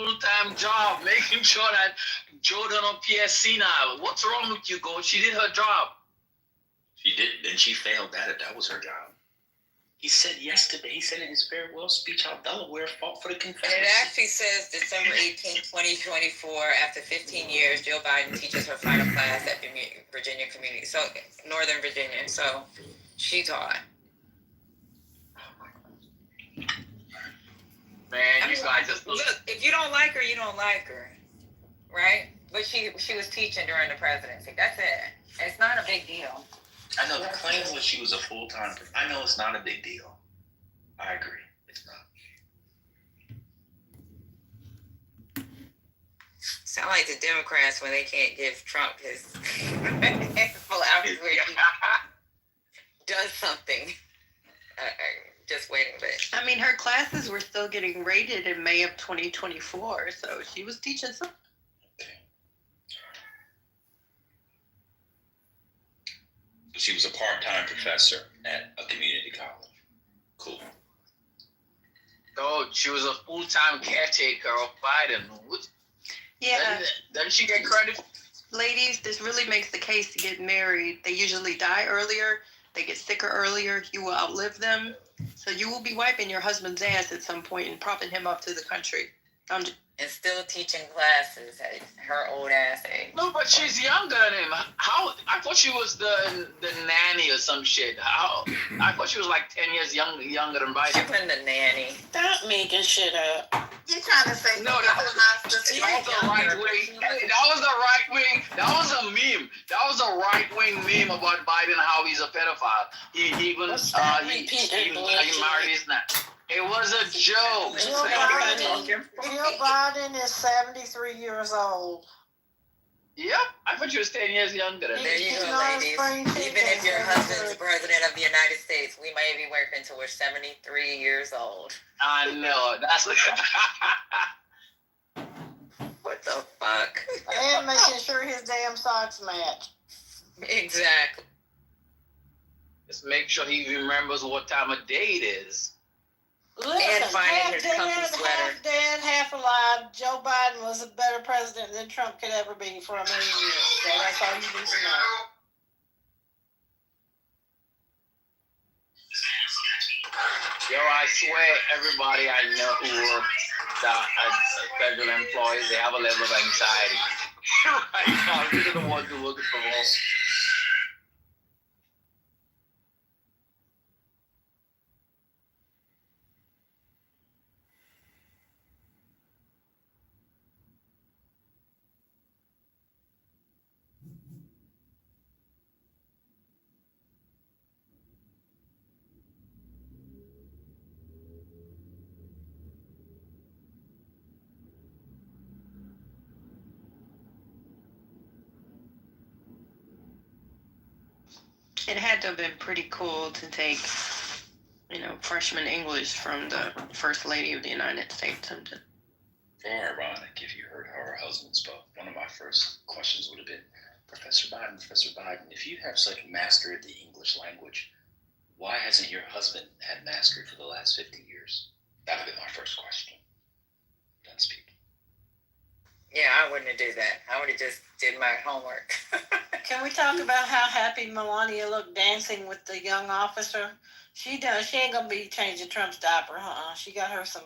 full-time job, making sure that Jordan on PSC now. What's wrong with you, Gold? She did her job. She did, then she failed at it. That was her job. He said yesterday, he said in his farewell speech how Delaware fought for the Confederacy. And it actually says December 18, 2024, after 15 years, Joe Biden teaches her final class at Virginia Community, so Northern Virginia. So she taught. Man, you guys just look. If you don't like her, you don't like her, right? But she was teaching during the presidency. That's it. It's not a big deal. I know the claim was she was a full-time. I know it's not a big deal. I agree. It's not. Sound like the Democrats when they can't give Trump his flowers when he does something. Just waiting a bit. I mean, her classes were still getting rated in May of 2024, so she was teaching something. She was a part-time professor at a community college. Cool. Oh, she was a full-time caretaker of Biden. Yeah. Doesn't she get credit? Ladies, this really makes the case to get married. They usually die earlier. They get sicker earlier. You will outlive them. So you will be wiping your husband's ass at some point and propping him up to the country. And still teaching classes at her old ass age. No, but she's younger than him. How? I thought she was the nanny or some shit. How? I thought she was like 10 years younger than Biden. She wasn't the nanny. Stop making shit up. You're trying to say no? That was the right wing. That was the right wing. That was a meme. That was a right wing meme about Biden, how he's a pedophile. He married his now. It was a joke. Jill Biden is 73 years old. Yep, I thought you was 10 years younger than There you go, ladies. Even if your husband's president of the United States, we may be working until we're 73 years old. I know. That's what the fuck? And making sure his damn socks match. Exactly. Just make sure he remembers what time of day it is. Listen, and finding his comfy sweater. Half dead, half alive. Joe Biden was a better president than Trump could ever be for a million years. So that's all you need to know. Yo, I swear, everybody I know who works as federal employees, they have a level of anxiety. Right now, these are the ones who work from home. It had to have been pretty cool to take, freshman English from the First Lady of the United States. Very ironic if you heard how her husband spoke. One of my first questions would have been, Professor Biden, if you have such mastered the English language, why hasn't your husband had mastered for the last 50 years? That would be my first question. Done speaking. Yeah, I wouldn't have did that. I would have just did my homework. Can we talk about how happy Melania looked dancing with the young officer? She ain't gonna be changing Trump's diaper, She got her some.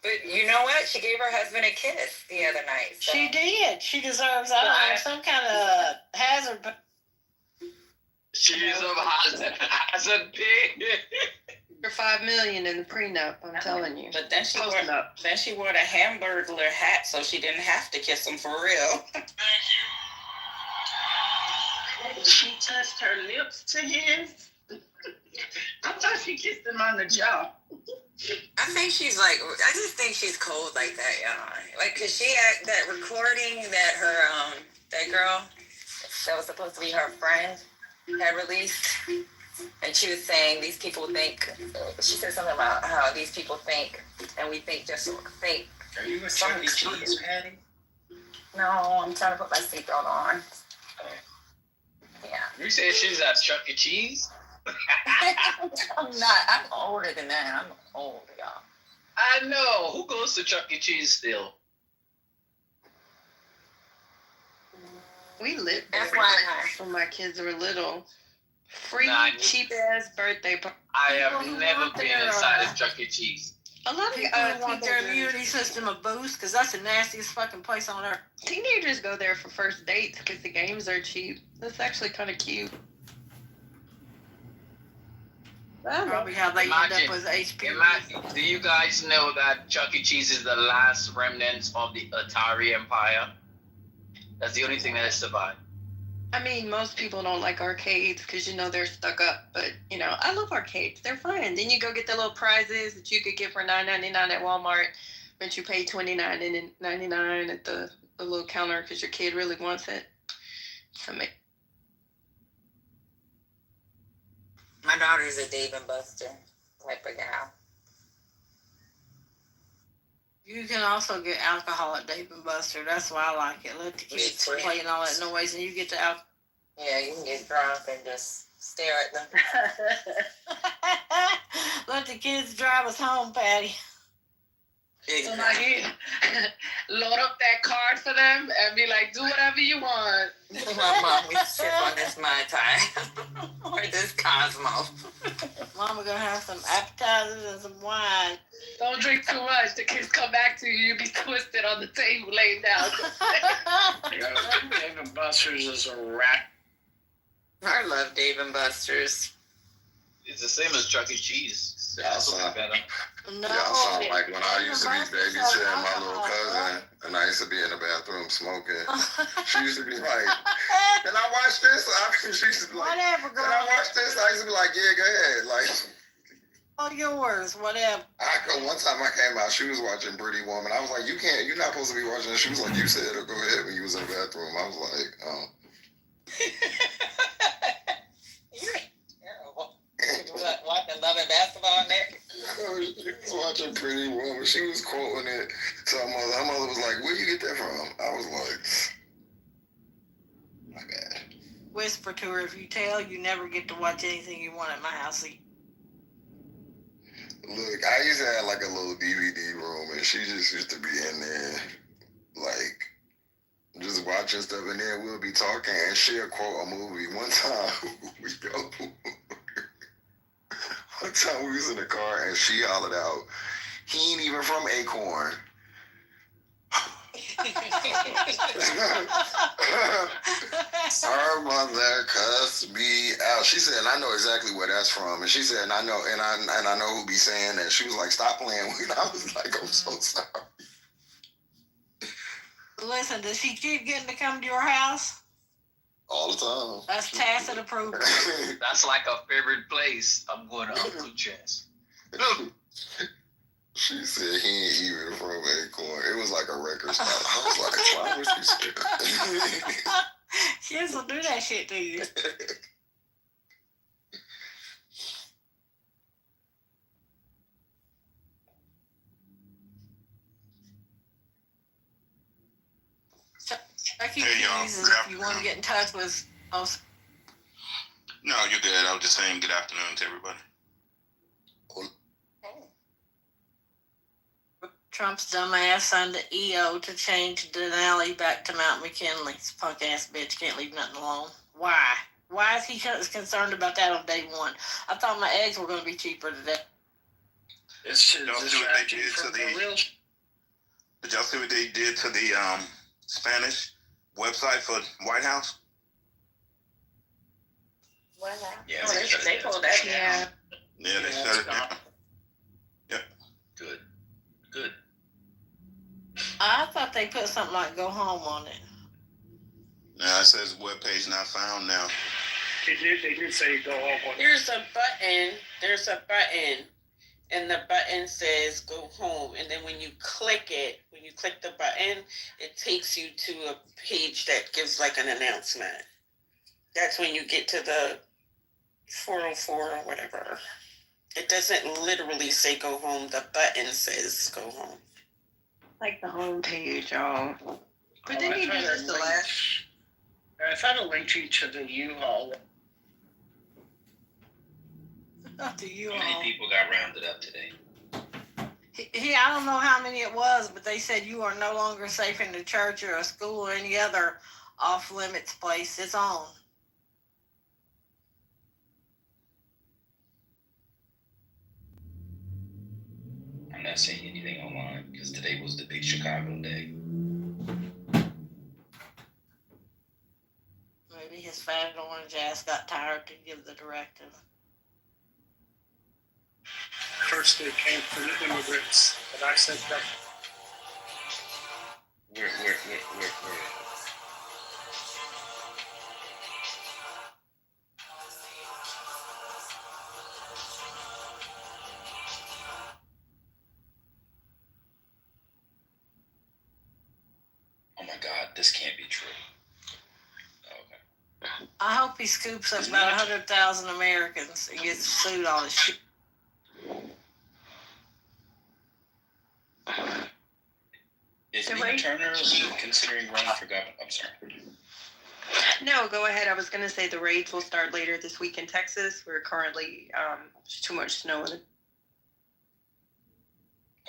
But you know what? She gave her husband a kiss the other night. So. She did. She deserves, some kind of hazard. She deserves a hazard pay. For $5 million in the prenup, I'm telling you. But then she wore the Hamburglar hat, so she didn't have to kiss him for real. Thank you. She touched her lips to his. I thought she kissed him on the jaw. I just think she's cold like that, y'all. Like, cause she had that recording that her, that girl that was supposed to be her friend had released. And she was saying these people think, she said something about how these people think, and we think just think. Are you a Chuck E. Cheese, Patty? No, I'm trying to put my seatbelt on. Yeah. You say she's at Chuck E. Cheese? I'm not. I'm older than that. I'm old, y'all. I know. Who goes to Chuck E. Cheese still? We lived there FYI. when my kids were little. Free, Nah, cheap ass birthday party. I have People who never want been their, inside of Chuck E. Cheese. A lot of People who want their teenagers, immunity system a boost, because that's the nastiest fucking place on earth. teenagers go there for first dates because the games are cheap. That's actually kind of cute. I don't know. Probably how they end Imagine- up with HPV. Do you guys know that Chuck E. Cheese is the last remnants of the Atari Empire? That's the only thing that has survived. I mean, most people don't like arcades because they're stuck up. But I love arcades. They're fun. Then you go get the little prizes that you could get for $9.99 at Walmart, but you pay $29.99 at the little counter because your kid really wants it. So My daughter's a Dave and Buster type of gal. You can also get alcohol at Dave and Buster. That's why I like it. Let the kids too. play and all that noise, and you get the alcohol. Yeah, you can get drunk and just stare at them. Let the kids drive us home, Patty. So now you load up that card for them and be like, do whatever you want. My mom used to sip on this Mai Tai or this Cosmo. Mama gonna have some appetizers and some wine. Don't drink too much. The kids come back to you. You be twisted on the table laying down. Dave and Buster's is a rat. I love Dave and Buster's. It's the same as Chuck E. Cheese. Yeah, That's son. better. No. Yeah, I sound like when I Dave used to and be Buster's babysitting have my little alcohol, cousin, and I used to be in the bathroom smoking. She used to be like, right? "Can I watch this?" She used to be like, Whatever, "Can I girl. watch this?" I used to be like, "Yeah, go ahead." Like, All yours, whatever. one time I came out, she was watching Pretty Woman. I was like, "You can't. You're not supposed to be watching this." She was like, "You said it. Go ahead." When you was in the bathroom, I was like, "Oh." You're terrible. Watching Love and Basketball on there? She was watching Pretty Woman. She was quoting it to her mother. Her mother was like, "Where you get that from?" I was like, "My bad." Whisper to her, if you tell, you never get to watch anything you want at my house. Look, I used to have like a little DVD room, and she just used to be in there, like, just watching stuff, and then we'll be talking, and she'll quote a movie. One time we was in the car, and she hollered out, "He ain't even from Acorn." Her mother cussed me out. She said, and "I know exactly where that's from." And she said, "And I know, and I know who be saying that." She was like, "Stop playing with me." I was like, "I'm so sorry." Listen, does she keep getting to come to your house? All the time. That's tacit approval. That's like a favorite place. I'm going to Uncle Jess. She said he ain't even from Acorn. It was like a record stop. I was like, why would she say that? She just will do that shit to you. I keep Hey, y'all. using Good if you want to get in touch with us. No, you're good. I was just saying good afternoon to everybody. Trump's dumbass signed the EO to change Denali back to Mount McKinley. This punk ass bitch can't leave nothing alone. Why? Why is he concerned about that on day one? I thought my eggs were going to be cheaper today. It's to Y'all see what distract they you did from to the the- real. Did y'all see what they did to the Spanish website for White House? What happened? Yeah, Oh, they pulled that down. Yeah. Yeah, they Yeah, shut it it's down. gone. Good. Good. I thought they put something like go home on it. Now it says webpage not found now. They did say go home on it. There's a button, and the button says go home. And then when you click the button, it takes you to a page that gives like an announcement. That's when you get to the 404 or whatever. It doesn't literally say go home. The button says go home. Like the home page, y'all. But Oh, didn't he I do tried this to the link- last? I tried to link you to the U-Haul. Not to you How many all. people got rounded up today? I don't know how many it was, but they said you are no longer safe in the church or a school or any other off limits place. It's on. I'm not saying anything online because today was the big Chicago day. Maybe his fat orange ass got tired to give the directive. First it came from the immigrants, but I said that. Where? Oh my God, this can't be true. Okay. I hope he scoops up about 100,000 Americans and gets sued on his shit. Is The Nina rate- Turner considering running for governor? I'm sorry. No, go ahead. I was going to say the raids will start later this week in Texas. We're currently there's too much snow in it.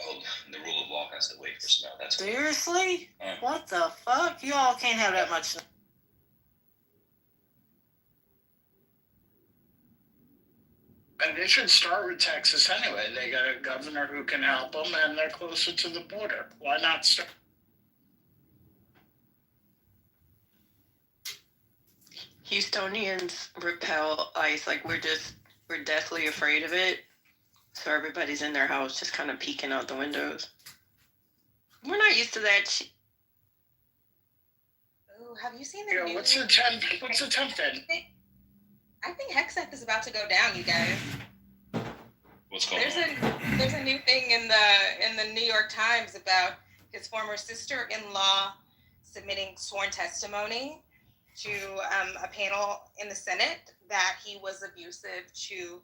Oh, the rule of law has to wait for snow. That's good. Seriously? What the fuck? You all can't have that much. And they should start with Texas anyway. They got a governor who can help them, and they're closer to the border. Why not start? Houstonians repel ICE. Like we're deathly afraid of it. So everybody's in their house just kind of peeking out the windows. We're not used to that shit. Ooh, have you seen the Yeah, news? what's the temp? What's the temp then? I think Hexeth is about to go down, you guys. What's going There's on? there's a new thing in the New York Times about his former sister-in-law submitting sworn testimony to a panel in the Senate that he was abusive to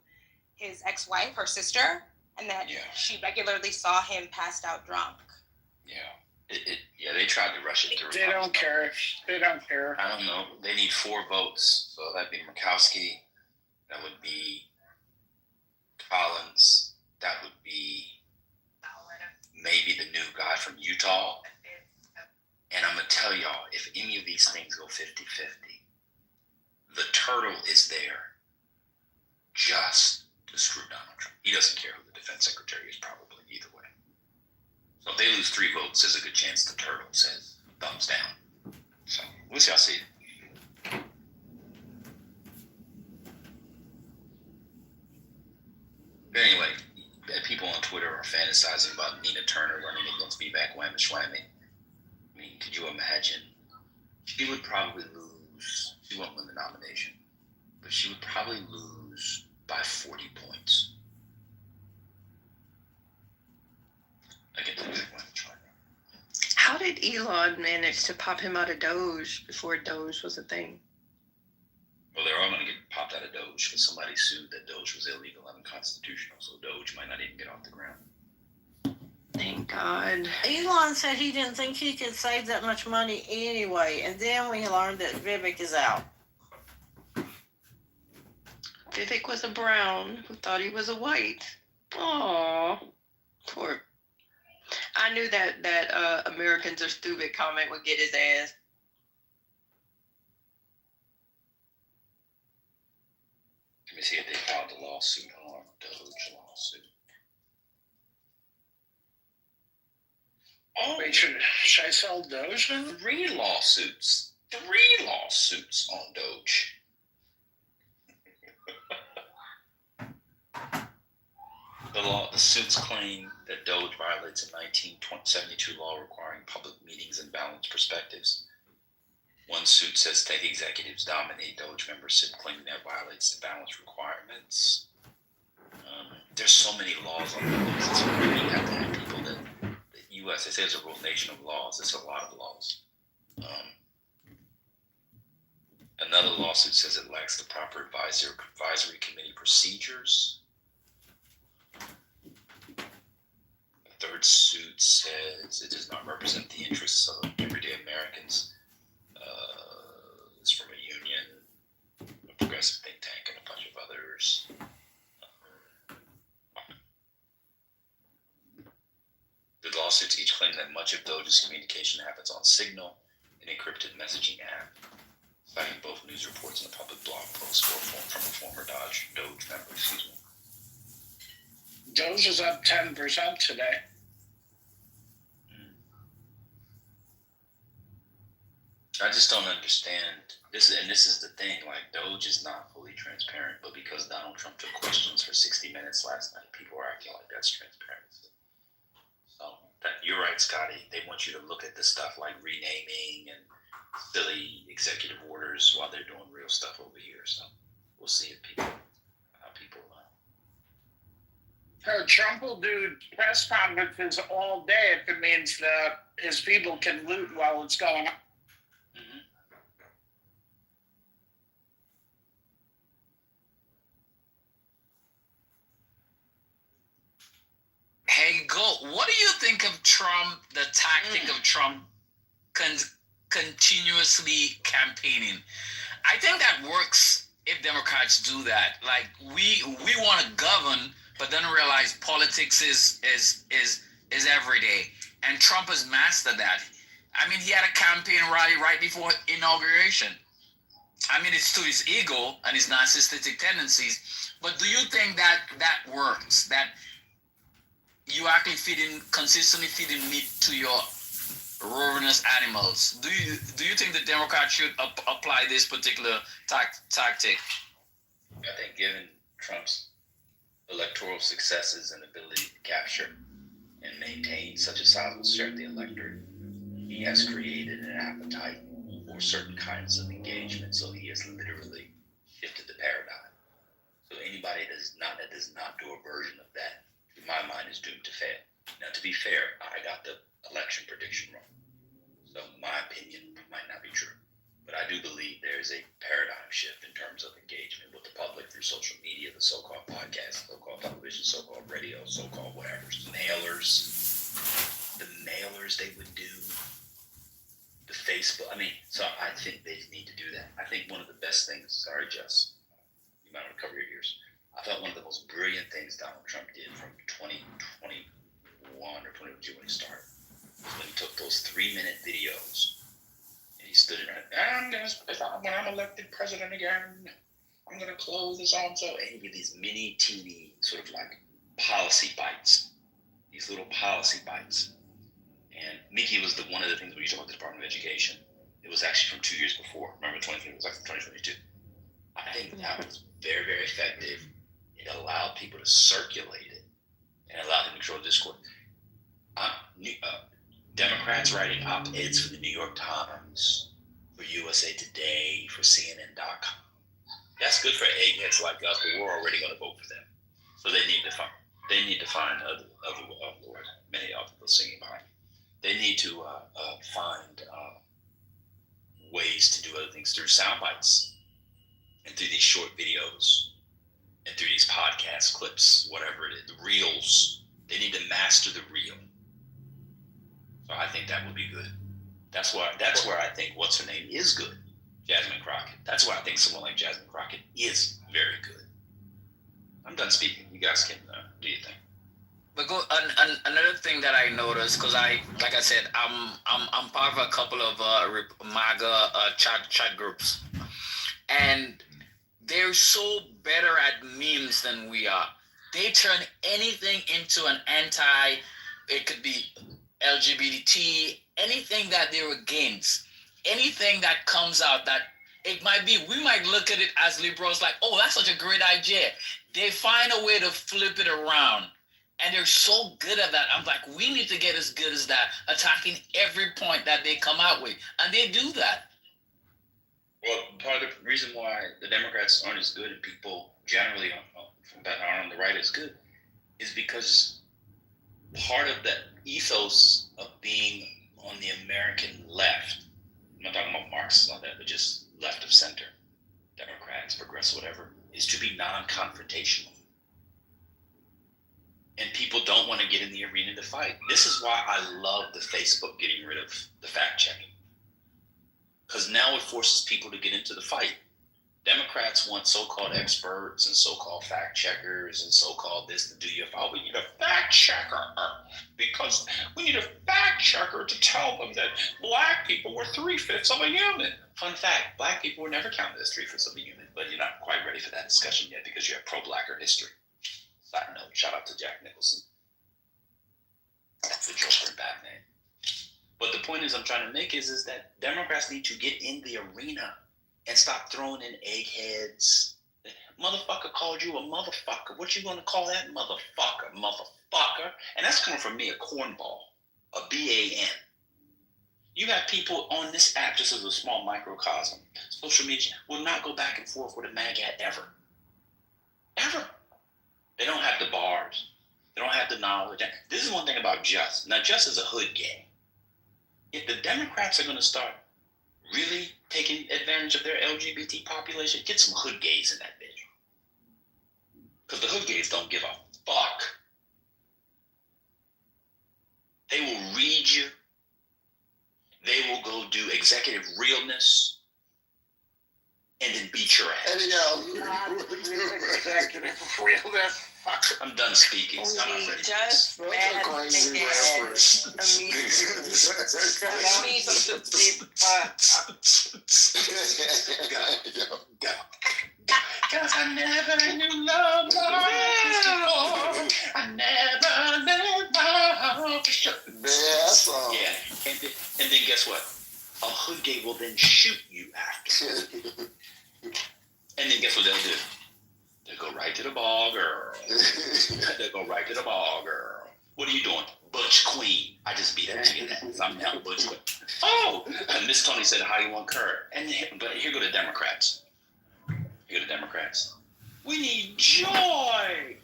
his ex-wife, her sister, and that she regularly saw him passed out drunk. Yeah. They tried to rush it through. They don't care. They don't care. I don't know. They need 4 votes. So that'd be Murkowski. That would be Collins. That would be maybe the new guy from Utah. And I'm going to tell y'all, if any of these things go 50-50, the turtle is there just to screw Donald Trump. He doesn't care who the defense secretary is, probably, either way. So if they lose 3 votes, there's a good chance the turtle says thumbs down. So we'll see. I'll see. But anyway, people on Twitter are fantasizing about Nina Turner running against Vivek Ramaswamy. I mean, could you imagine? She would probably lose. She won't win the nomination, but she would probably lose by 40 points against Vivek Ramaswamy. How did Elon manage to pop him out of Doge before Doge was a thing? Well, they're all going to get popped out of Doge because somebody sued that Doge was illegal and unconstitutional, so Doge might not even get off the ground. Thank God. Elon said he didn't think he could save that much money anyway, and then we learned that Vivek is out. Vivek was a brown who thought he was a white. Aww. Poor. I knew that Americans are stupid comment would get his ass. Let me see if they filed a lawsuit on Doge lawsuit. Oh, Wait, should I sell Doge now? 3 lawsuits. 3 lawsuits on Doge. The suits claim that Doge violates a 1972 law requiring public meetings and balanced perspectives. One suit says tech executives dominate Doge membership, claiming that violates the balance requirements. There's so many laws on the books. It's really have to have people that the U.S. They say it's a real nation of laws. It's a lot of laws. Another lawsuit says it lacks the proper advisory committee procedures. The third suit says it does not represent the interests of everyday Americans. It's from a union, a progressive think tank, and a bunch of others. lawsuits each claim that much of Doge's communication happens on Signal, an encrypted messaging app, citing both news reports and a public blog post from a former Doge member. Excuse me. Doge is up 10% today. I just don't understand this, and this is the thing. Like, Doge is not fully transparent, but because Donald Trump took questions for 60 minutes last night, people are acting like that's transparency. So you're right, Scotty. They want you to look at this stuff like renaming and silly executive orders while they're doing real stuff over here. So we'll see if how people. Trump will do press conferences all day if it means that his people can loot while it's going on. Hey, Go, what do you think of Trump, the tactic of Trump continuously campaigning? I think that works if Democrats do that. Like, we want to govern, but then realize politics is every day. And Trump has mastered that. I mean, he had a campaign rally right before inauguration. I mean, it's to his ego and his narcissistic tendencies. But do you think that works? That you actually consistently feeding meat to your ravenous animals? Do you think the Democrats should apply this particular tactic? I think, given Trump's electoral successes and ability to capture and maintain such a sizable share of the electorate, he has created an appetite for certain kinds of engagement. So he has literally shifted the paradigm. So anybody that does not do a version of that, in my mind, is doomed to fail. Now, to be fair, I got the election prediction wrong. So my opinion might not be true. But I do believe there's a paradigm shift in terms of engagement with the public through social media, the so-called podcast, so-called television, so-called radio, so-called whatever, the mailers they would do, the Facebook. I mean, so I think they need to do that. I think one of the best things, sorry, Jess, you might want to cover your ears. I thought one of the most brilliant things Donald Trump did from 2021 or 2022 when he started was when he took those 3-minute videos and he stood in there, when I'm elected president again, I'm going to close this on. So, and he did these mini, teeny sort of like policy bites, these little policy bites. And Mickey was one of the things we used to talk about the Department of Education. It was actually from 2 years before. Remember, 2020 was like 2022. I think that was very, very effective. It allowed people to circulate it and allowed them to control the discourse. Democrats writing op-eds for the New York Times, for USA Today, for CNN.com. That's good for eggheads like us, but we're already going to vote for them. So they need to find other Lord, many of them singing behind you. They need to find ways to do other things through sound bites and through these short videos and through these podcast clips, whatever it is, the reels. They need to master the reel. So I think that would be good. That's where I think what's her name is good, Jasmine Crockett. That's why I think someone like Jasmine Crockett is very good. I'm done speaking. You guys can do your thing. But another thing that I noticed, because like I said, I'm part of a couple of MAGA chat groups, and they're so better at memes than we are. They turn anything into an it could be LGBT, anything that they're against, anything that comes out that it might be, we might look at it as liberals like, oh, that's such a great idea. They find a way to flip it around. And they're so good at that. I'm like, we need to get as good as that, attacking every point that they come out with. And they do that. Well, part of the reason why the Democrats aren't as good and people generally that are on the right as good is because part of the ethos of being on the American left, I'm not talking about Marxists and all that, but just left of center, Democrats, progressive, whatever, is to be non-confrontational. And people don't want to get in the arena to fight. This is why I love the Facebook getting rid of the fact checking. Because now it forces people to get into the fight. Democrats want so-called experts and so-called fact checkers and so-called this to do your fault. We need a fact checker because we need a fact checker to tell them that black people were 3/5 of a human. Fun fact, black people were never counted as 3/5 of a human, but you're not quite ready for that discussion yet because you have pro-blacker history. Side note, shout out to Jack Nicholson. That's the Joker in Batman. But the point is I'm trying to make is that Democrats need to get in the arena and stop throwing in eggheads. Motherfucker called you a motherfucker. What you gonna call that motherfucker? Motherfucker. And that's coming from me, a cornball, a BAN. You have people on this app, just as a small microcosm, social media, will not go back and forth with a MAGA ever. Ever. They don't have the bars. They don't have the knowledge. This is one thing about Just. Now, Just is a hood gang. If the Democrats are going to start really taking advantage of their LGBT population, get some hood gays in that bitch. Because the hood gays don't give a fuck. They will read you. They will go do executive realness and then beat your ass. Executive realness. I'm done speaking. I'm not ready for this. Just bad Crazy thinking reference. Go. Cause I never knew love before. I never knew love before. Yeah. And then guess what? A hood gay will then shoot you after. And then guess what they'll do? They'll go right to the ball girl. They'll go right to the ball girl. What are you doing? Butch Queen. I just beat that chicken ass. I'm now Butch Queen. Oh! And Miss Tony said, how you want Kurt? But here go the Democrats. Here go the Democrats. We need joy.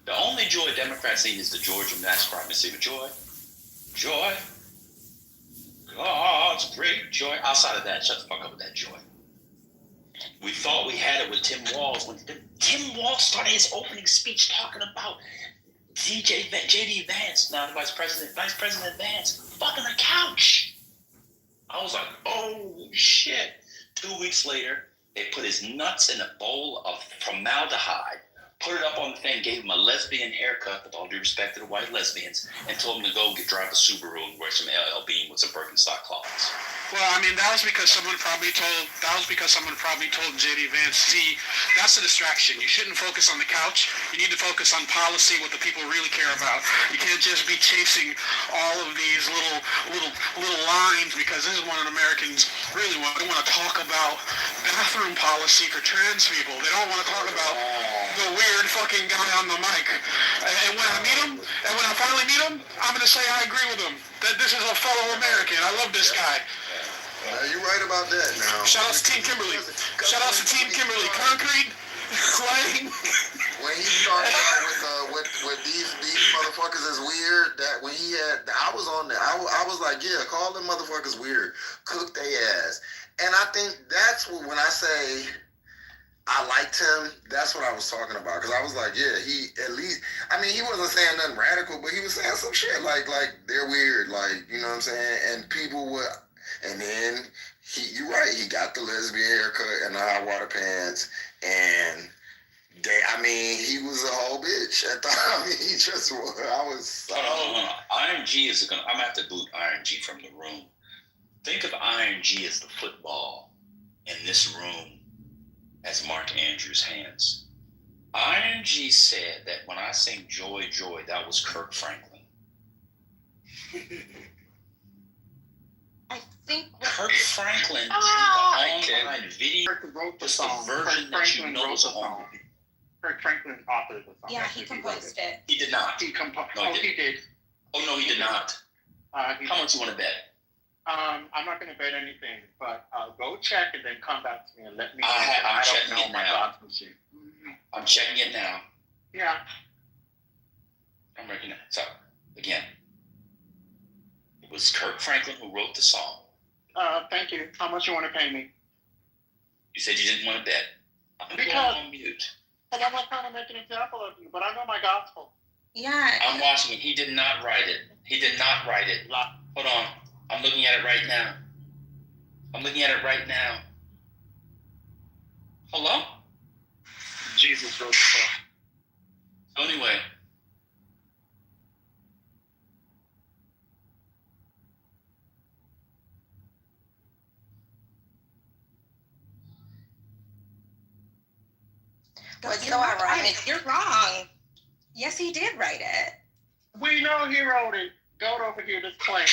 The only joy Democrats need is the Georgia Mass Crime. Mississippi joy. Joy. God's great joy. Outside of that, shut the fuck up with that joy. We thought we had it with Tim Walz when Tim Walz started his opening speech talking about J.D. Vance, now the Vice President Vance, fucking a couch. I was like, oh shit. 2 weeks later, they put his nuts in a bowl of formaldehyde, put it up on the thing, gave him a lesbian haircut, with all due respect to the white lesbians, and told him to go drive a Subaru and wear some LL Bean with some Birkenstock clogs. Well, I mean, that was because someone probably told J.D. Vance, see, that's a distraction. You shouldn't focus on the couch. You need to focus on policy, what the people really care about. You can't just be chasing all of these little lines, because this is what Americans really want. They want to talk about bathroom policy for trans people. They don't want to talk about the weird fucking guy on the mic. And when I meet him, and when I finally meet him, I'm going to say I agree with him. That this is a fellow American. I love this guy. You're right about that now. Shout out to Team Kimberly. Shout out to Team Kimberly. Concrete, lighting. When he started out with these motherfuckers is weird, that when he had, I was on there. I was like, yeah, call them motherfuckers weird. Cook they ass. And I think that's what, when I say I liked him, that's what I was talking about. Because I was like, yeah, he at least, I mean, he wasn't saying nothing radical, but he was saying some shit like they're weird, like, you know what I'm saying? And people would, and then you're right, he got the lesbian haircut and the hot water pants, and he was a whole bitch at the time. He just was. Hold on. Iron G is I'm gonna have to boot Iron G from the room. Think of Iron G as the football in this room as Mark Andrews' hands. Iron G said that when I sing Joy, Joy, that was Kirk Franklin. I think Kirk Franklin did the online video. Wrote the It's the song. version that you know is the on. song. Kirk Franklin authored the song. yeah, he composed it. He did not. He composed. No, he he did. Oh no, he did not. He How much you want to bet? I'm not going to bet anything, but go check and then come back to me and let me know. I'm checking don't it know my now. gospel shit. I'm checking it now. Yeah. I'm making it. So again, it was Kirk Franklin who wrote the song. Thank you. How much you want to pay me? You said you didn't want to bet. I'm Because- going on mute. Well, I'm not trying to make an example of you, but I know my gospel. Yeah. I'm watching it. He did not write it. Hold on. I'm looking at it right now. Hello? Jesus wrote the song. So anyway. What's You're so wrong. ironic? You're wrong. Yes, he did write it. We know he wrote it. Don't over here just playing.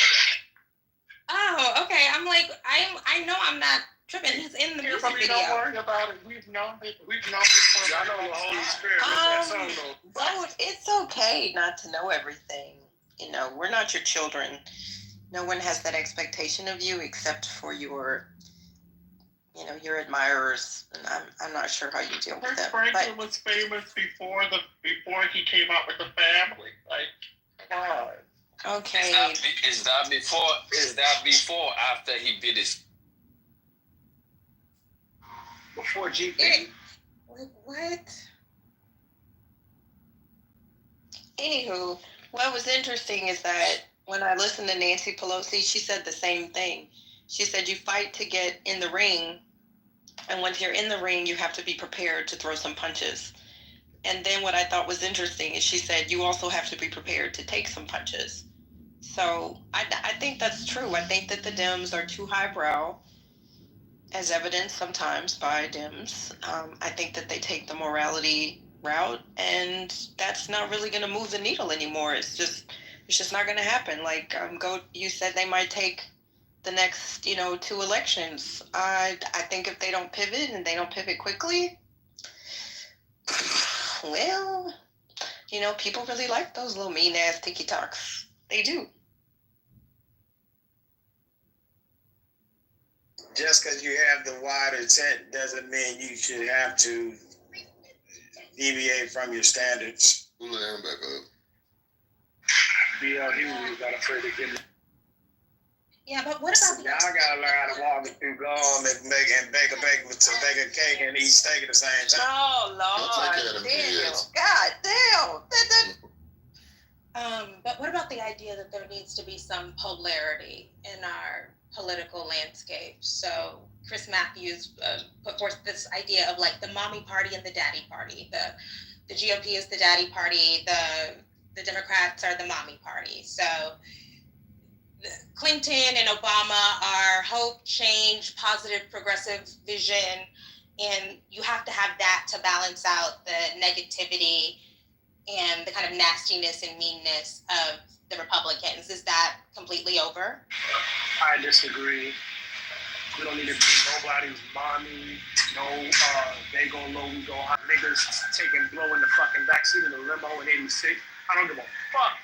Oh, okay. I'm like, I know I'm not tripping. He's in the music video. Don't worry about it. We've known it. I know the Holy Spirit. What's that song though? Well, it's okay not to know everything. You know, we're not your children. No one has that expectation of you except for your, you know, your admirers. And I'm not sure how you deal with them. Franklin was famous before he came out with the family. Like, God. Okay. Is that before after he beat his? Before GP. Like, what? Anywho, what was interesting is that when I listened to Nancy Pelosi, she said the same thing. She said you fight to get in the ring, and once you're in the ring, you have to be prepared to throw some punches. And then what I thought was interesting is she said you also have to be prepared to take some punches. So I think that's true. I think that the Dems are too highbrow, as evidenced sometimes by Dems. I think that they take the morality route, and that's not really going to move the needle anymore. It's just not going to happen. Like you said, they might take the next 2 elections. I think if they don't pivot and they don't pivot quickly, well, people really like those little mean ass TikToks. They do. Just because you have the wider tent doesn't mean you should have to deviate from your standards. Who let him back up? BL Hughes got afraid to get. Yeah, but what about y'all gotta learn how to walk it through gum and bake a cake and eat steak at the same time. Oh Lord, Daniel! God damn! But what about the idea that there needs to be some polarity in our political landscape? So Chris Matthews put forth this idea of like the mommy party and the daddy party. The GOP is the daddy party. The Democrats are the mommy party. So Clinton and Obama are hope, change, positive, progressive vision, and you have to have that to balance out the negativity and the kind of nastiness and meanness of the Republicans. Is that completely over? I disagree. We don't need to be nobody's mommy. No, they go low, we go high. Niggas blowing the fucking backseat of the limo in 86. I don't give a fuck.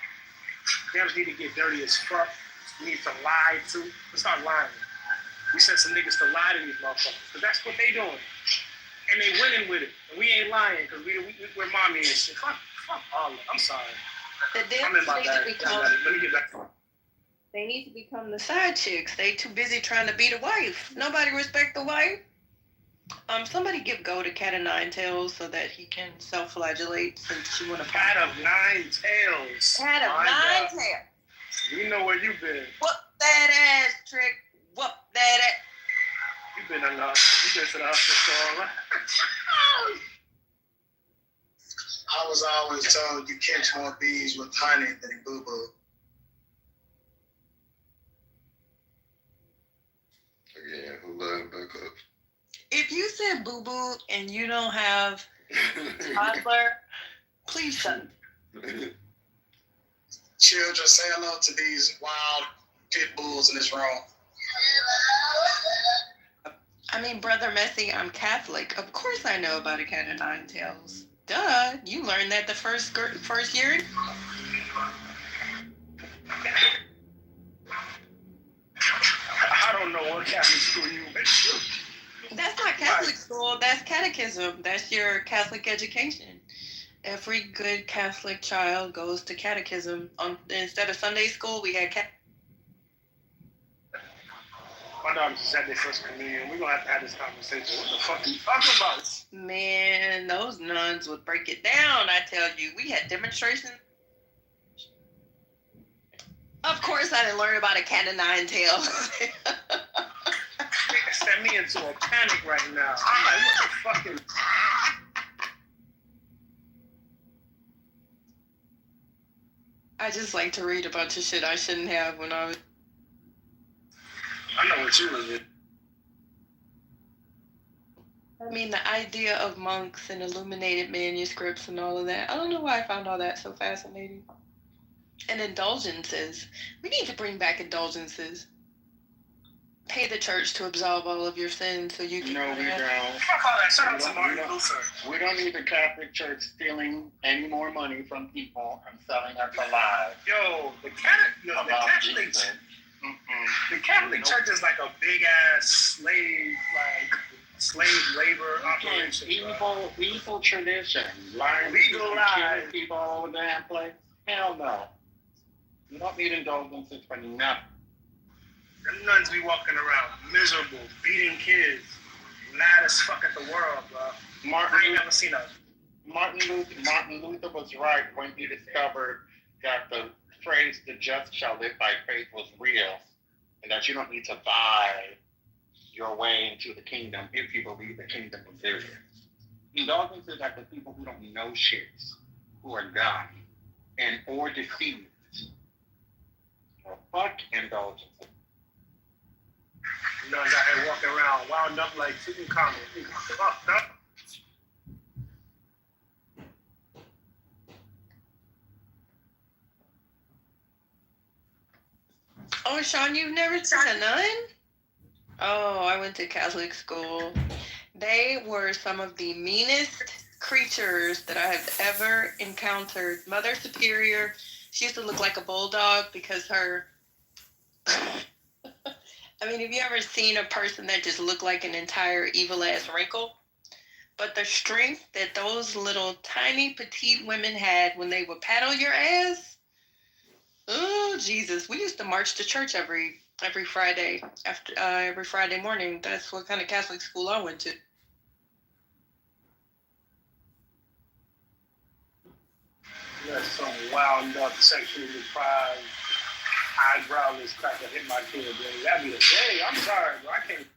They just need to get dirty as fuck. We need to lie too. Let's not lying. We sent some niggas to lie to these motherfuckers because that's what they doing. And they winning with it. And we ain't lying because we're mommy and shit. Fuck all of them. I'm sorry. I'm in my bag. Let me get back to it. They need to become the side chicks. They too busy trying to be the wife. Nobody respect the wife. Somebody give Go to Cat of Nine Tails so that he can self-flagellate since you want to. Cat of Nine Tails. Cat of Nine Tails. We know where you've been. Whoop that ass, Trick. Whoop that ass. You've been to the hustler store, right? I was always told you catch more bees with honey than boo-boo. Again, who let him back up? If you said boo-boo and you don't have toddler, please shut. Children, say hello to these wild pit bulls in this room. I mean, Brother Messi, I'm Catholic. Of course I know about a Cat of Nine Tails. Duh, you learned that the first year? I don't know what Catholic school you went to. That's not Catholic school, that's catechism. That's your Catholic education. Every good Catholic child goes to catechism. Instead of Sunday school, we had My daughters is at their first communion. We're going to have this conversation. What the fuck are you talking about? Man, those nuns would break it down, I tell you. We had demonstrations. Of course I didn't learn about a Cat of Nine Tails. sent me into a panic right now. I'm like, what the fucking... I just like to read a bunch of shit I shouldn't have when I was... I know what you was in. I mean, the idea of monks and illuminated manuscripts and all of that. I don't know why I found all that so fascinating. And indulgences. We need to bring back indulgences. Pay the church to absolve all of your sins so you can... No, we don't. Fuck all that. Shout out to Martin Luther. We don't need the Catholic Church stealing any more money from people and selling us a lie. Yo, the Catholic Church is like a big ass slave labor operation. Evil tradition. Lying, Legalized. killing people all over the damn place. Hell no. You don't need indulgences for nothing. Them nuns be walking around miserable, beating kids, mad as fuck at the world, bro. I ain't never seen that. Martin Luther was right when he discovered that the phrase "the just shall live by faith" was real, and that you don't need to buy your way into the kingdom if you believe the kingdom exists. Indulgences are the people who don't know shit, who are dumb and or deceived. Well, fuck indulgences. Nuns out here walking around, wound up like Tutankhamun. Fucked up. Oh, Sean, you've never seen a nun? Oh, I went to Catholic school. They were some of the meanest creatures that I have ever encountered. Mother Superior, she used to look like a bulldog because her... I mean, have you ever seen a person that just looked like an entire evil-ass wrinkle? But the strength that those little tiny petite women had when they would paddle your ass, oh, Jesus. We used to march to church every Friday, every Friday morning. That's what kind of Catholic school I went to. That's some wound up, sexually deprived, eyebrowless cracker hit my kid, bro. That'd be a day. I'm sorry, bro. I can't.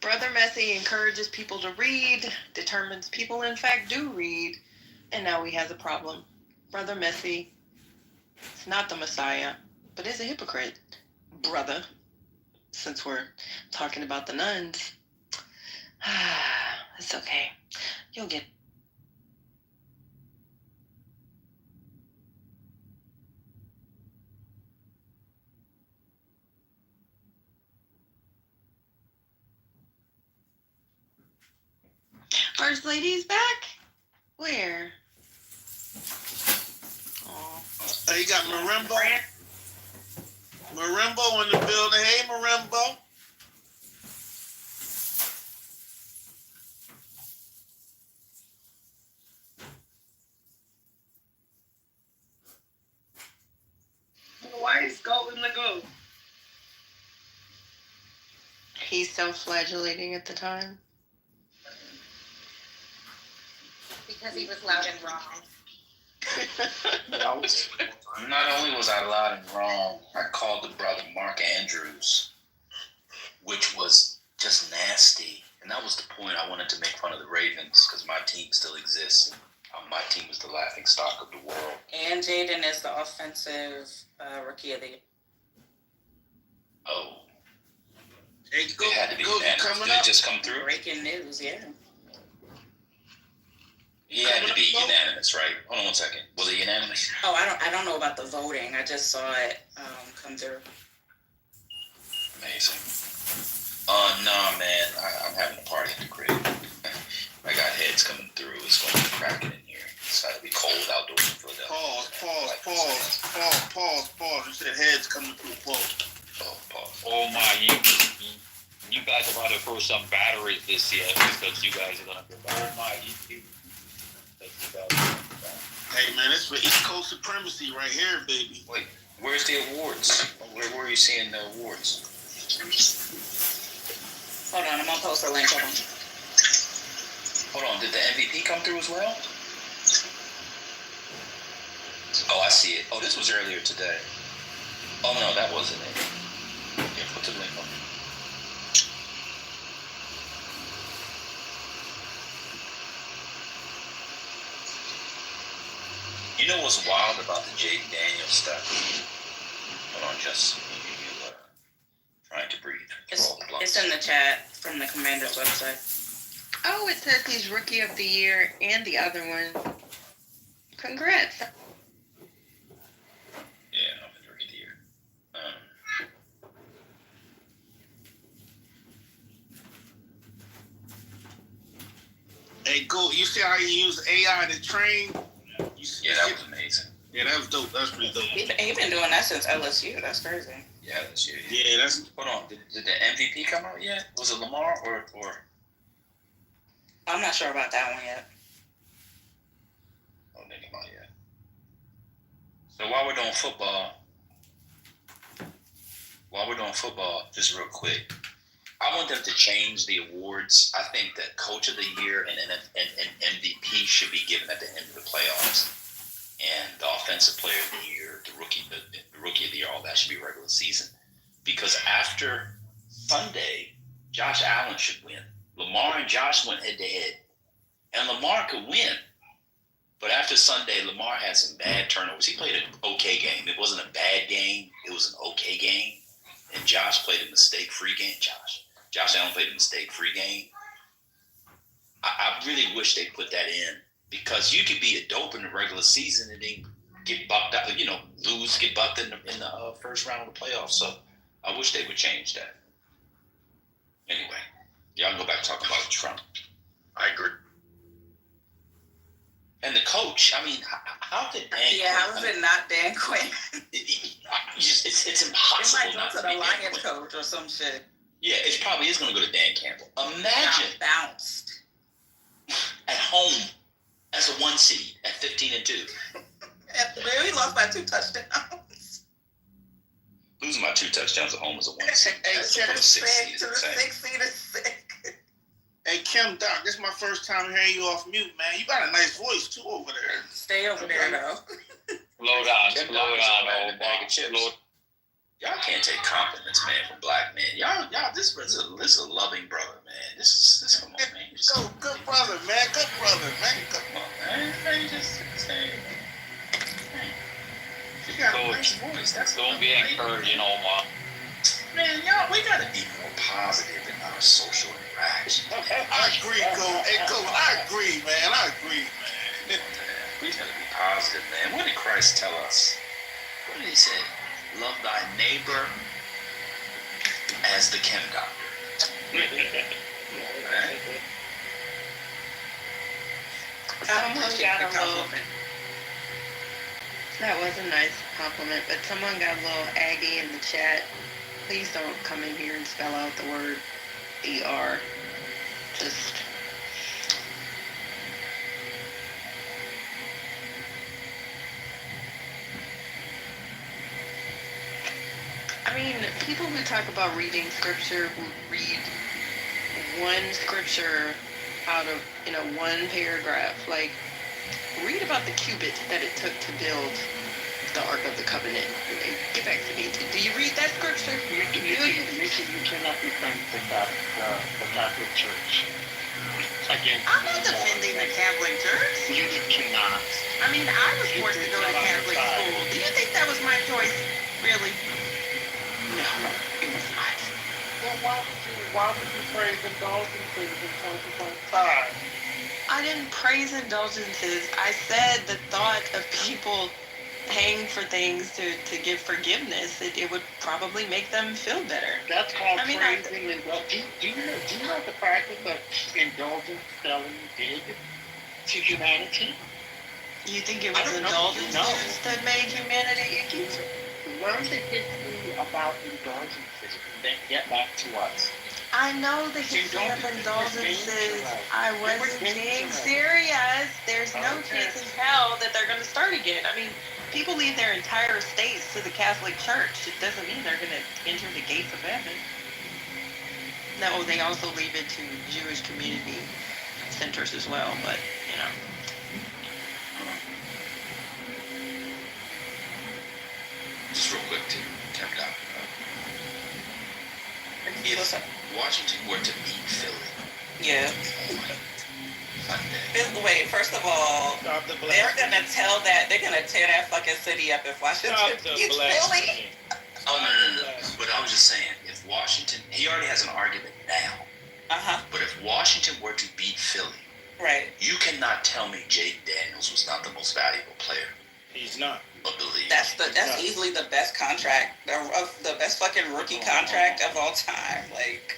Brother Messi encourages people to read, determines people in fact do read, and now he has a problem. Brother Messi is not the Messiah, but is a hypocrite. Brother, since we're talking about the nuns, it's okay. You'll get... First Lady's back? Where? Oh. Hey, you got Marimbo? Marimbo in the building. Hey, Marimbo. Why is Golden the goat? He's self-flagellating at the time. Because he was loud and wrong. Not only was I loud and wrong, I called the brother Mark Andrews, which was just nasty. And that was the point. I wanted to make fun of the Ravens because my team still exists. My team is the laughing stock of the world. And Jaden is the offensive rookie of the year. Oh. Hey, It had to be unanimous. Did it just come through? Breaking news, yeah. He had to be unanimous, right? Hold on 1 second. Was it unanimous? Oh, I don't know about the voting. I just saw it come through. Amazing. Nah, man. I'm having a party at the crib. I got heads coming through. It's going to be cracking in here. It's got to be cold outdoors in Philadelphia. Pause. You said heads coming through. Pause. Oh my, you guys are about to throw some batteries this year because you guys are gonna go back. Oh my, Hey man, it's for East Coast supremacy right here, baby. Wait, where's the awards? Where are you seeing the awards? Hold on, I'm gonna post a link. Hold on, did the MVP come through as well? Oh, I see it. Oh, this was earlier today. Oh no, that wasn't it. Yeah, put the link on. You know what's wild about the Jaden Daniels stuff? Hold on, just you trying to breathe. It's in the chat from the Commander's website. Oh, it says he's Rookie of the Year and the other one. Congrats. Yeah, I'm the Rookie of the Year. Hey, go. You see how he used AI to train? Yeah, that was amazing. Yeah, that was dope. That was pretty dope. He been doing that since LSU. That's crazy. Yeah, that's you. Yeah, that's. Hold on. Did the MVP come out yet? Was it Lamar or? I'm not sure about that one yet. Oh, they come out yet. So while we're doing football, just real quick, I want them to change the awards. I think that Coach of the Year and MVP should be given at the end of the playoffs, and the Offensive Player of the Year, the Rookie of the Year, all that should be regular season. Because after Sunday, Josh Allen should win. Lamar and Josh went head to head, and Lamar could win. But after Sunday, Lamar had some bad turnovers. He played an okay game. It wasn't a bad game. It was an okay game. And Josh played a mistake-free game. Josh Allen played a mistake-free game. I really wish they put that in, because you could be a dope in the regular season and then get bucked out, lose, get bucked in the first round of the playoffs. So I wish they would change that. Anyway, y'all go back and talk about Trump. I agree. And the coach, I mean, how could Dan? Yeah, how is it not Dan Quinn? It's impossible. It might go to the Lions coach or some shit. Yeah, it probably is going to go to Dan Campbell. Imagine bounced at home as a 1 seed at 15-2. He lost by 2 touchdowns. Losing by 2 touchdowns at home as a 1 seed. That's from a 6 seed. To the 6 seed is sick. Hey, Kim, Doc, this is my first time hearing you off mute, man. You got a nice voice, too, over there. Stay over there, though. Slow down, old bag of chips. Y'all can't take compliments, man, from black men. Y'all, this is a loving brother, man. This come on, man. Good brother, man. Good brother, man. Come on, man. Just say, you got a nice voice. Don't be encouraging, Omar. Man, we gotta be more positive in our social interactions. I agree, Cole. Hey, Cole, I agree, man. We gotta be positive, man. What did Christ tell us? What did he say? Love thy neighbor as the Kim doctor. That was a nice compliment, but someone got a little aggy in the chat. Please don't come in here and spell out the word ER. Just... I mean, people who talk about reading scripture, who read one scripture out of, one paragraph, like, read about the cubit that it took to build the Ark of the Covenant. Get back to me. Do you read that scripture? You cannot be friends with the Catholic Church. Again, I'm not defending the Catholic Church. You cannot. I mean, I was forced to go to Catholic school. Do you think that was my choice? Really? No, it was not. Well, why would you praise indulgences in 2025? I didn't praise indulgences. I said the thought of people paying for things to give forgiveness, it would probably make them feel better. That's called praising indulgence. Do you know the practice of indulgence selling did to humanity? You think it was indulgences that made humanity icky? Learn the history about indulgences and then get back to us. I know the history of indulgences. I wasn't being serious. There's no chance in hell that they're going to start again. I mean, people leave their entire estates to the Catholic Church. It doesn't mean they're going to enter the gates of heaven. No, they also leave it to Jewish community centers as well, but, Just real quick, too, Tim Doc. If Washington were to beat Philly, yeah, Wait, first of all, they're gonna tear that fucking city up if Washington beats Philly. Oh no. But I was just saying, if Washington, he already has an argument now. But if Washington were to beat Philly, right, you cannot tell me Jaden Daniels was not the most valuable player. He's not. Of the league. That's easily the best contract, the best fucking rookie contract of all time. Like,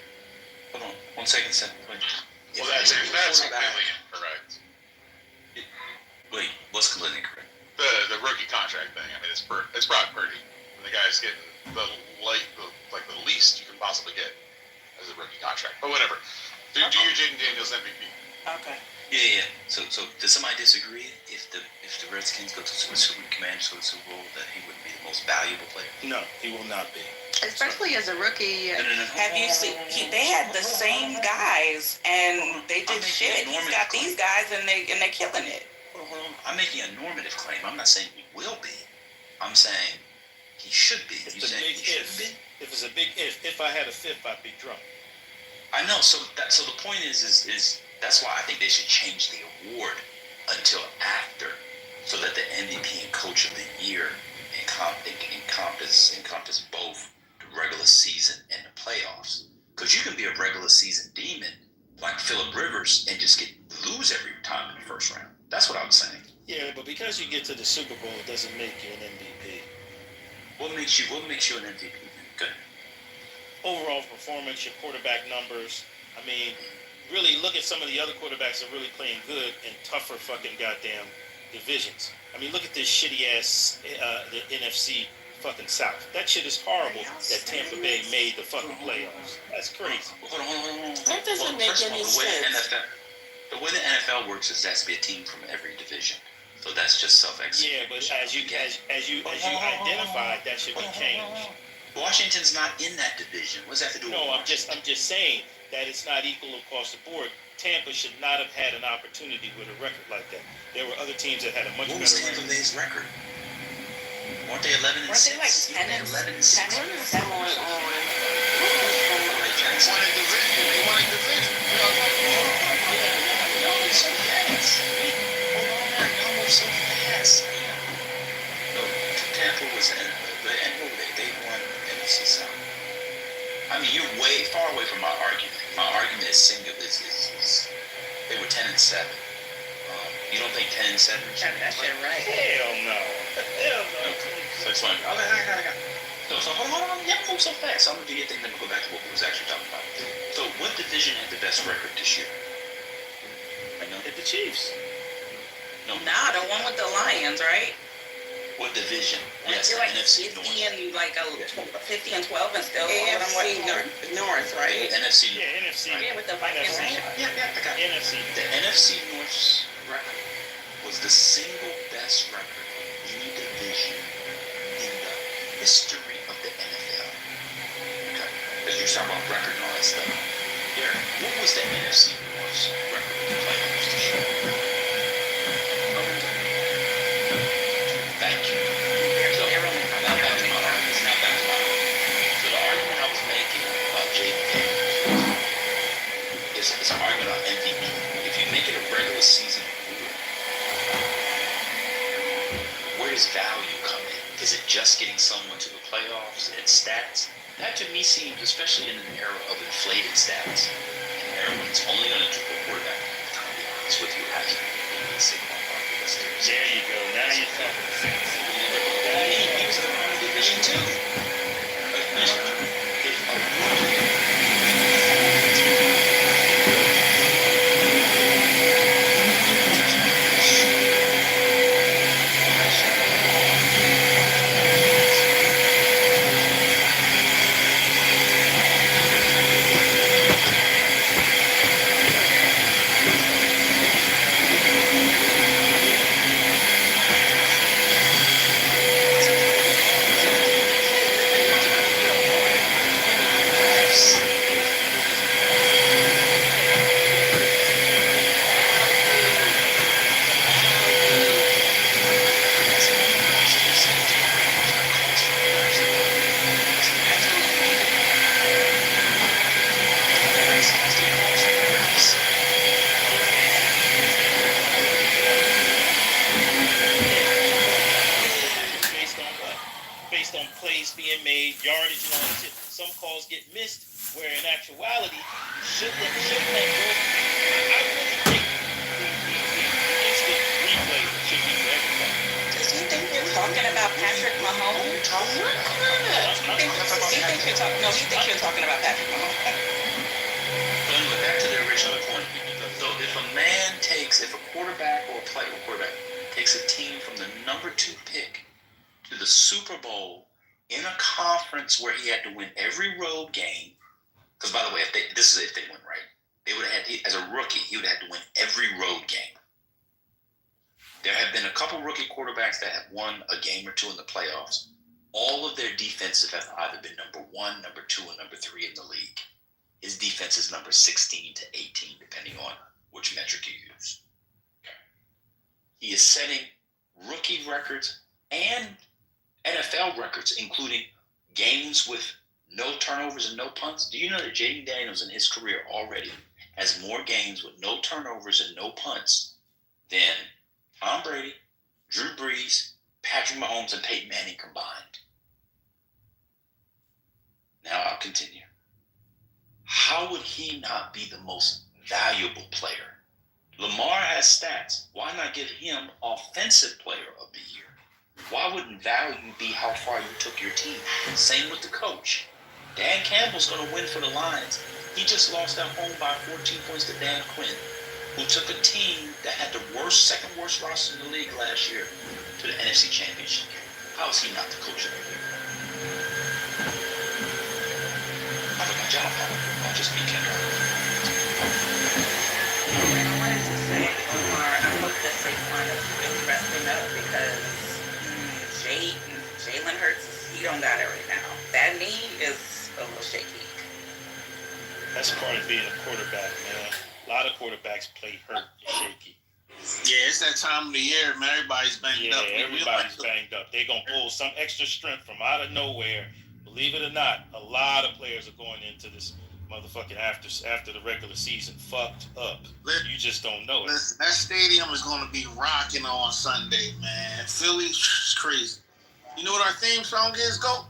hold on, 1 second, Seth. Well, that's completely incorrect. Wait, what's completely incorrect? The rookie contract thing. I mean, it's Brock Purdy. And the guy's getting the least you can possibly get as a rookie contract. But whatever. Do your Jaden Daniels MVP. Okay. Yeah. So does somebody disagree if the Redskins go to Super Commanders go to Super Bowl that he wouldn't be the most valuable player? No, he will not be. Especially as a rookie. No. Have you seen? They had the same guys, and they did shit. He's got these guys, and they're killing it. Hold on. I'm making a normative claim. I'm not saying he will be. I'm saying he should be. It's a big if. If it's a big if I had a fifth, I'd be drunk. I know. So the point is that's why I think they should change the award until after, so that the MVP and Coach of the Year encompass both the regular season and the playoffs. Because you can be a regular season demon like Phillip Rivers and just lose every time in the first round. That's what I was saying. Yeah, but because you get to the Super Bowl, it doesn't make you an MVP. What makes you an MVP? Good. Overall performance, your quarterback numbers. I mean, really look at some of the other quarterbacks that are really playing good in tougher fucking goddamn divisions. I mean, look at this shitty ass the NFC fucking South. That shit is horrible that Tampa Bay made the fucking playoffs. That's crazy. Hold on. That doesn't make any sense. The way the NFL works is that has to be a team from every division. So that's just self-execution. Yeah, but as you identified, that should be changed. Washington's not in that division. What does that have to do with Washington? I'm just saying that it's not equal across the board. Tampa should not have had an opportunity with a record like that. There were other teams that had a much better record. What was Tampa Bay's record? Weren't they 11-6? Weren't they like 10-6? They won a division. Y'all move so fast. Hold on now. Y'all move so fast. No, Tampa was they won NFC South. I mean, you're way far away from my argument. My argument is single. Is they were 10-7. You don't think 10-7? That shit right. Hell no. So it's fine. I got. So hold on. You have to move so fast. I'm gonna do your thing. Then we'll go back to what we was actually talking about. So what division had the best record this year? Hit the Chiefs. No. Nah, the one with the Lions, right? What division? Yes, the like NFC 50 North. and like 50 and 12 and still AFC North, right? NFC. Yeah, NFC. Yeah, with the Vikings. Yeah, I got it. NFC. The NFC North's record was the single best record of any division in the history of the NFL. Okay. Because you're talking about record and all that stuff. Here, what was the NFC North's record in the playoffs this year? Thank you. So, now back to my argument. So the argument I was making about Jaden Daniels is an argument about MVP. If you make it a regular season award, where does value come in? Is it just getting someone to the playoffs and stats? That to me seems, especially in an era of inflated stats, an era when it's only going to do a quarterback. To be honest with you, hasn't been Saquon Barkley. There you go. Now you're talking sense. He was in the wrong division too. being made, yardage and all that shit. Some calls get missed, where in actuality, you should let go. I really think the instant replay should be for everybody. Does he think you're talking about Patrick Mahomes? He thinks you're talking about Patrick Mahomes. So anyway, back to the original point. So if a quarterback or a player or quarterback takes a team from the number 2 pick to the Super Bowl in a conference where he had to win every road game, because by the way, if they went right, they would have had, as a rookie, he would have had to win every road game. There have been a couple rookie quarterbacks that have won a game or 2 in the playoffs. All of their defenses have either been number 1, number 2, or number 3 in the league. His defense is number 16 to 18, depending on which metric you use. He is setting rookie records and NFL records, including games with no turnovers and no punts. Do you know that Jaden Daniels in his career already has more games with no turnovers and no punts than Tom Brady, Drew Brees, Patrick Mahomes, and Peyton Manning combined? Now I'll continue. How would he not be the most valuable player? Lamar has stats. Why not give him Offensive Player of the Year? Why wouldn't value be how far you took your team? Same with the coach. Dan Campbell's going to win for the Lions. He just lost at home by 14 points to Dan Quinn, who took a team that had the second worst roster in the league last year to the NFC Championship game. How is he not the coach of the year? I did my job, I'll just be Kendall. And I wanted to say, Omar, I hope that Saquon is really resting up because Jalen Hurts, he don't got it right now. That knee is a little shaky. That's part of being a quarterback, man. A lot of quarterbacks play hurt and shaky. Yeah, it's that time of the year, man. Everybody's banged up. Yeah, everybody's banged up. They're going to pull some extra strength from out of nowhere. Believe it or not, a lot of players are going into this motherfucking after the regular season fucked up. You just don't know it. Listen, that stadium is going to be rocking on Sunday, man. Philly's crazy. You know what our theme song is, Go?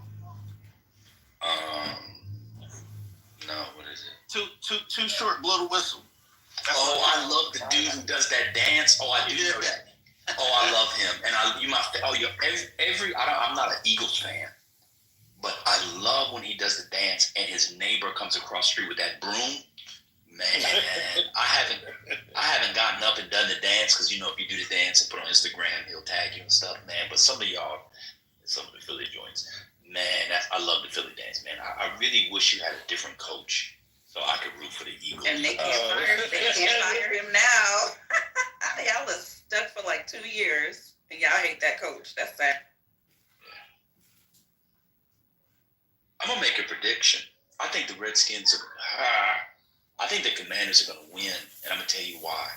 No, what is it? Too short, blow the whistle. I love the dude who does that dance. Oh, I do know that. Oh, I love him. And I'm not an Eagles fan, but I love when he does the dance and his neighbor comes across the street with that broom. Man, I haven't gotten up and done the dance because, if you do the dance and put it on Instagram, he'll tag you and stuff, man. But some of y'all, some of the Philly joints, man, I love the Philly dance, man. I really wish you had a different coach so I could root for the Eagles. And they can't fire him now. Y'all was stuck for like 2 years, and y'all hate that coach. That's sad. I'm going to make a prediction. I think the Redskins I think the Commanders are going to win, and I'm going to tell you why.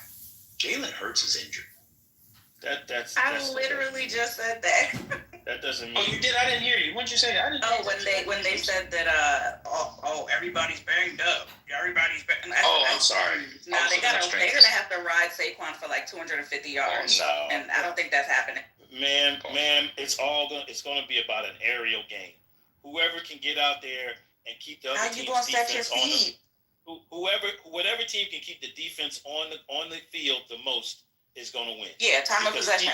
Jalen Hurts is injured. I literally just said that. That doesn't mean. Oh, you did? I didn't hear you. When did you say that? I didn't. Oh, when they said that everybody's banged up. Everybody's banged. I'm sorry. No, they're gonna have to ride Saquon for like 250 yards. Oh, no. And I don't think that's happening. Man, it's gonna be about an aerial game. Whoever can get out there and keep the other team's defense on the, whatever team can keep the defense on the field the most is gonna win. Yeah, time of possession.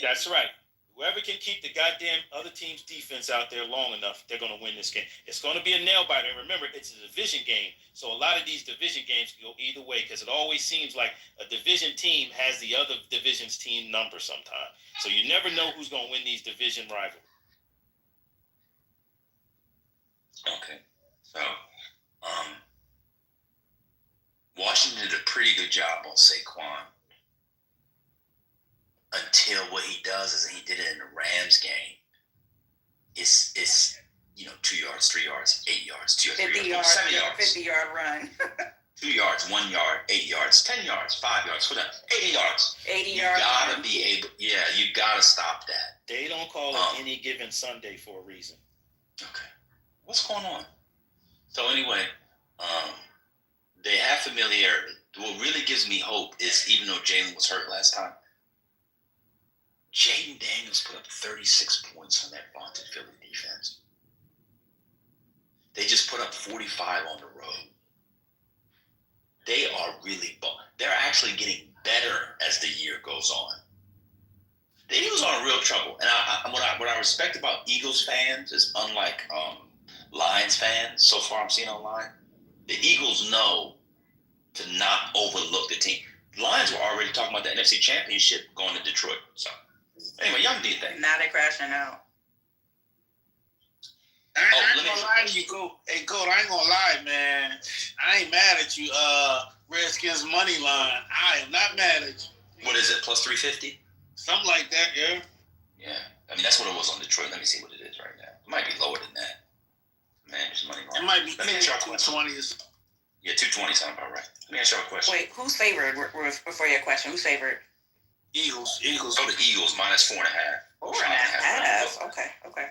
That's right. Whoever can keep the goddamn other team's defense out there long enough, they're going to win this game. It's going to be a nail-biter. And remember, it's a division game. So a lot of these division games go either way because it always seems like a division team has the other division's team number sometimes. So you never know who's going to win these division rivalries. Okay. So, Washington did a pretty good job on Saquon. Until what he does is he did it in the Rams game. It's 2 yards, 3 yards, 8 yards, 2 yards, 3 yards, 7 yards, 50-yard run. 2 yards, 1 yard, 8 yards, 10 yards, 5 yards, 80 yards. 80 you yards. Gotta be able. Yeah, you gotta stop that. They don't call it any given Sunday for a reason. Okay, what's going on? So anyway, they have familiarity. What really gives me hope is even though Jalen was hurt last time, Jaden Daniels put up 36 points on that vaunted Philly defense. 45 on the road. They are really they're actually getting better as the year goes on. The Eagles are in real trouble, and what I respect about Eagles fans is unlike Lions fans. So far, I'm seeing online, the Eagles know to not overlook the team. Lions were already talking about the NFC Championship going to Detroit. So anyway, y'all do your thing. Now they're crashing out. I ain't gonna lie to you, Colt. Hey, Colt, I ain't gonna lie, man. I ain't mad at you. Redskins money line. I am not mad at you. What is it? Plus 350? Something like that, yeah. Yeah. I mean, that's what it was on Detroit. Let me see what it is right now. It might be lower than that. Man, there's money line. It might be 220 or something. Yeah, 220 sounds about right. Let me ask y'all a question. Wait, who's favored? For your question, who's favored? Eagles. Oh, the Eagles minus 4.5. 4.5. Okay.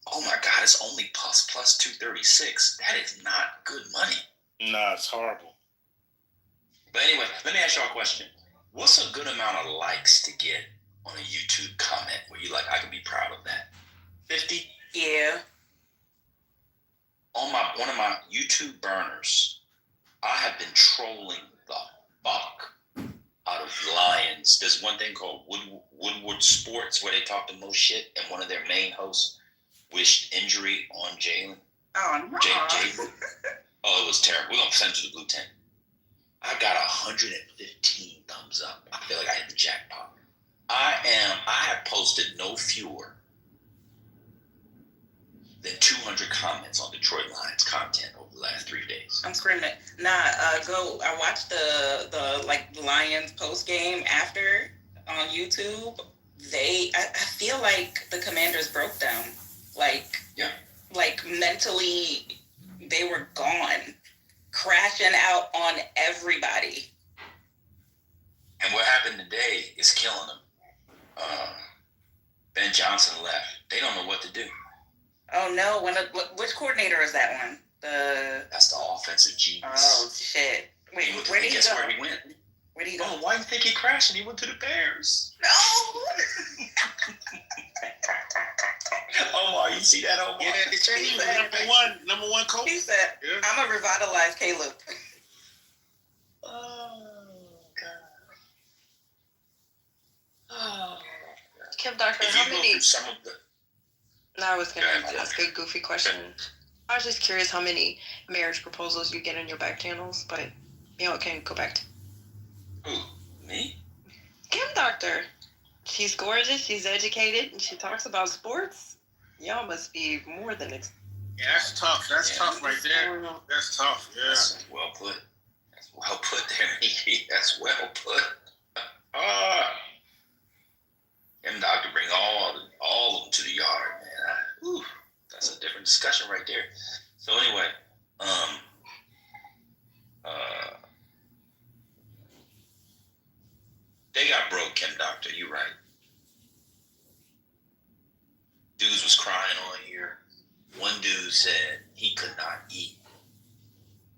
Oh my God, it's only plus 236. That is not good money. Nah, it's horrible. But anyway, let me ask y'all a question. What's a good amount of likes to get on a YouTube comment where you like, I can be proud of that? 50? Yeah. On one of my YouTube burners, I have been trolling the fuck out of Lions. There's one thing called Woodward Sports where they talk the most shit, and one of their main hosts wished injury on Jalen. Oh, no. Jalen. Oh, it was terrible. We're going to send it to the blue tent. I got 115 thumbs up. I feel like I hit the jackpot. I have posted no fewer than 200 comments on Detroit Lions content over the last 3 days. I'm screaming it. I watched the Lions post game after on YouTube. I feel like the Commanders broke them. Like mentally, they were gone, crashing out on everybody. And what happened today is killing them. Ben Johnson left. They don't know what to do. Oh no! Which coordinator is that one? That's the offensive genius. Oh shit! Wait, where did he go? Where he went? Where did he go? Oh, why do you think he crashed and he went to the Bears? No! Omar, you see that, Omar? Yeah, he said he was number one coach. He said, I'm a revitalized Caleb. Oh, God. Oh. Kim, Doctor, how many... No, I was going to ask a goofy question. I was just curious how many marriage proposals you get in your back channels, but, can go back to... Who? Me? Kim, Doctor. She's gorgeous, she's educated, and she talks about sports. Y'all must be more than... Yeah, that's tough. That's tough right there. That's tough, yeah. That's well put. That's well put there. That's well put. And Doctor bring all of them to the yard, man. That's a different discussion right there. So anyway, they got broke, Kim Doctor. You right. Dudes was crying on here. One dude said he could not eat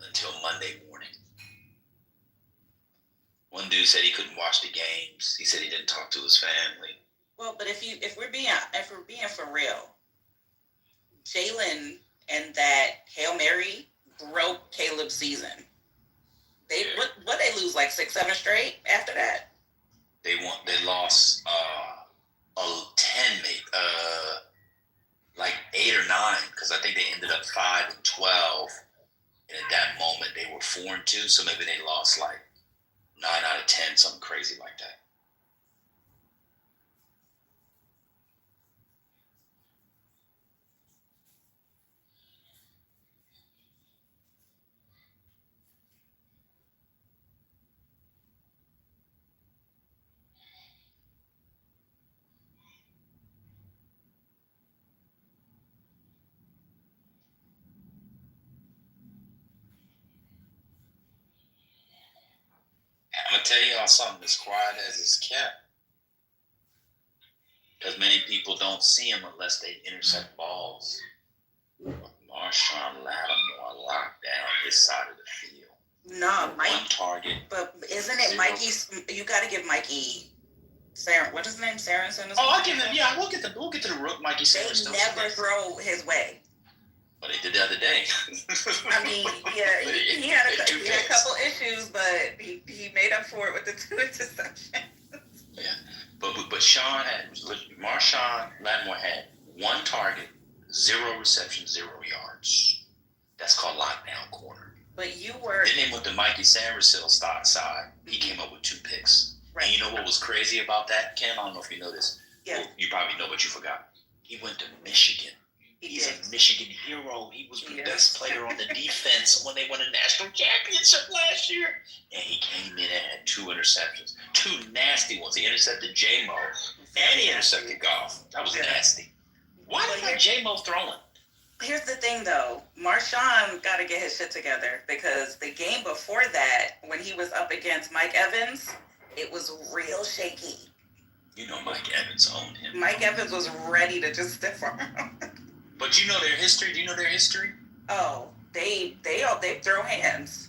until Monday morning. One dude said he couldn't watch the games. He said he didn't talk to his family. Well, but if we're being for real, Jalen and that Hail Mary broke Caleb's season. They lose like 6-7 straight after that. They lost 10 maybe. Like 8 or 9, because I think they ended up 5-12, and at that moment they were 4-2, so maybe they lost like 9 out of 10, something crazy like that. I'm going to tell y'all something as quiet as it's kept. Because many people don't see him unless they intercept balls. Marshawn Lattimore locked down his side of the field. No, Mike. One target. But isn't it Mikey's? You got to give Mikey. What is his name? Sarensen? Oh, I'll give him. Yeah, we'll get to the rook, Mikey Sarensen. They never throw his way. But they did the other day. Hey. I mean, yeah, he had a couple issues, but he made up for it with the 2 interceptions. Yeah, but Sean Marshawn Lattimore had 1 target, 0 receptions, 0 yards. That's called lockdown corner. But you were. Then they went to Mikey Sanderson's side. He came up with 2 picks. Right. And you know what was crazy about that, Ken? I don't know if you know this. Yeah. Well, you probably know, but you forgot. He went to Michigan. He's a Michigan hero. He was the best player on the defense when they won a national championship last year. And he came in and had 2 interceptions. 2 nasty ones. He intercepted J-Mo and he intercepted Goff. That was nasty. Why is J-Mo throwing? Here's the thing, though. Marshawn got to get his shit together because the game before that, when he was up against Mike Evans, it was real shaky. You know Mike Evans owned him. Mike Evans was ready to just stiff arm. But you know their history? Do you know their history? Oh, they throw hands.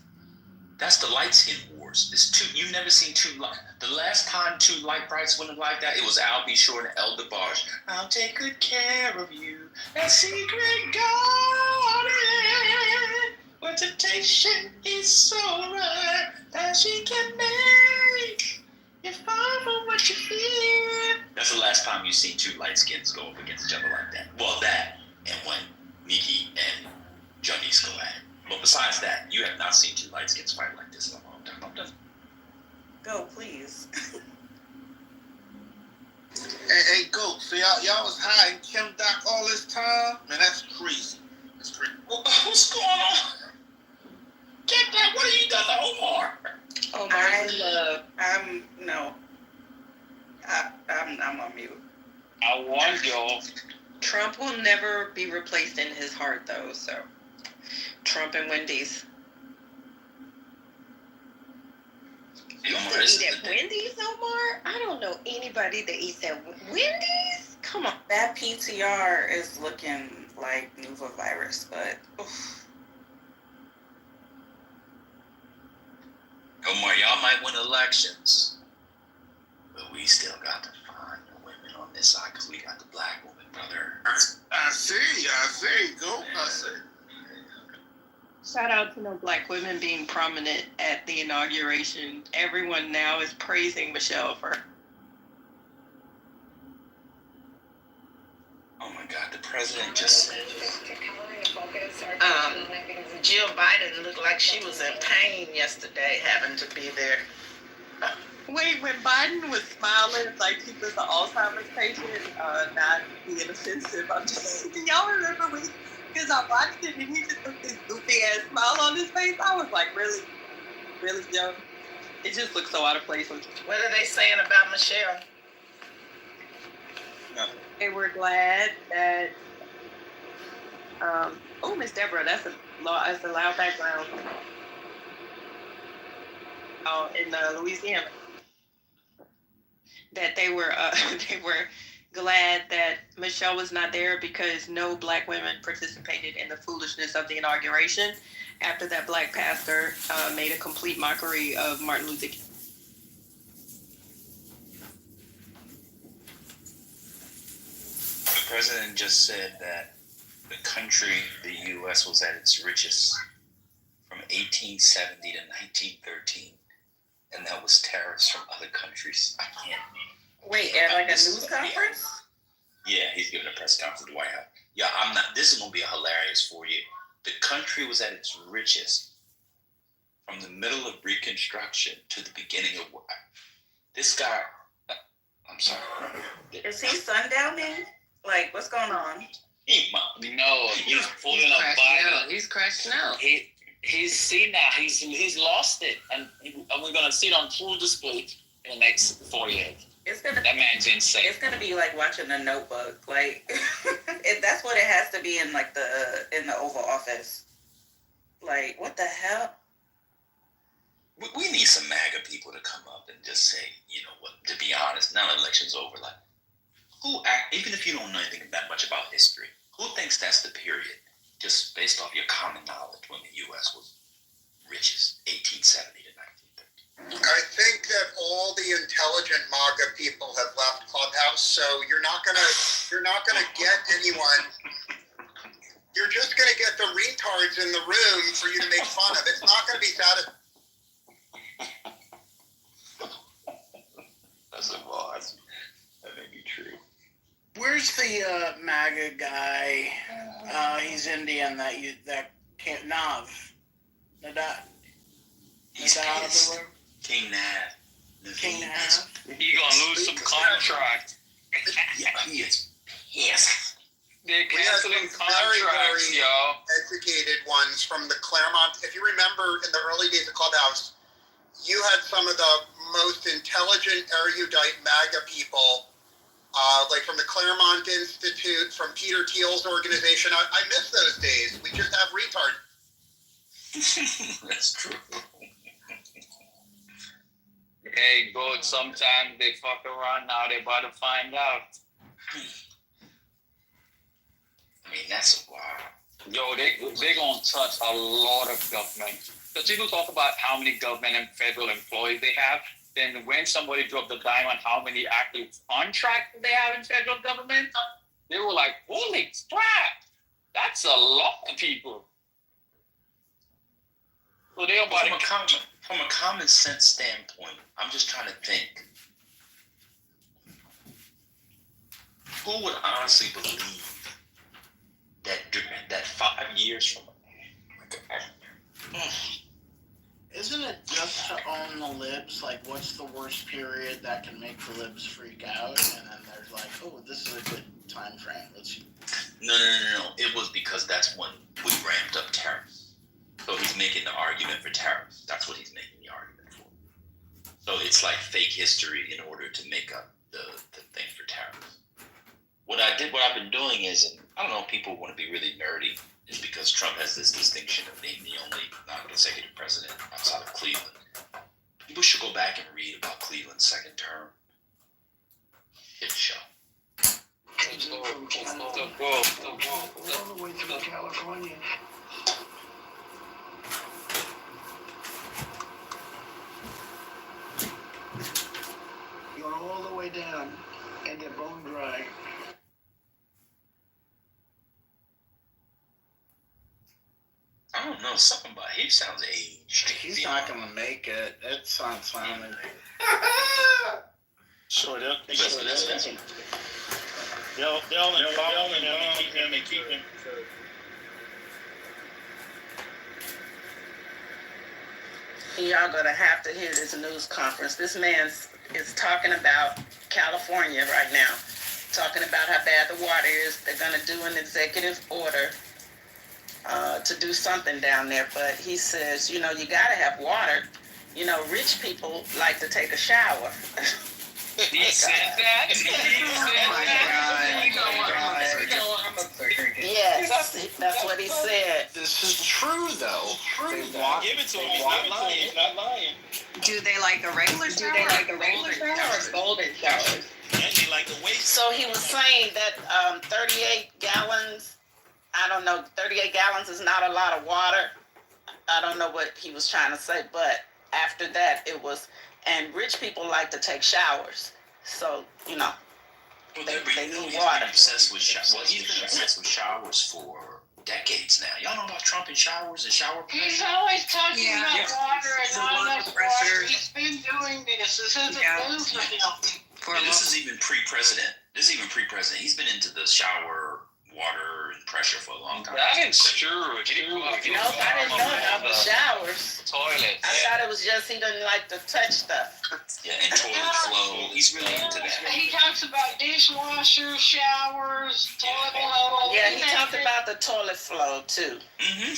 That's the light skin wars. It's 2. You've never seen 2 light. The last time 2 light brights went like that, it was Al B. Shore and El DeBarge. I'll take good care of you, a secret garden where temptation is so rare that she can make you fall for what you fear. That's the last time you've seen 2 light skins go up against each other like that. Well, that and when Nikki and Junice go at it. But besides that, you have not seen 2 light skins fight like this in a long time. I'm done. Go, please. Hey, Goat, so y'all was hiding Kim Doc all this time? Man, that's crazy. That's crazy. What's going on? Kim Doc, what have you done to Omar? I'm on mute. I warned y'all. Trump will never be replaced in his heart, though, so. Trump and Wendy's. You used to eat at Wendy's, Omar? I don't know anybody that eats at Wendy's. Come on. That PTR is looking like Nuva virus, but oof. Omar, y'all might win elections, but we still got to find the women on this side because we got the black woman, brother. I see. Go. I see. Shout out to no black women being prominent at the inauguration. Everyone now is praising Michelle for her. Oh my God, the president just said Jill Biden looked like she was in pain yesterday having to be there. Wait, when Biden was smiling like he was an Alzheimer's patient, not being offensive, I'm just, do y'all remember when, because I watched it and he just put this goofy ass smile on his face? I was like, really? Really, Joe? It just looks so out of place. What are they saying about Michelle? No. They were glad that, oh, Miss Deborah, that's a loud background. In Louisiana. That they were glad that Michelle was not there because no black women participated in the foolishness of the inauguration after that black pastor made a complete mockery of Martin Luther King. The president just said that the country, the U.S., was at its richest from 1870 to 1913, and that was tariffs from other countries. I can't. Wait, at like a news conference? Yeah, he's giving a press conference at the White House. Yeah, I'm not. This is gonna be hilarious for you. The country was at its richest from the middle of Reconstruction to the beginning of war. This guy. I'm sorry. Is he sundowning? Like, what's going on? No, he's pulling up Biden. He's crashing out. He's seen now. He's lost it, and we're gonna see it on full display in the next 48. That man's insane. It's gonna be like watching a Notebook. Like, that's what it has to be in like in the Oval Office. Like, what the hell? We need some MAGA people to come up and just say, you know what? To be honest, now the election's over. Like, even if you don't know anything that much about history, who thinks that's the period? Just based off your common knowledge, when the U.S. was richest, 1870 to 1930. I think that all the intelligent MAGA people have left Clubhouse, so you're not gonna get anyone. You're just gonna get the retard retards in the room for you to make fun of. It's not going to be satisfying. That's a boss. That may be true. Where's the MAGA guy? He's Indian. That can't Nav. Nadav. He's pissed. King Nav. King Nav. He gonna lose some contract. Yeah, he is pissed. They're We had some canceling very, contracts, very yo. educated ones from the Claremont. If you remember in the early days of Clubhouse, you had some of the most intelligent, erudite MAGA people, like from the Claremont Institute, from Peter Thiel's organization. I miss those days. We just have retards. That's true. Hey, good. Sometimes they fuck around. Now they about to find out. I mean, that's a wow. Yo, they gonna touch a lot of government. Because people talk about how many government and federal employees they have. Then when somebody dropped the dime on how many active contracts they have in federal government, they were like, holy crap, that's a lot of people. So they about from a common sense standpoint, I'm just trying to think. Who would honestly believe that 5 years from now? Isn't it just to own the libs? Like, what's the worst period that can make the libs freak out? And then there's like, oh, this is a good time frame. Let's. No. It was because that's when we ramped up tariffs. So he's making the argument for tariffs. That's what he's making the argument for. So it's like fake history in order to make up the thing for tariffs. What I've been doing is, and I don't know if people want to be really nerdy, is because Trump has this distinction of being the only non-consecutive president outside of Cleveland. People should go back and read about Cleveland's second term. Shit show. All the way through California. Going all the way down and they're bone dry. I don't know, something about he sounds aged. He's not going to make it. It sounds fine. Sure, they'll Listen. empower him and keep him. Y'all gonna have to hear this news conference. This man is talking about California right now, talking about how bad the water is. They're gonna do an executive order to do something down there, but he says, you gotta have water. Rich people like to take a shower. He said that? Yes, that's what he said. This is true, though. Give it to him. He's not lying. He's not lying. Do they like the regular shower? Or golden showers? And they like the waste. So he was saying that 38 gallons, 38 gallons is not a lot of water. I don't know what he was trying to say, but after that it was, and rich people like to take showers. So, they need water. Obsessed with showers. Well, he's been obsessed with showers for decades now. Y'all know about Trump and showers and shower pressure? He's always talking about water and not enough water. He's been doing this. This isn't new for him. And this is even pre-president. He's been into the shower, water, and pressure for a long time. That is true. I didn't know about the showers. Toilet. I thought it was just he doesn't like to touch stuff. Yeah, and toilet flow. He's really into that. He talks about dishwashers, showers, toilet flow. Yeah, he talked about the toilet flow too. He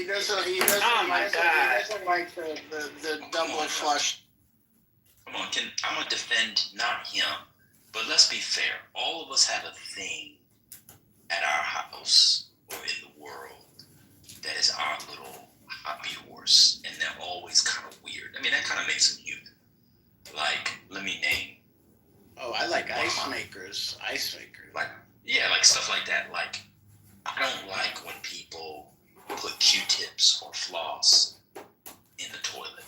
doesn't. Oh my God! He doesn't like the double flush. Come on, I'm gonna defend not him, but let's be fair. All of us have a thing at our house or in the world that is our little hobby horse, and they're always kind of weird. I mean, that kind of makes them human. Like, let me name. Oh, I like ice makers. Like stuff like that. Like, I don't like when people put Q-tips or floss in the toilet.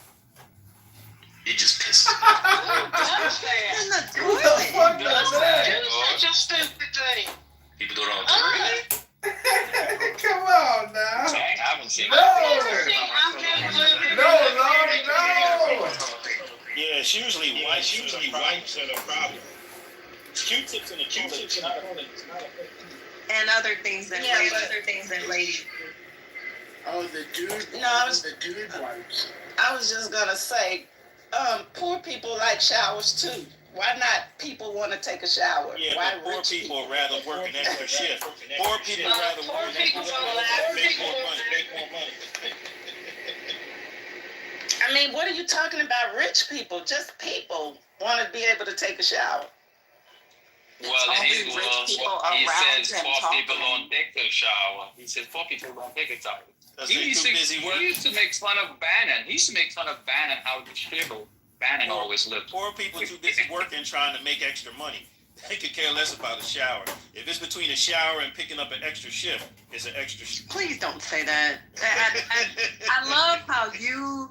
It just pisses me off. Who the fuck does that? It's such a stupid thing. People do it all the time. Come on. Yeah, it's usually white. Wipes are the problem. Q-tips in the toilet. And other things that ladies. Oh, the dude. No, the dude wipes. I was just gonna say, poor people like showers too. Why not? People want to take a shower. Yeah, Why but poor rich people would rather work an extra shift. Poor people would rather work an extra shift. Make more money. I mean, what are you talking about? Rich people, just people want to be able to take a shower. Well, Only he rich people he around says him poor people talking. don't take the shower. He says poor people don't take a shower. Because He they're used, too to, busy he working. used to make fun of Bannon. He used to make fun of Bannon, how disabled Bannon always lived. Poor people too busy working trying to make extra money. They could care less about a shower. If it's between a shower and picking up an extra shift, it's an extra shift. Please don't say that. I love how you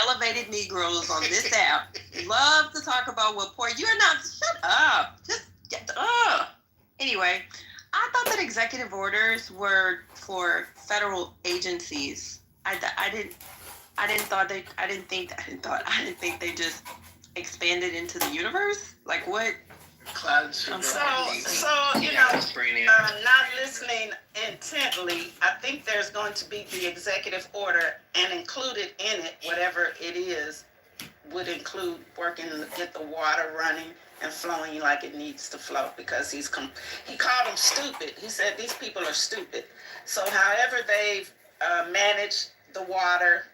elevated Negroes on this app love to talk about what poor. You're not. Shut up. Just get up. Anyway, I thought that executive orders were for federal agencies. I didn't think they just expanded into the universe. Like what? Clouds. So you know, not listening intently, I think there's going to be the executive order, and included in it, whatever it is, would include working to get the water running and flowing like it needs to flow, because he called them stupid. He said these people are stupid. So however they've managed the water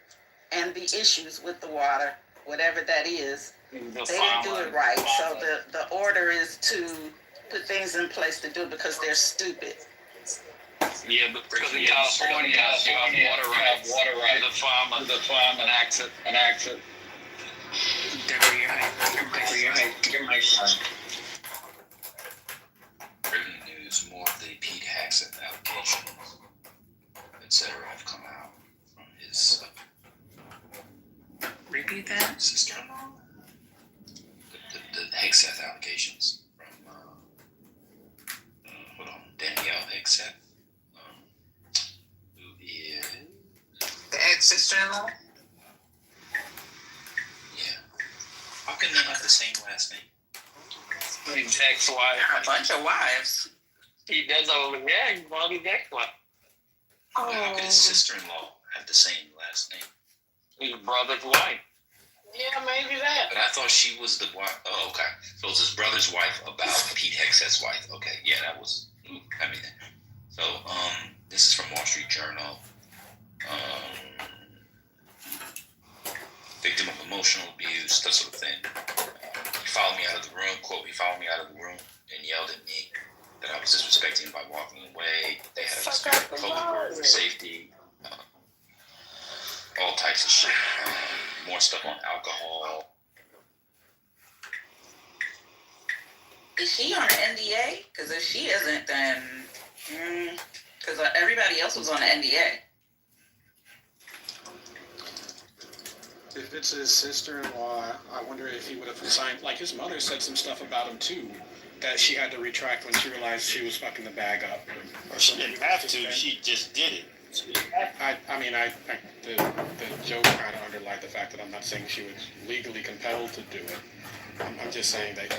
and the issues with the water, whatever that is, they didn't do it right. So the order is to put things in place to do it because they're stupid. Yeah, but because in California, you have water rights. The farmer, an exit. Breaking news: more of the Pete Hegseth allegations, etc., have come out from his. Repeat that, sister-in-law. The Hegseth allegations from Danielle Hegseth, who is The ex-sister-in-law? Yeah. How can they have the same last name? His ex-wife. A bunch of wives. He does over there. He's one of his ex-wife. How could his sister-in-law have the same last name? His brother's wife. Yeah, maybe that. But I thought she was the wife. Oh, okay. So it's his brother's wife about Pete Hegseth's wife. Okay, yeah, that was. I mean, so this is from Wall Street Journal. Victim of emotional abuse, that sort of thing. He followed me out of the room. Quote: he followed me out of the room and yelled at me that I was disrespecting him by walking away. They had a dispute with public work for safety. All types of shit. More stuff on alcohol. Is she on an NDA? Because if she isn't, then because everybody else was on an NDA. If it's his sister-in-law, I wonder if he would have signed. Like his mother said some stuff about him too, that she had to retract when she realized she was fucking the bag up. She didn't have to. She just did it. The joke kind of underlined the fact that I'm not saying she was legally compelled to do it. I'm just saying that,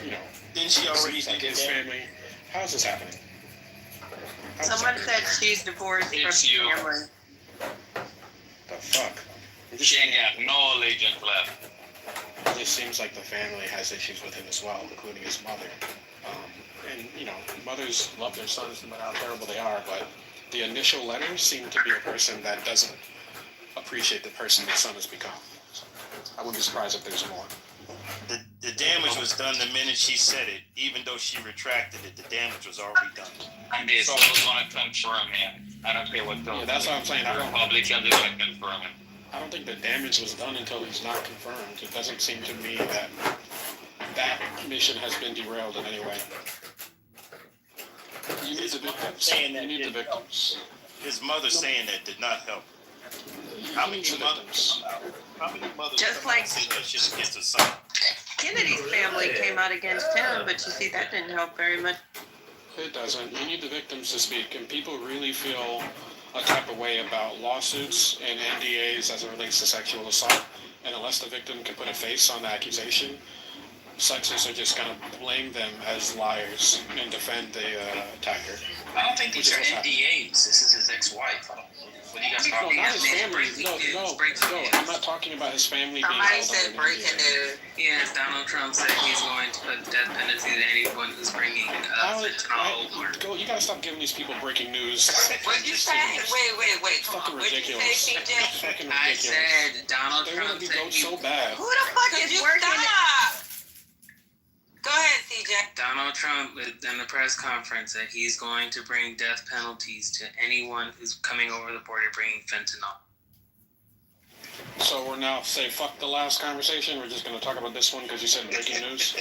Didn't she already like his family? How is this happening? Someone said she's divorced from family. The fuck? She ain't got no allegiance left. It just seems like the family has issues with him as well, including his mother. And mothers love their sons no matter how terrible they are, but the initial letters seem to be a person that doesn't appreciate the person the son has become. So I wouldn't be surprised if there's more. The damage was done the minute she said it. Even though she retracted it, the damage was already done. And they're still going to confirm him. I don't care what those. Yeah, that's what I'm saying. Republicans are going to confirm him. I don't think the damage was done until he's not confirmed. It doesn't seem to me that mission has been derailed in any way. You need the victims. You need the victims. His mother saying that did not help. How many mothers? Just like say that shit against his son? Kennedy's family came out against him, but you see that didn't help very much. It doesn't. You need the victims to speak, and people really feel a type of way about lawsuits and NDAs as it relates to sexual assault. And unless the victim can put a face on the accusation, sexists are just going to blame them as liars and defend the attacker. I don't think these are Which is what's NDAs. This is his ex-wife. What are you guys No, talking not about? his family. No, I'm not talking about his family being Somebody held said under breaking NDA. news. Yes, Donald Trump said he's going to put death penalty to anyone who's bringing fentanyl over. You gotta stop giving these people breaking news. What'd you say? Wait. Come on. What'd you say, CJ? Fucking I ridiculous. said Donald They're Trump gonna be said goat he, so bad. Who the fuck is working? Stop. Go ahead, CJ. Donald Trump in the press conference said he's going to bring death penalties to anyone who's coming over the border bringing fentanyl. So we're now say fuck the last conversation. We're just gonna talk about this one because you said breaking news.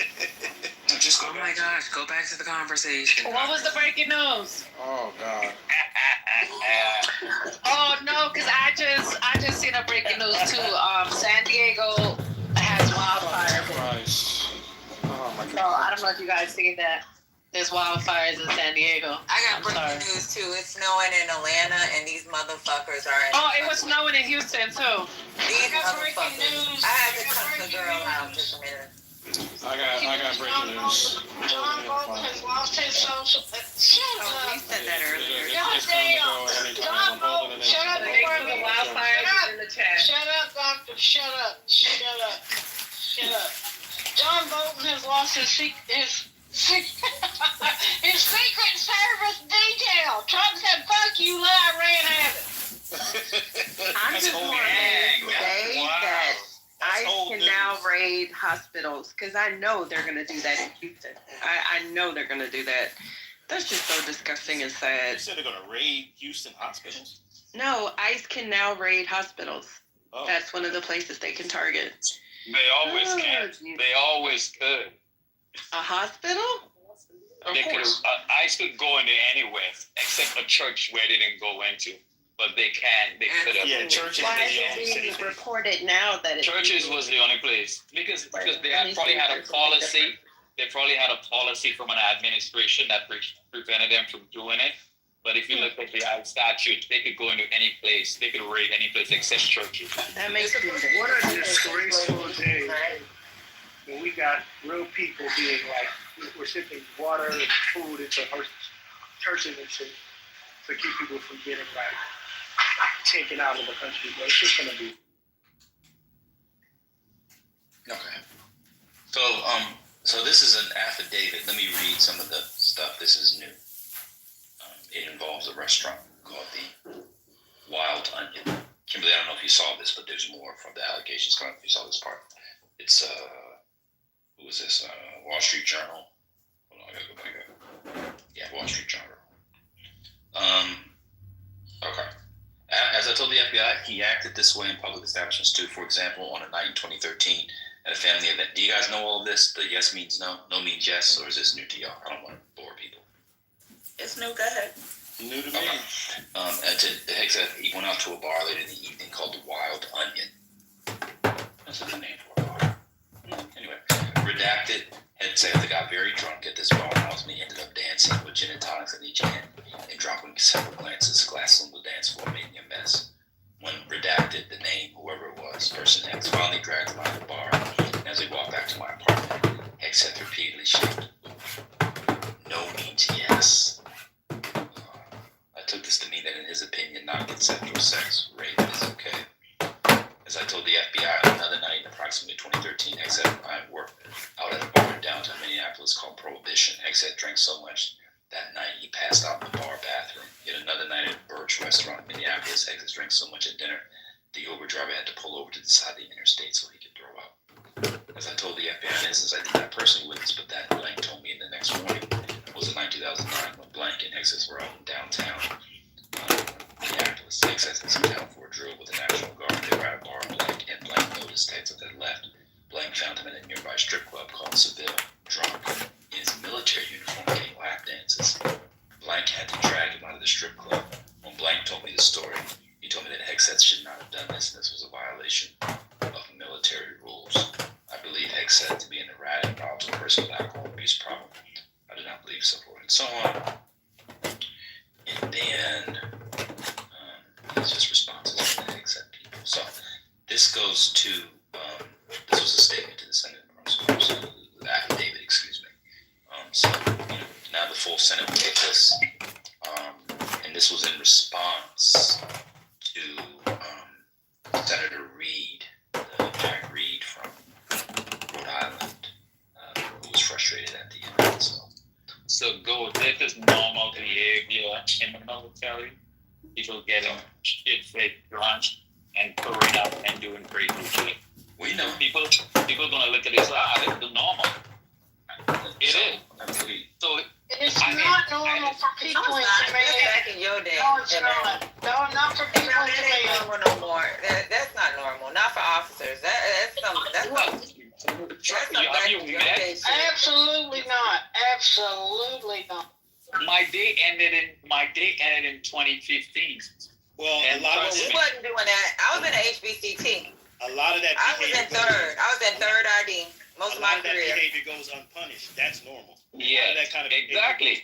Oh my gosh, go back to the conversation. What was the breaking news? Oh God. Oh no, because I just seen a breaking news too. San Diego has wildfires. Christ. Oh my So God. I don't know if you guys seen that. There's wildfires in San Diego. I got breaking news too. It's snowing in Atlanta, and these motherfuckers are. Oh, it was snowing in Houston too. These motherfuckers. I had to cut the girl out just a minute. I got breaking news. John Bolton has lost his social. Shut up. We said that earlier. It's time to go anytime. I'm holding it in. Shut up before The wildfires is in the chat. Shut up, doctor. Shut up. John Bolton has lost his Secret Service detail. Trump said, "Fuck you, let Iran have it." I'm just want to say that ICE can now raid hospitals because I know they're going to do that in Houston. I know they're going to do that. That's just so disgusting and You sad. said they're gonna raid Houston hospitals? No, ICE can now raid hospitals. Oh. That's one of the places they can target. They always can. They always could. A hospital? Of They could. course. ICE could go into anywhere except a church where they didn't go into, but they can. They could have. Yeah, churches. Why they is it being reported now that it's Churches was the only place because they had probably had a policy. They probably had a policy from an administration that prevented them from doing it. But if you look at the statute, they could go into any place. They could raid any place except churches. That makes me What a disgraceful day when we got real people being like, we're shipping water and food into churches and shit to keep people from getting like taken out of the country. But it's just gonna be. Okay. So this is an affidavit. Let me read some of the stuff. This is new. It involves a restaurant called the Wild Onion. Kimberly, I don't know if you saw this, but there's more from the allegations coming. If you saw this part, it's who is this? Wall Street Journal. Hold on, I gotta go back up. Yeah, Wall Street Journal. Okay. As I told the FBI, he acted this way in public establishments too. For example, on a night in 2013 at a family event. Do you guys know all of this? The yes means no, no means yes, or is this new to y'all? I don't want to bore people. It's new. Go ahead. New to me. Heck said he went out to a bar later in the evening called the Wild Onion. That's a good name for a bar. Anyway, redacted. Head said they got very drunk at this bar house and he ended up dancing with gin and tonics in each hand and dropping several glances, glasses on the dance floor, making a mess. When redacted, the name, whoever it was, person X, finally dragged him out of the bar. And as they walked back to my apartment, X had repeatedly shouted, "No means yes." I took this to mean that in his opinion, non-consensual sex, rape is okay. As I told the FBI on another night in approximately 2013, X had I worked out at a bar in downtown Minneapolis called Prohibition. X had drank so much that night he passed out in the bar bathroom. Yet another night at a Birch restaurant in Minneapolis, X had drank so much at dinner, the Uber driver had to pull over to the side of the interstate so he could throw up. As I told the FBI in instance, I did not personally witness, but that blank told me the next morning was in 2009 when blank and X's were out in downtown Minneapolis. X's was in town for a drill with the National Guard. They were at a bar blank, and blank noticed Texas had left. Blank found him in a nearby strip club called Seville, drunk in his military uniform getting lap dances. Blank had to drag him out of the strip club. When Blank told me the story, he told me that Hexet should not have done this and this was a violation of military rules. I believe Hexet to be an erratic, volatile person with alcohol abuse problem. I do not believe so forth and so on. And then it's just responses and they accept people. So this goes to, this was a statement to the Senate, affidavit, excuse me. So, now the full Senate will get this. And this was in response to Senator Reed, Jack Reed from Rhode Island, who was frustrated at the event. So go, this is normal behavior in the military. People getting shit-faced drunk and throwing up and doing crazy shit. We know. People gonna look at this, this is normal. It is. Absolutely. So It's not normal for people in command. Back in your day. No, it's not. No, not for people in That ain't command. normal no more. That's not normal. Not for officers. That's some back in your day shit. Absolutely not. Absolutely not. My day ended in 2015. Well, a lot of We wasn't doing that. I was in the HBCT. A lot of that I was in third. I was in third ID most of my that career. behavior goes unpunished. That's normal. Yeah, that kind of exactly.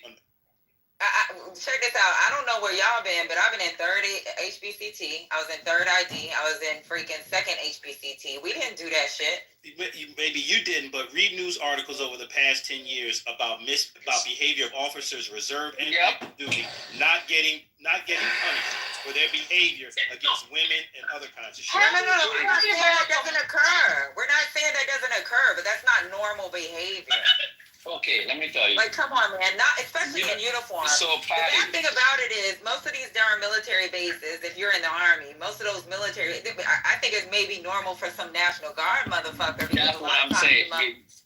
Check this out. I don't know where y'all been, but I've been in third HBCT. I was in third ID. I was in freaking second HBCT. We didn't do that shit. Maybe you didn't, but read news articles over the past 10 years about behavior of officers reserved and active duty not getting punished for their behavior against women and other kinds of shit. No. We're not saying that doesn't occur. We're not saying that doesn't occur, but that's not normal behavior. Okay, let me tell you. Like, come on, man. Not especially in uniform. So, the bad thing about it is most of these darn military bases, if you're in the Army, most of those military, I think it's maybe normal for some National Guard motherfucker. That's what I'm saying.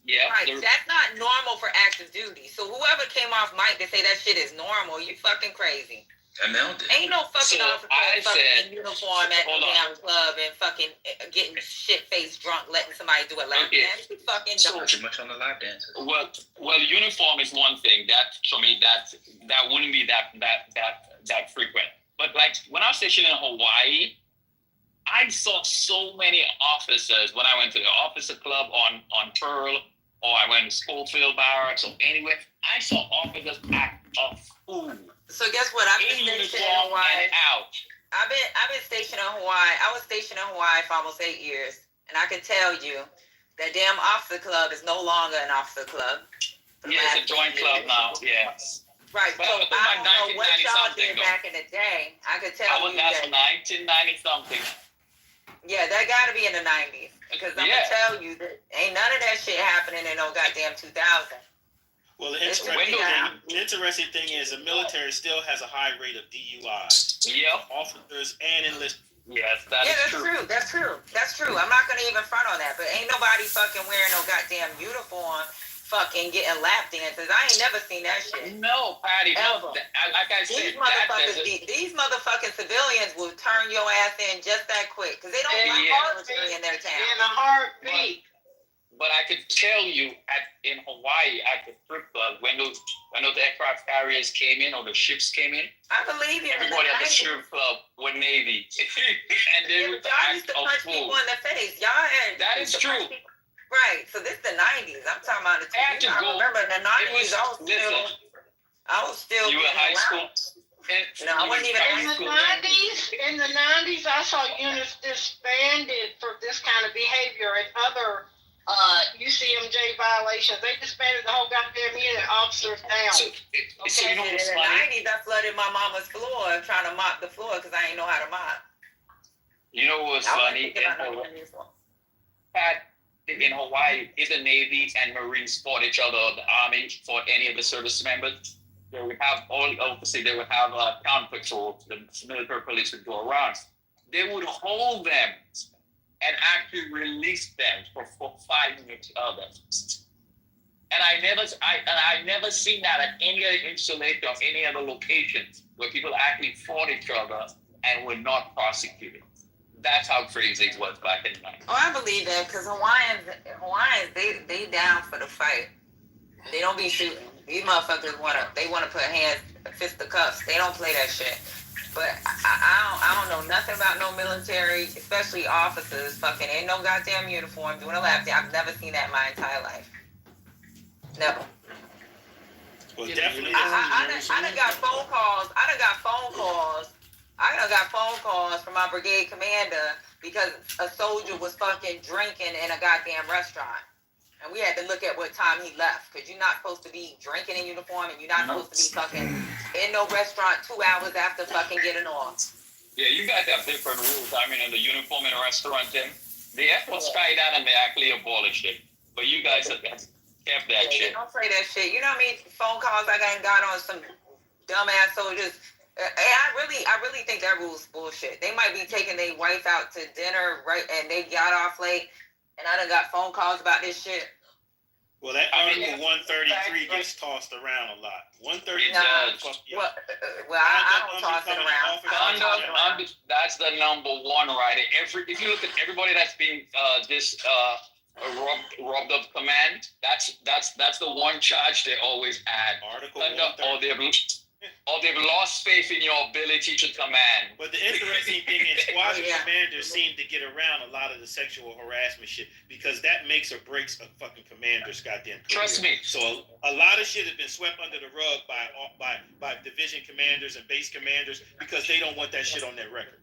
Yeah. Right. That's not normal for active duty. So whoever came off mic to say that shit is normal, you fucking crazy. Ain't no fucking officer in uniform at the damn club and fucking getting shit-faced drunk, letting somebody do a lap dance. You fucking don't. Too much on the lap dances. Well, uniform is one thing. That for me, that wouldn't be that frequent. But like when I was stationed in Hawaii, I saw so many officers when I went to the officer club on Pearl, or I went to Schofield Barracks, or anywhere. I saw officers act a fool. So guess what? I've been stationed in Hawaii. I've been stationed in Hawaii. I was stationed in Hawaii for almost 8 years, and I can tell you that damn officer club is no longer an officer club. Yeah, it's a joint club now. Yeah. Right. But so I don't know what y'all did back in the day. I could tell you that's that 1990 something. Yeah, that got to be in the 90s because I'm gonna tell you that ain't none of that shit happening in no goddamn 2000. Well, the interesting thing is the military still has a high rate of DUIs. Yep. Officers and enlisted. Yes, that's true. That's true. I'm not gonna even front on that, but ain't nobody fucking wearing no goddamn uniform, fucking getting lap dances. I ain't never seen that shit. No, Patty. No, like I said, these motherfucking civilians will turn your ass in just that quick because they don't want military in their town. In a heartbeat. But I could tell you in Hawaii at the strip club when those aircraft carriers came in or the ships came in. I believe you. Everybody at the strip club were Navy, and they would used to punch people in the face. Y'all had that is true. Right. So this the 90s. I'm talking about the 20s. I remember in the 90s. I was still. You were high school. No, I wasn't even in the 90s. In the 90s, I saw units disbanded for this kind of behavior and other UCMJ violations. They disbanded the whole goddamn unit, officers down. So you know what's in the 90s, I flooded my mama's floor trying to mop the floor because I ain't know how to mop. You know what's funny? In Hawaii, if the Navy and Marines fought each other, or the Army fought any of the service members, they would have they would have town patrols. The military police would go around. They would hold them and actually release them for fighting each other. And I never seen that at any other installation or any other locations where people actually fought each other and were not prosecuted. That's how crazy it was back in the 90s. Oh, I believe that because Hawaiians, they down for the fight. They don't be shooting. These motherfuckers wanna put fisticuffs. They don't play that shit. But I don't know nothing about no military, especially officers fucking in no goddamn uniform doing a lap dance. I've never seen that in my entire life. Never. Well, definitely. I done got phone calls. I done got phone from my brigade commander because a soldier was fucking drinking in a goddamn restaurant. And we had to look at what time he left, because you're not supposed to be drinking in uniform, and you're not supposed to be fucking in no restaurant 2 hours after fucking getting off. Yeah, you guys have different rules. I mean, in the uniform in a restaurant thing, the Air Force tried that and they actually abolished it. But you guys have kept that shit. Don't say that shit. You know what I mean? Phone calls I got on some dumbass soldiers. I really think that rule's bullshit. They might be taking their wife out to dinner, right, and they got off late, and I done got phone calls about this shit. Well, that Article 133 gets tossed around a lot. 133. Well, I don't toss it around. That's the number one, right? If you look at everybody that's been robbed of command, that's the one charge they always add. Article or they've lost faith in your ability to command. But the interesting thing is, squadron commanders seem to get around a lot of the sexual harassment shit because that makes or breaks a fucking commander's goddamn career. Trust me. So a lot of shit has been swept under the rug by division commanders and base commanders because they don't want that shit on their record.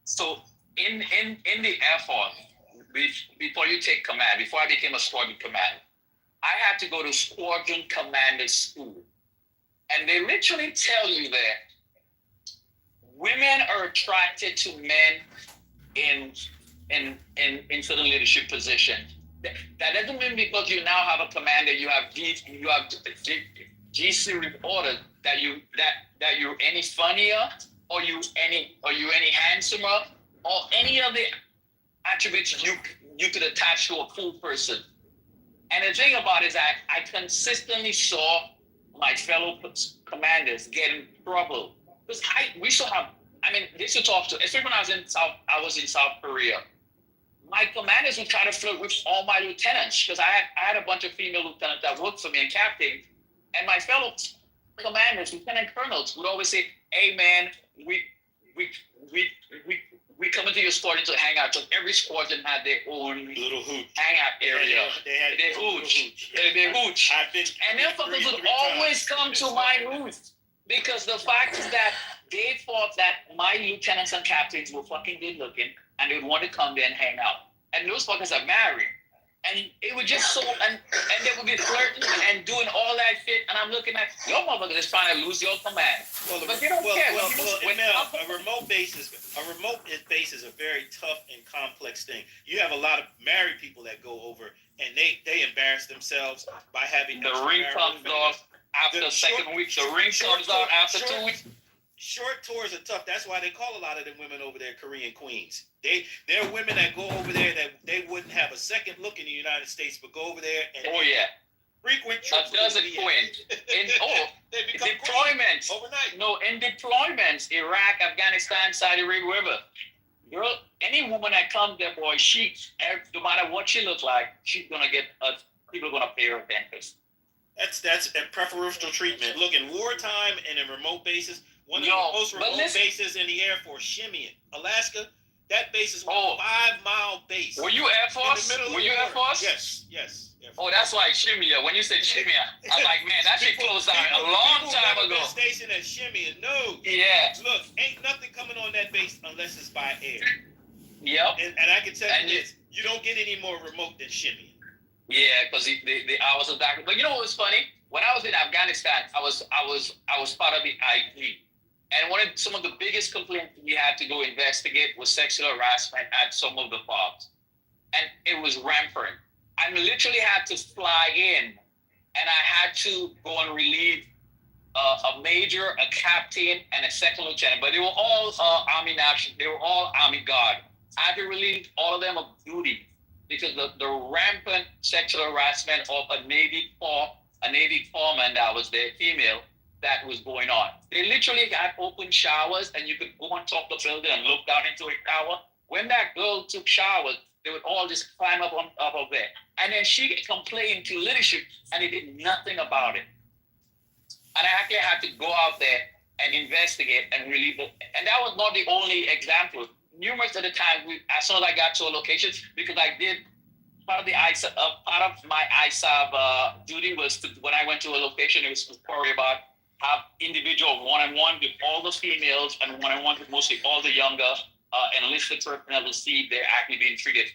So in the Air Force, before you take command, before I became a squadron commander, I had to go to squadron commander school. And they literally tell you that women are attracted to men in certain leadership positions. That doesn't mean because you now have a commander, you have G series orders that you're any funnier or you any handsomer or any of the attributes you could attach to a cool person. And the thing about it is that I consistently saw my fellow commanders get in trouble because they used to talk to, especially when I was in South Korea. My commanders would try to flirt with all my lieutenants because I had a bunch of female lieutenants that worked for me and captains, and my fellow commanders, lieutenant colonels, would always say, "Hey man, we come into your squadron to hang out." So every squadron had their own little hangout area. They had their hooch. And them fuckers would always come to my hooch because the fact is that they thought that my lieutenants and captains were fucking good looking and they would want to come there and hang out. And those fuckers are married. And it was just so, and they would be flirting and doing all that shit. And I'm looking at, your motherfucker is trying to lose your command. But they don't care. A remote base is a very tough and complex thing. You have a lot of married people that go over and they embarrass themselves by having the ring comes off after the second week. The ring comes out after 2 weeks. Short tours are tough. That's why they call a lot of them women over there Korean queens. They're women that go over there that they wouldn't have a second look in the United States, but go over there and frequent trips. A dozen queens. They become deployments overnight. No, in deployments, Iraq, Afghanistan, Saudi Arabia, girl, any woman that comes there, boy, no matter what she looks like, she's gonna get people are gonna pay her attention. That's a preferential treatment. Look, in wartime and in remote bases. One of the most remote bases in the Air Force, Shimian, Alaska. That base is a 5-mile base. Were you Air Force? Were you Air Force? Yes. Oh, that's why Shimia. When you said Shimia, I'm like, man, that shit closed down a long time ago. Been stationed at Shimia. No. Yeah. Look, ain't nothing coming on that base unless it's by air. Yep. And I can tell you this: you don't get any more remote than Shimia. Yeah, because the hours of darkness. But you know what was funny? When I was in Afghanistan, I was part of the IG. And some of the biggest complaints we had to go investigate was sexual harassment at some of the FOBs. And it was rampant. I literally had to fly in and I had to go and relieve a major, a captain, and a second lieutenant. But they were all Army National. They were all Army Guard. I had to relieve all of them of duty because the rampant sexual harassment of a Navy foreman that was there, female, that was going on. They literally had open showers and you could go on top of the building and look down into a shower. When that girl took showers, they would all just climb up on top of there. And then she complained to leadership and they did nothing about it. And I actually had to go out there and investigate and relieve it. And that was not the only example. Numerous of the times, as soon as I got to a location, because I did part of my ISAB duty was when I went to a location, it was to worry about have individual one-on-one with all the females and one-on-one with mostly all the younger enlisted personnel to see if they're actually being treated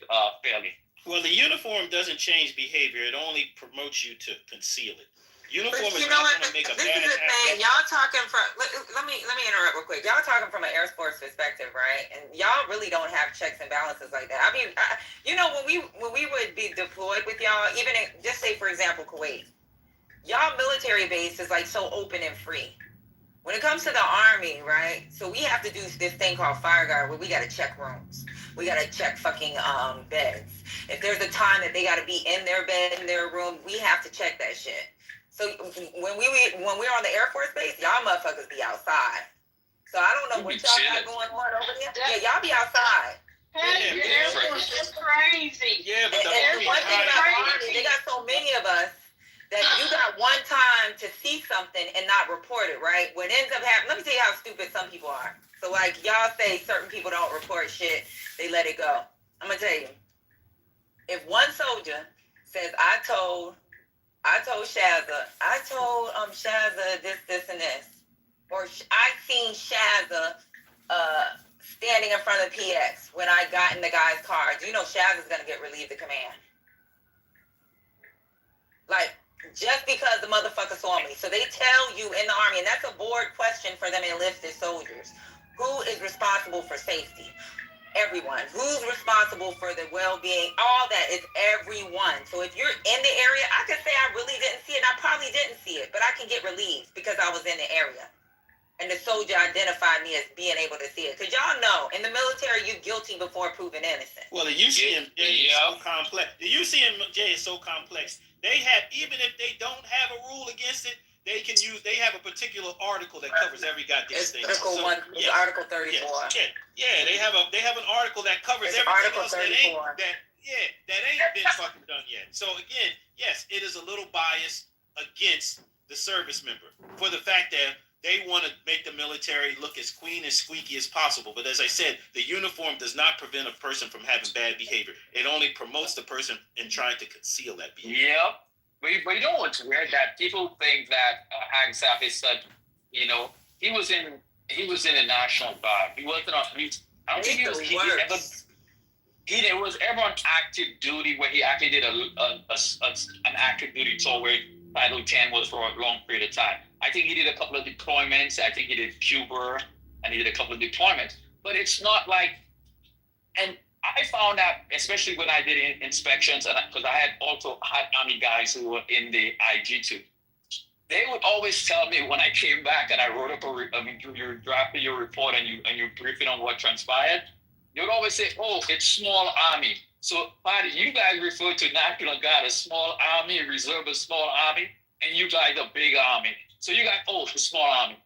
fairly. Well, the uniform doesn't change behavior; it only promotes you to conceal it. Uniform But is you know not what? going to make a This bad is the thing. habit. Y'all talking from. Let me interrupt real quick. Y'all talking from an Air Force perspective, right? And y'all really don't have checks and balances like that. I mean, you know, when we would be deployed with y'all, even in, just say for example Kuwait, y'all military base is like so open and free. When it comes to the Army, right? So we have to do this thing called fire guard where we got to check rooms. We got to check fucking beds. If there's a time that they got to be in their bed, in their room, we have to check that shit. So when we're on the Air Force base, y'all motherfuckers be outside. So I don't know what y'all got going on over there. Yeah, y'all be outside. Hey, the Air Force is crazy. Yeah, but the And Army one is thing not about the Army, they got so many of us that you got one time to see something and not report it, right? What ends up happening, let me tell you how stupid some people are. So like y'all say certain people don't report shit, they let it go. I'm gonna tell you, if one soldier says, I told Shazza, Shazza this and this, or I seen Shazza standing in front of PX when I got in the guy's car, do you know Shazza's gonna get relieved of command? Like, just because the motherfucker saw me. So they tell you in the Army, and that's a board question for them enlisted soldiers. Who is responsible for safety? Everyone. Who's responsible for the well-being? All that is everyone. So if you're in the area, I could say I really didn't see it. I probably didn't see it, but I can get relieved because I was in the area. And the soldier identified me as being able to see it. Because y'all know, in the military, you're guilty before proven innocent. Well, the UCMJ is so complex. The UCMJ is so complex. They have, even if they don't have a rule against it, they have a particular article that covers every goddamn thing. Article 1, yes, Article 34. Yeah, they have an article that covers everything Article else 34. that ain't been fucking done yet. So again, yes, it is a little biased against the service member for the fact that they want to make the military look as clean and squeaky as possible. But as I said, the uniform does not prevent a person from having bad behavior. It only promotes the person in trying to conceal that behavior. Yep. But you know what's weird? That people think that Hagsaf is such, he was in the National Guard. He wasn't on, I don't think he was ever on active duty where he actually did an active duty tour where Title 10 was for a long period of time. I think he did a couple of deployments. I think he did Kitover, and he did a couple of deployments. But it's not like, and I found out, especially when I did inspections, and because I had also had Army guys who were in the IG too. They would always tell me when I came back and I wrote up you drafted your report and you briefed it on what transpired. They would always say, "Oh, it's small army." So, Patty, you guys refer to National Guard as small army, reserve as small army, and you guys are big army. So you guys, the small army.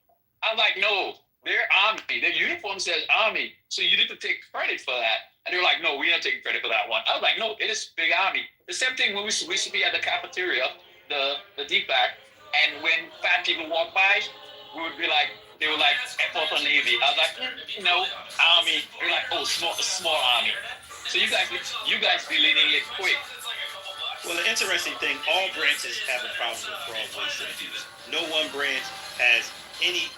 I'm like, no, they're army. Their uniform says army, so you need to take credit for that. And they're like, no, we're not taking credit for that one. I was like, no, it is big army. The same thing when we used to be at the cafeteria, the DPAC, and when fat people walk by, we would be like, they were like, Air Force or Navy. I was like, no, army. They're like, small army. So you guys deleting it quick. Well, the interesting thing, all branches have a problem with fraud, waste, and abuse. No one branch has any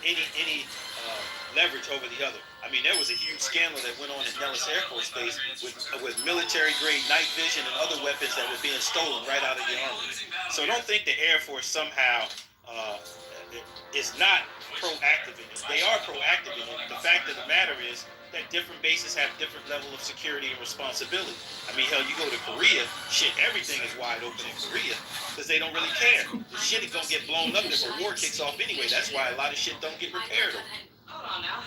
leverage over the other. I mean, there was a huge scandal that went on at Nellis Air Force Base with military-grade night vision and other weapons that were being stolen right out of the Army. So don't think the Air Force somehow is not proactive in it. They are proactive in it. The fact of the matter is that different bases have different level of security and responsibility. I mean, hell, you go to Korea, shit, everything is wide open in Korea because they don't really care. The shit is gonna get blown up if a war kicks off anyway. That's why a lot of shit don't get repaired. Hold on now.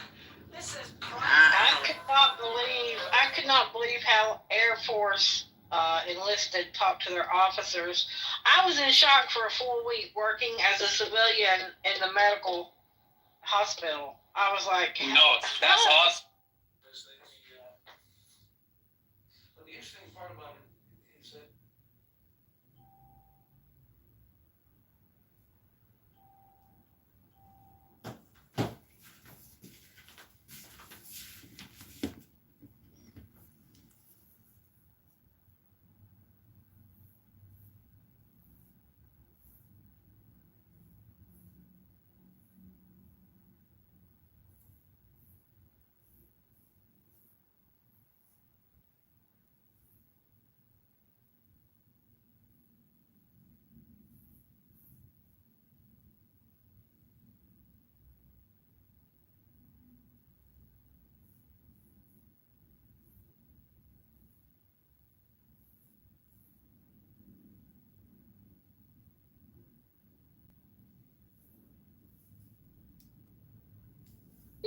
This is I could not believe how Air Force enlisted talked to their officers. I was in shock for a full week working as a civilian in the medical hospital. I was like, no, that's awesome. The interesting part about it is that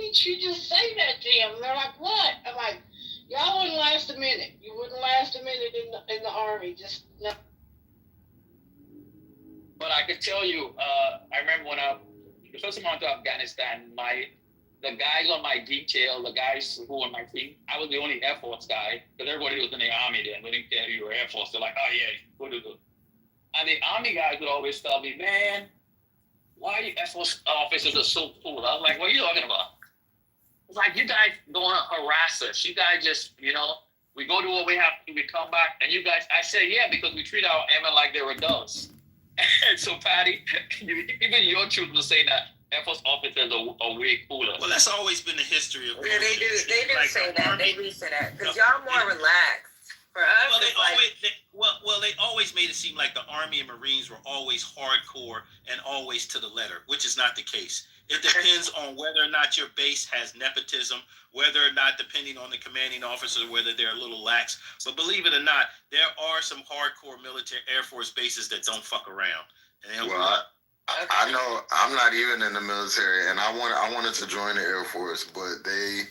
didn't you just say that to him? And they're like, what? I'm like, y'all wouldn't last a minute. You wouldn't last a minute in the Army. Just no. But I can tell you, I remember when the first time I went to Afghanistan, the guys on my detail, the guys who were on my team, I was the only Air Force guy, because everybody was in the Army then. We didn't care if you were Air Force. They're like, oh yeah, good. And the Army guys would always tell me, man, why you Air Force officers are so cool? I was like, what are you talking about? It's like, you guys don't harass us. You guys just, we go do what we have to, we come back, and you guys, I said, yeah, because we treat our airmen like they were dogs. And so, Patty, even your truth was saying that Air Force officers are way cooler. Well, that's always been the history of. Yeah, they do like say the that. Army. They do say that because y'all more relaxed. For us, Well, it's they always made it seem like the Army and Marines were always hardcore and always to the letter, which is not the case. It depends on whether or not your base has nepotism, whether or not, depending on the commanding officer, whether they're a little lax. But believe it or not, there are some hardcore military Air Force bases that don't fuck around. And I know I'm not even in the military, and I wanted to join the Air Force, but the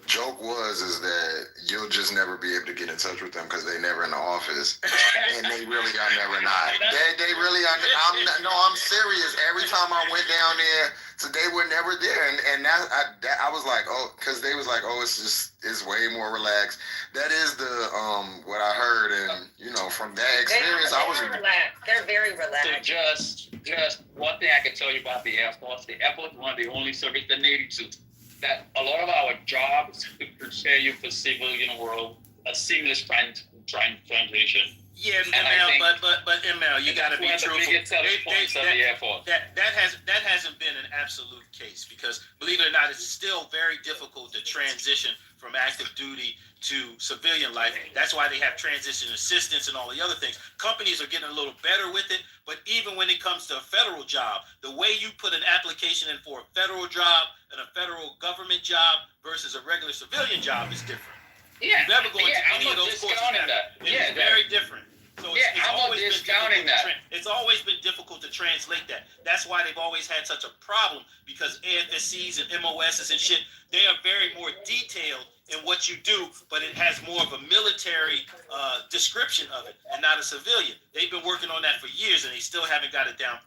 joke is that you'll just never be able to get in touch with them because they never in the office, and they really are never not. They really are. I'm serious. Every time I went down there, so they were never there, and I was like, oh, because they was like, oh, it's way more relaxed. That is the what I heard, and from that experience, I was relaxed. They're very relaxed. So just one thing I can tell you about the Air Force. The Air Force is one of the only service, the Navy too, that a lot of our jobs to prepare you for civilian world, a seamless transition. Yeah, ML, but ML, you got to be truthful. That hasn't been an absolute case because, believe it or not, it's still very difficult to transition from active duty to civilian life. That's why they have transition assistance and all the other things. Companies are getting a little better with it, but even when it comes to a federal job, the way you put an application in for a federal job and a federal government job versus a regular civilian job is different. Yeah, you never go into any of those courses. It's very different. So it's always been difficult to translate that. That's why they've always had such a problem, because AFSCs and MOSs and shit, they are very more detailed in what you do, but it has more of a military description of it and not a civilian. They've been working on that for years and they still haven't got it down.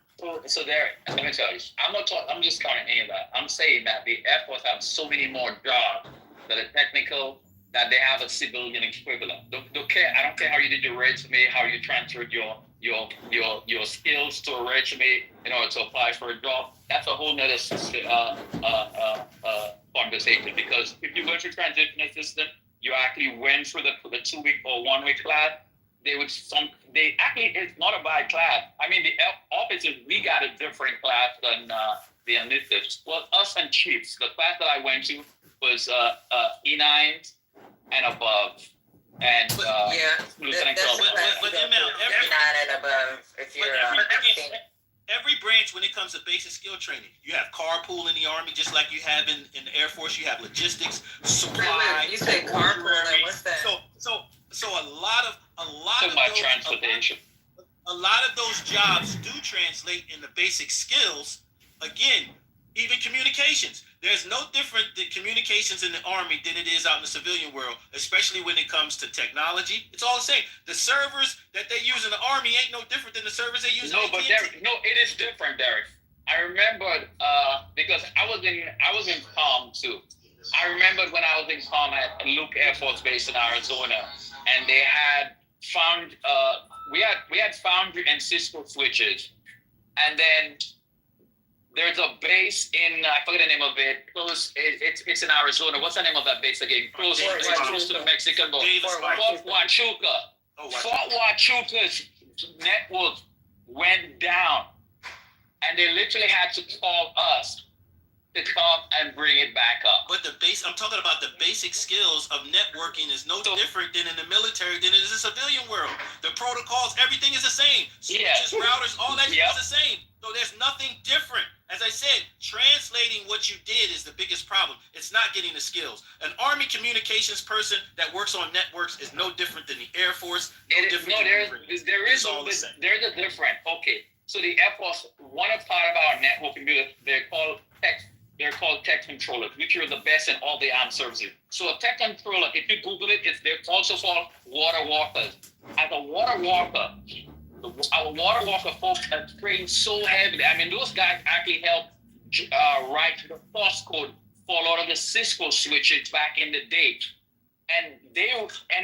So Derek, let me tell you, I'm just counting any of that. I'm saying that the Air Force have so many more jobs that are technical, that they have a civilian equivalent. Don't care. I don't care how you did your resume, how you transferred your skills to a resume in order to apply for a job. That's a whole nother conversation. Because if you went through transition assistant, you actually went through the 2 week or 1 week class. It's not a bad class. I mean, the officers, we got a different class than the enlisted. Well, us and chiefs. The class that I went to was E9 and above, and lieutenant colonel. But ML, every 9 and above, if you're every branch, when it comes to basic skill training, you have carpool in the Army, just like you have in the Air Force. You have logistics, supply. You say carpool, and what's that? So a lot of those transportation. A lot of those jobs do translate into basic skills. Again, even communications. There's no different than communications in the Army than it is out in the civilian world, especially when it comes to technology. It's all the same. The servers that they use in the Army ain't no different than the servers they use in but Derek, it is different, Derek. I remembered because I was in Palm too. I remembered when I was in Palm at Luke Air Force Base in Arizona, and they had found we had foundry and Cisco switches, and then there's a base in I forget the name of it. Close, it's in Arizona. What's the name of that base again? Close to the Mexican border. Fort Huachuca. Fort Huachuca's network went down, and they literally had to call us to come and bring it back up. But I'm talking about the basic skills of networking is no different than in the military than it is in the civilian world. The protocols, everything is the same. Switches, routers, all that shit is the same. So there's nothing different. As I said, translating what you did is the biggest problem. It's not getting the skills. An Army communications person that works on networks is no different than the Air Force. There is a difference. Okay, so the Air Force, one part of our networking, they're called They're called tech controllers, which are the best in all the armed services. So a tech controller, if you Google it, they're also called water walkers. As a water walker, our water walker folks have trained so heavily. I mean, those guys actually helped write the source code for a lot of the Cisco switches back in the day. And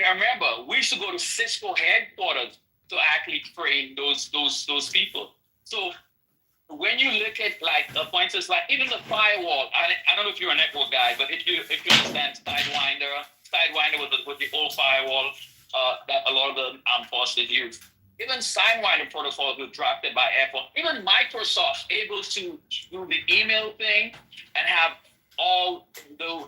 I remember, we used to go to Cisco headquarters to actually train those people. So when you look at for instance, like even the firewall, I don't know if you're a network guy, but if you understand Sidewinder was the old firewall that a lot of the armed forces use. Even Sidewinder protocols were drafted by Apple. Even Microsoft able to do the email thing and have all the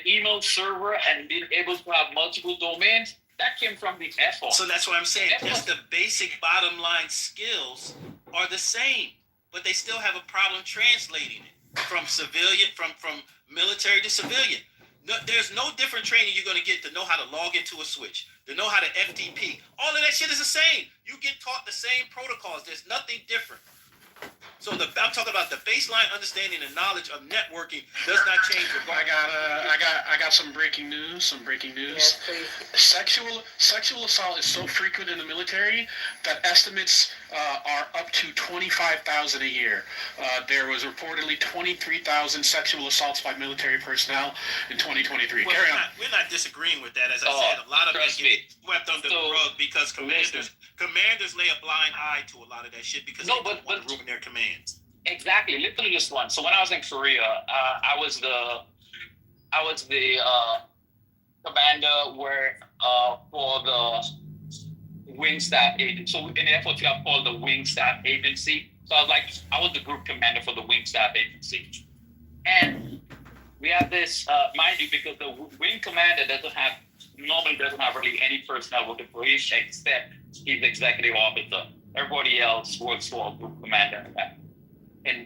email server and being able to have multiple domains. That came from the effort. So that's what I'm saying. Just the basic bottom line skills are the same, but they still have a problem translating it from civilian, from military to civilian. No, there's no different training you're going to get to know how to log into a switch, to know how to FTP. All of that shit is the same. You get taught the same protocols. There's nothing different. So I'm talking about the baseline understanding and knowledge of networking does not change. I got some breaking news. Yes, please. Sexual assault is so frequent in the military that estimates are up to 25,000 a year. There was reportedly 23,000 sexual assaults by military personnel in 2023. Well, Carry on. We're not disagreeing with that. As I said, a lot of it gets swept under the rug because commanders lay a blind eye to a lot of that shit because they don't want to ruin their commands. Exactly. Literally just one. So when I was in Korea, I was the commander for the wing staff agency. So in the Air Force, you have called the wing staff agency. So I was the group commander for the wing staff agency. And we have this, mind you, because the wing commander normally doesn't have really any personnel working for him except he's the executive officer. Everybody else works for a group commander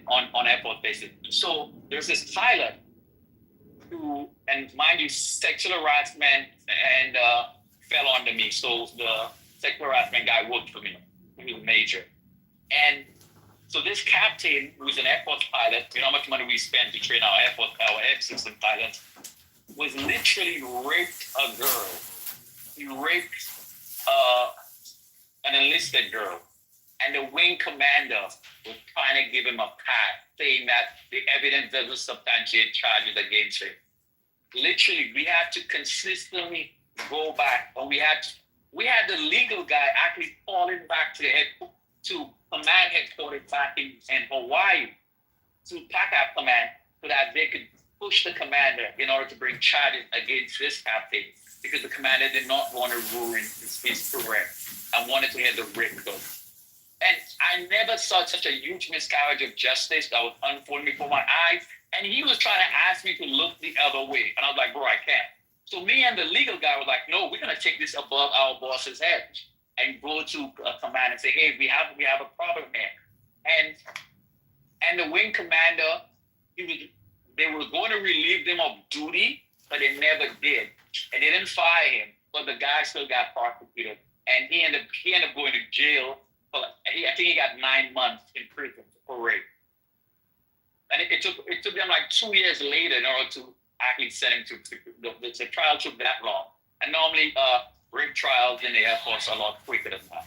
on Air Force bases. So there's this pilot who, and mind you, sexual harassment and fell under me. So the sexual harassment guy worked for me. He was a major. And so this captain, who's an Air Force pilot, you know how much money we spend to train our air system pilots, was literally raped a girl. He raped an enlisted girl. And the wing commander was trying to give him a pass, saying that the evidence doesn't substantiate charges against him. Literally, we had to consistently go back, and we had the legal guy actually calling back to command headquarters back in Hawaii, to PACAP command, so that they could push the commander in order to bring charges against this captain, because the commander did not want to ruin his career and wanted to hear the rape go. And I never saw such a huge miscarriage of justice that was unfolding before my eyes. And he was trying to ask me to look the other way. And I was like, bro, I can't. So me and the legal guy was like, no, we're going to take this above our boss's head and go to a command and say, hey, we have a problem here. And the wing commander, they were going to relieve them of duty, but they never did. And they didn't fire him, but the guy still got prosecuted. And he ended up going to jail. I think he got 9 months in prison for rape. And it took them like 2 years later in order to actually send him to the trial took that long. And normally rape trials in the Air Force are a lot quicker than that.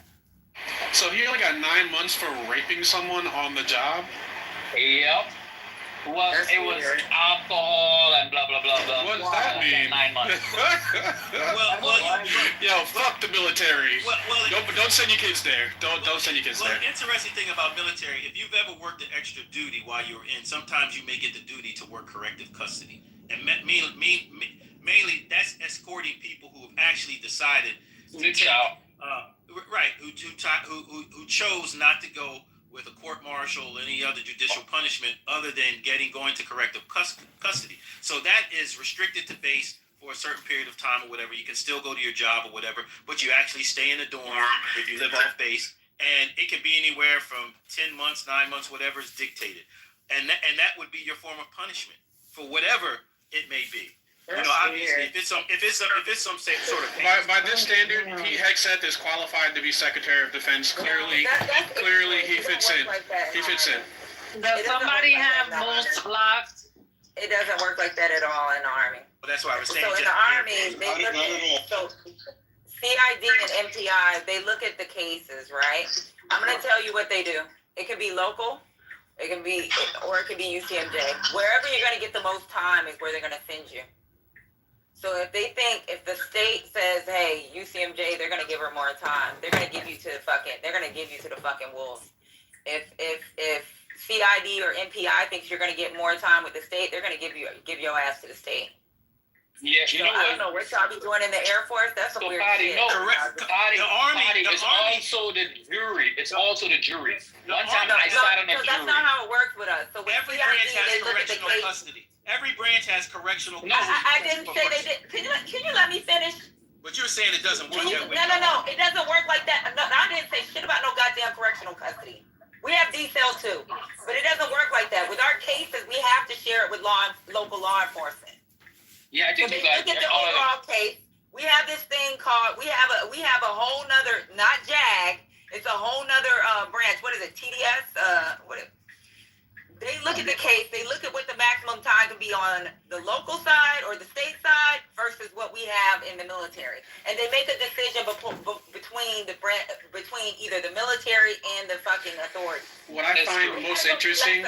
So he only got 9 months for raping someone on the job? Yep. Well, it was alcohol and blah, blah, blah, blah. What does that mean? 9 months. Yo, fuck the military. Don't send your kids there. Don't send your kids there. The interesting thing about military, if you've ever worked an extra duty while you're in, sometimes you may get the duty to work corrective custody. And mainly that's escorting people who have actually decided to take, who chose not to go with a court-martial or any other judicial punishment other than going to corrective custody. So that is restricted to base for a certain period of time or whatever. You can still go to your job or whatever, but you actually stay in the dorm if you live off base, and it can be anywhere from 10 months, 9 months, whatever is dictated. And that would be your form of punishment for whatever it may be. You know, obviously, if it's some sort of by this standard, Hegseth is qualified to be Secretary of Defense. Clearly, he fits in. He fits in. Does somebody have most blocked? It doesn't work like that at all in the Army. Well, that's why I was saying. So in the Army, they look at, so CID and MTI, they look at the cases, right? I'm going to tell you what they do. It could be local, it can be, or it could be UCMJ. Wherever you're going to get the most time is where they're going to send you. So if they think, if the state says, hey, UCMJ, they're going to give her more time, they're going to give you to the fucking wolves. If CID or MPI thinks you're going to get more time with the state, they're going to give your ass to the state. Yeah, So I don't know what y'all be doing in the Air Force. That's some weird shit. No, Correct. the Army is also the jury. It's also the jury. One time I sat on a jury. That's not how it works with us. So with Every CID, branch has they look at the correctional case. custody. Every branch has correctional No, custody. I didn't say they did. Can you let me finish? But you're saying it doesn't work that way. No. It doesn't work like that. No, I didn't say shit about no goddamn correctional custody. We have D-cell too, but it doesn't work like that. With our cases, we have to share it with local law enforcement. Yeah, I think so they look at the overall case. We have this thing called, we have a whole nother, not JAG, it's a whole nother branch. What is it, TDS? They look at the case, they look at what the maximum time can be on the local side or the state side versus what we have in the military. And they make a decision between either the military and the fucking authority. What I find most interesting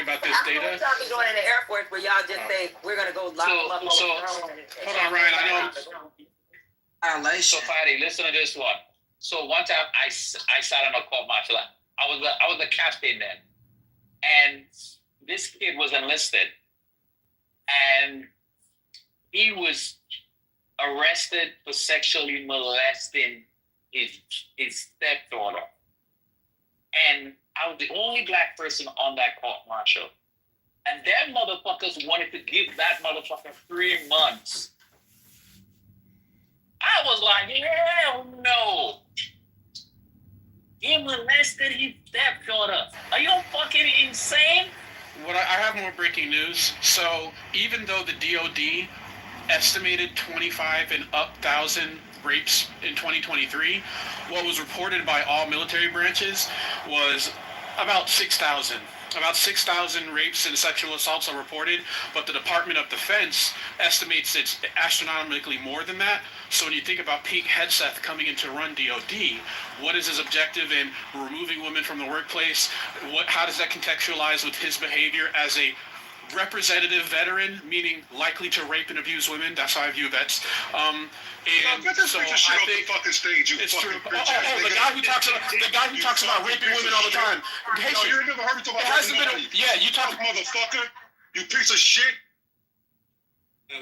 about this data. Y'all be doing in the Air Force where y'all just say we're gonna go lock them up. Hold on, Ryan. I know. So, Patty, listen to this one. So one time I sat on a court martial. I was a captain then, and this kid was enlisted, and he was arrested for sexually molesting his stepdaughter, and I was the only black person on that court martial. And them motherfuckers wanted to give that motherfucker 3 months. I was like, hell no. He molested his stepdaughter. Are you fucking insane? I have more breaking news. So even though the DOD estimated 25 and up thousand rapes in 2023, what was reported by all military branches was about 6,000. About 6,000 rapes and sexual assaults are reported, but the Department of Defense estimates it's astronomically more than that. So when you think about Pete Hegseth coming in to run DOD, what is his objective in removing women from the workplace? How does that contextualize with his behavior as a representative veteran, meaning likely to rape and abuse women? That's how I view vets. Get this picture shit off the fucking stage, you it's fucking true. bitch The guy who talks about raping women all the time. Hey, no, you never heard me talk about raping nobody. You talk, motherfucker. You piece of shit.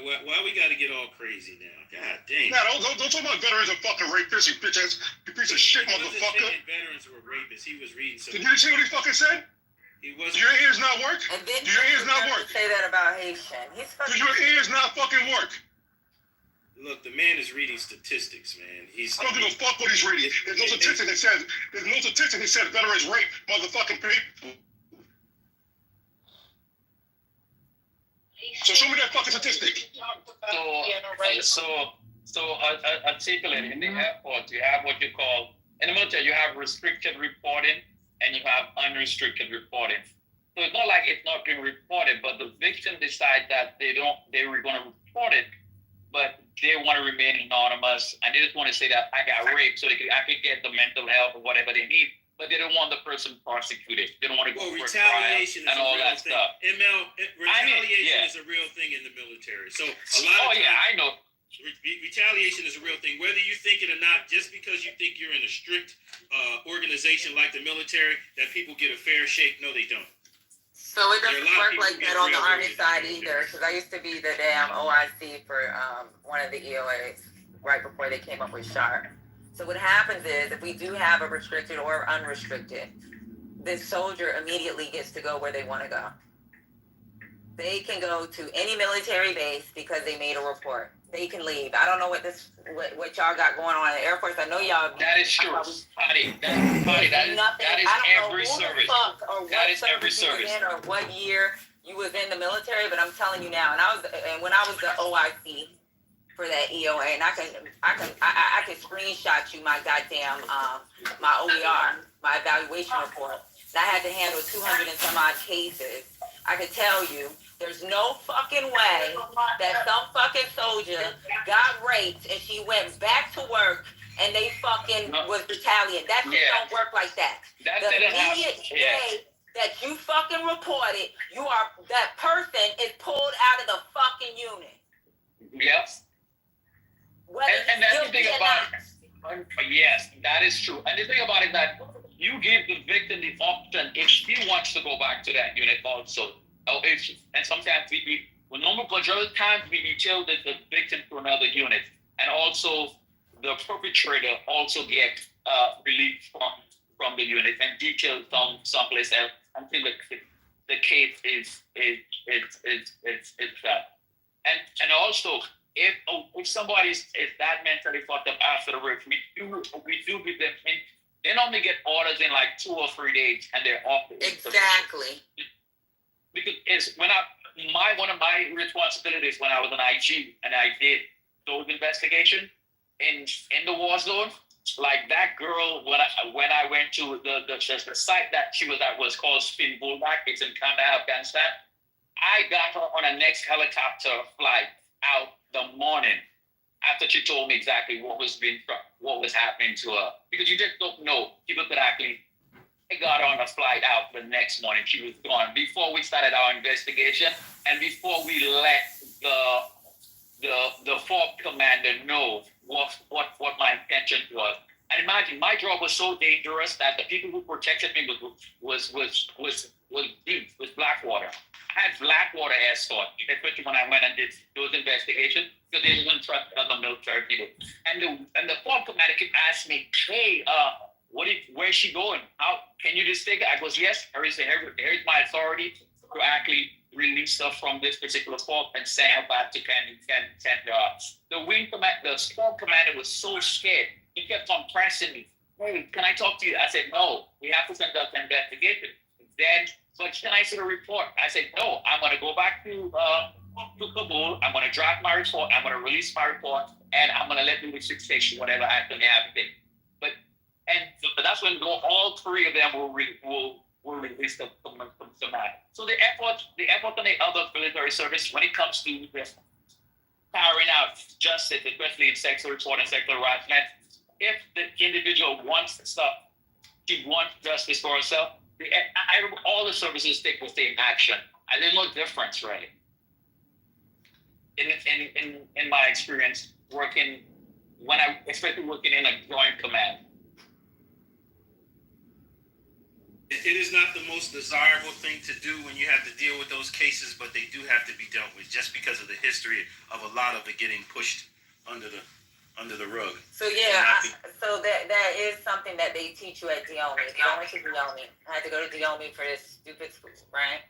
Why we got to get all crazy now? God damn. Nah, don't talk about veterans and fucking rapists, you bitch ass, you piece of shit, motherfucker. Veterans were rapists. He was reading some. Did you see what he fucking said? He wasn't. Do your ears not work? And then do your ears not work? Say that about Haitian. Do your ears not fucking work? Look, the man is reading statistics, man. I don't give a fuck what he's reading. There's no statistic that says veterans rape motherfucking people. So show me that fucking statistic. So articulate in the airport, you have what you call, in the military, you have restricted reporting and you have unrestricted reporting. So it's not like it's not being reported, but the victim decide that they were going to report it, but they want to remain anonymous and they just want to say that I got raped so I could get the mental health or whatever they need, but they don't want the person prosecuted. They don't want to go for retaliation trial and all that thing. stuff. Retaliation is a real thing in the military. So a lot of times, I know. Retaliation is a real thing, whether you think it or not. Just because you think you're in a strict organization like the military, that people get a fair shake. No, they don't. So it doesn't work like that on the Army side either, because I used to be the damn OIC for one of the EOAs right before they came up with SHARP. So what happens is, if we do have a restricted or unrestricted, this soldier immediately gets to go where they want to go. They can go to any military base because they made a report. They can leave. I don't know what y'all got going on in the Air Force. I know y'all. That is true. Patty, that is every service. That is every service. Or what year you was in the military, but I'm telling you now, and when I was the OIC for that EOA, and I can screenshot you my goddamn my OER, my evaluation report. and I had to handle 200 and some odd cases. I could tell you, there's no fucking way that some fucking soldier got raped and she went back to work and they fucking was retaliated. That shit don't work like that. That The didn't happen. immediate Yeah. day that you fucking reported, that person is pulled out of the fucking unit. Yep. Whether And that's the guilty thing or about not. it. Yes, that is true. And the thing about it that you give the victim the option if she wants to go back to that unit also. And sometimes well, normal majority of the time we detail the victim to another unit. And also the perpetrator also get relief from the unit and detailed someplace else until the case is that. And also if somebody is that mentally fucked up after the rape, we do give them. They normally get orders in like 2 or 3 days, and they're off. Exactly. Because it's one of my responsibilities when I was an IG and I did those investigations in the war zone. Like that girl, when I went to the site that she was at was called Spin Bullback. It's in Kandahar, Afghanistan. I got her on a next helicopter flight out the morning after she told me exactly what was happening to her. Because you just don't know. People could actually. I got her on a flight out the next morning. She was gone before we started our investigation and before we let the fourth commander know what my intention was. And imagine my job was so dangerous that the people who protected me was deep, was Blackwater. I had Blackwater escort, especially when I went and did those investigations, because they didn't trust other military people. And the fourth commander kept asking me, hey, where's she going? How can you just take it? I goes, yes, here's my authority to actually release her from this particular fort and send her back to Kandahar. The squad commander was so scared. He kept on pressing me. Hey, can I talk to you? I said, no, we have to conduct an investigation. Then, but can I see the report? I said, no, I'm going to go back to Kabul. I'm going to draft my report. I'm going to release my report, and I'm going to let the station whatever action they have to take. But that's when all 3 of them will release from Somalia. So the effort on the other military service when it comes to carrying out justice, especially in sexual report and sexual harassment, if the individual wants stuff, she wants justice for herself, all the services take the same action. And there's no difference, really. In my experience, especially working in a joint command. It is not the most desirable thing to do when you have to deal with those cases, but they do have to be dealt with just because of the history of a lot of it getting pushed under the rug. So yeah, so that is something that they teach you at Diomi. I went to Diomi. I had to go to Diomi for this stupid school, right?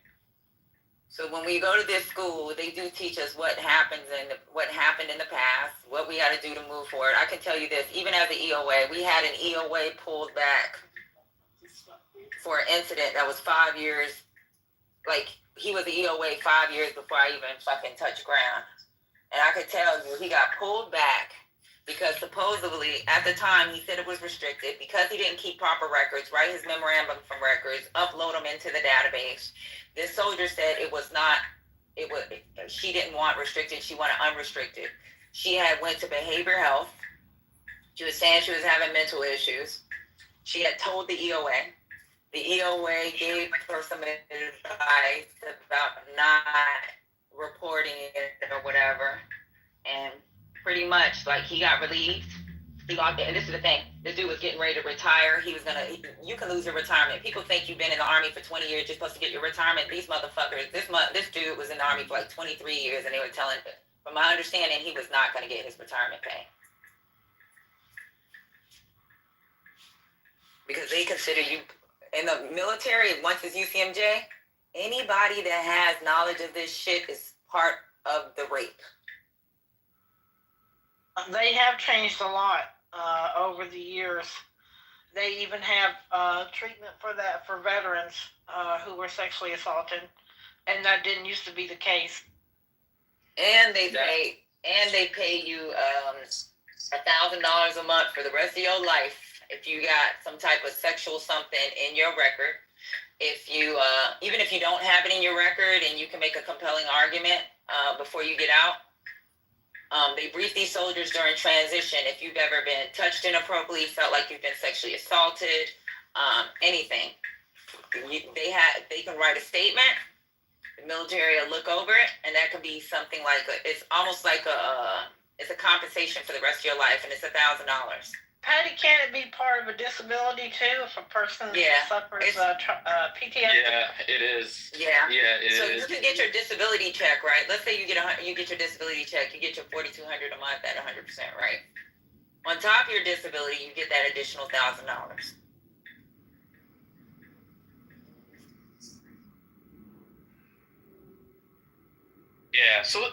So when we go to this school, they do teach us what happened in the past, what we got to do to move forward. I can tell you this, even as the EOA, we had an EOA pulled back for an incident that was 5 years, like he was the EOA 5 years before I even fucking touched ground. And I could tell you, he got pulled back because supposedly at the time he said it was restricted because he didn't keep proper records, write his memorandum from records, upload them into the database. This soldier said she didn't want restricted, she wanted unrestricted. She had went to behavior health. She was saying she was having mental issues. She had told the EOA. The EOA gave her some advice about not reporting it or whatever. And pretty much, like, he got relieved. He logged in. And this is the thing. This dude was getting ready to retire. You can lose your retirement. People think you've been in the Army for 20 years. You're supposed to get your retirement. These motherfuckers, this dude was in the Army for like 23 years. And they were telling, from my understanding, he was not going to get his retirement pay. Because they consider you, in the military, once it's UCMJ, anybody that has knowledge of this shit is part of the rape. They have changed a lot over the years. They even have treatment for that for veterans who were sexually assaulted, and that didn't used to be the case. And they pay you $1,000 a month for the rest of your life if you got some type of sexual something in your record. if you, even if you don't have it in your record and you can make a compelling argument before you get out, they brief these soldiers during transition. If you've ever been touched inappropriately, felt like you've been sexually assaulted, anything, they can write a statement. The military will look over it, and that could be something like it's almost like it's a compensation for the rest of your life, and it's $1,000. Patty, can it be part of a disability too if a person suffers PTSD? Yeah, it is. Yeah. Yeah, it so is. you can get your disability check, right? Let's say you get your disability check, you get your $4,200 a month at 100%, right? On top of your disability, you get that additional $1,000. Yeah, so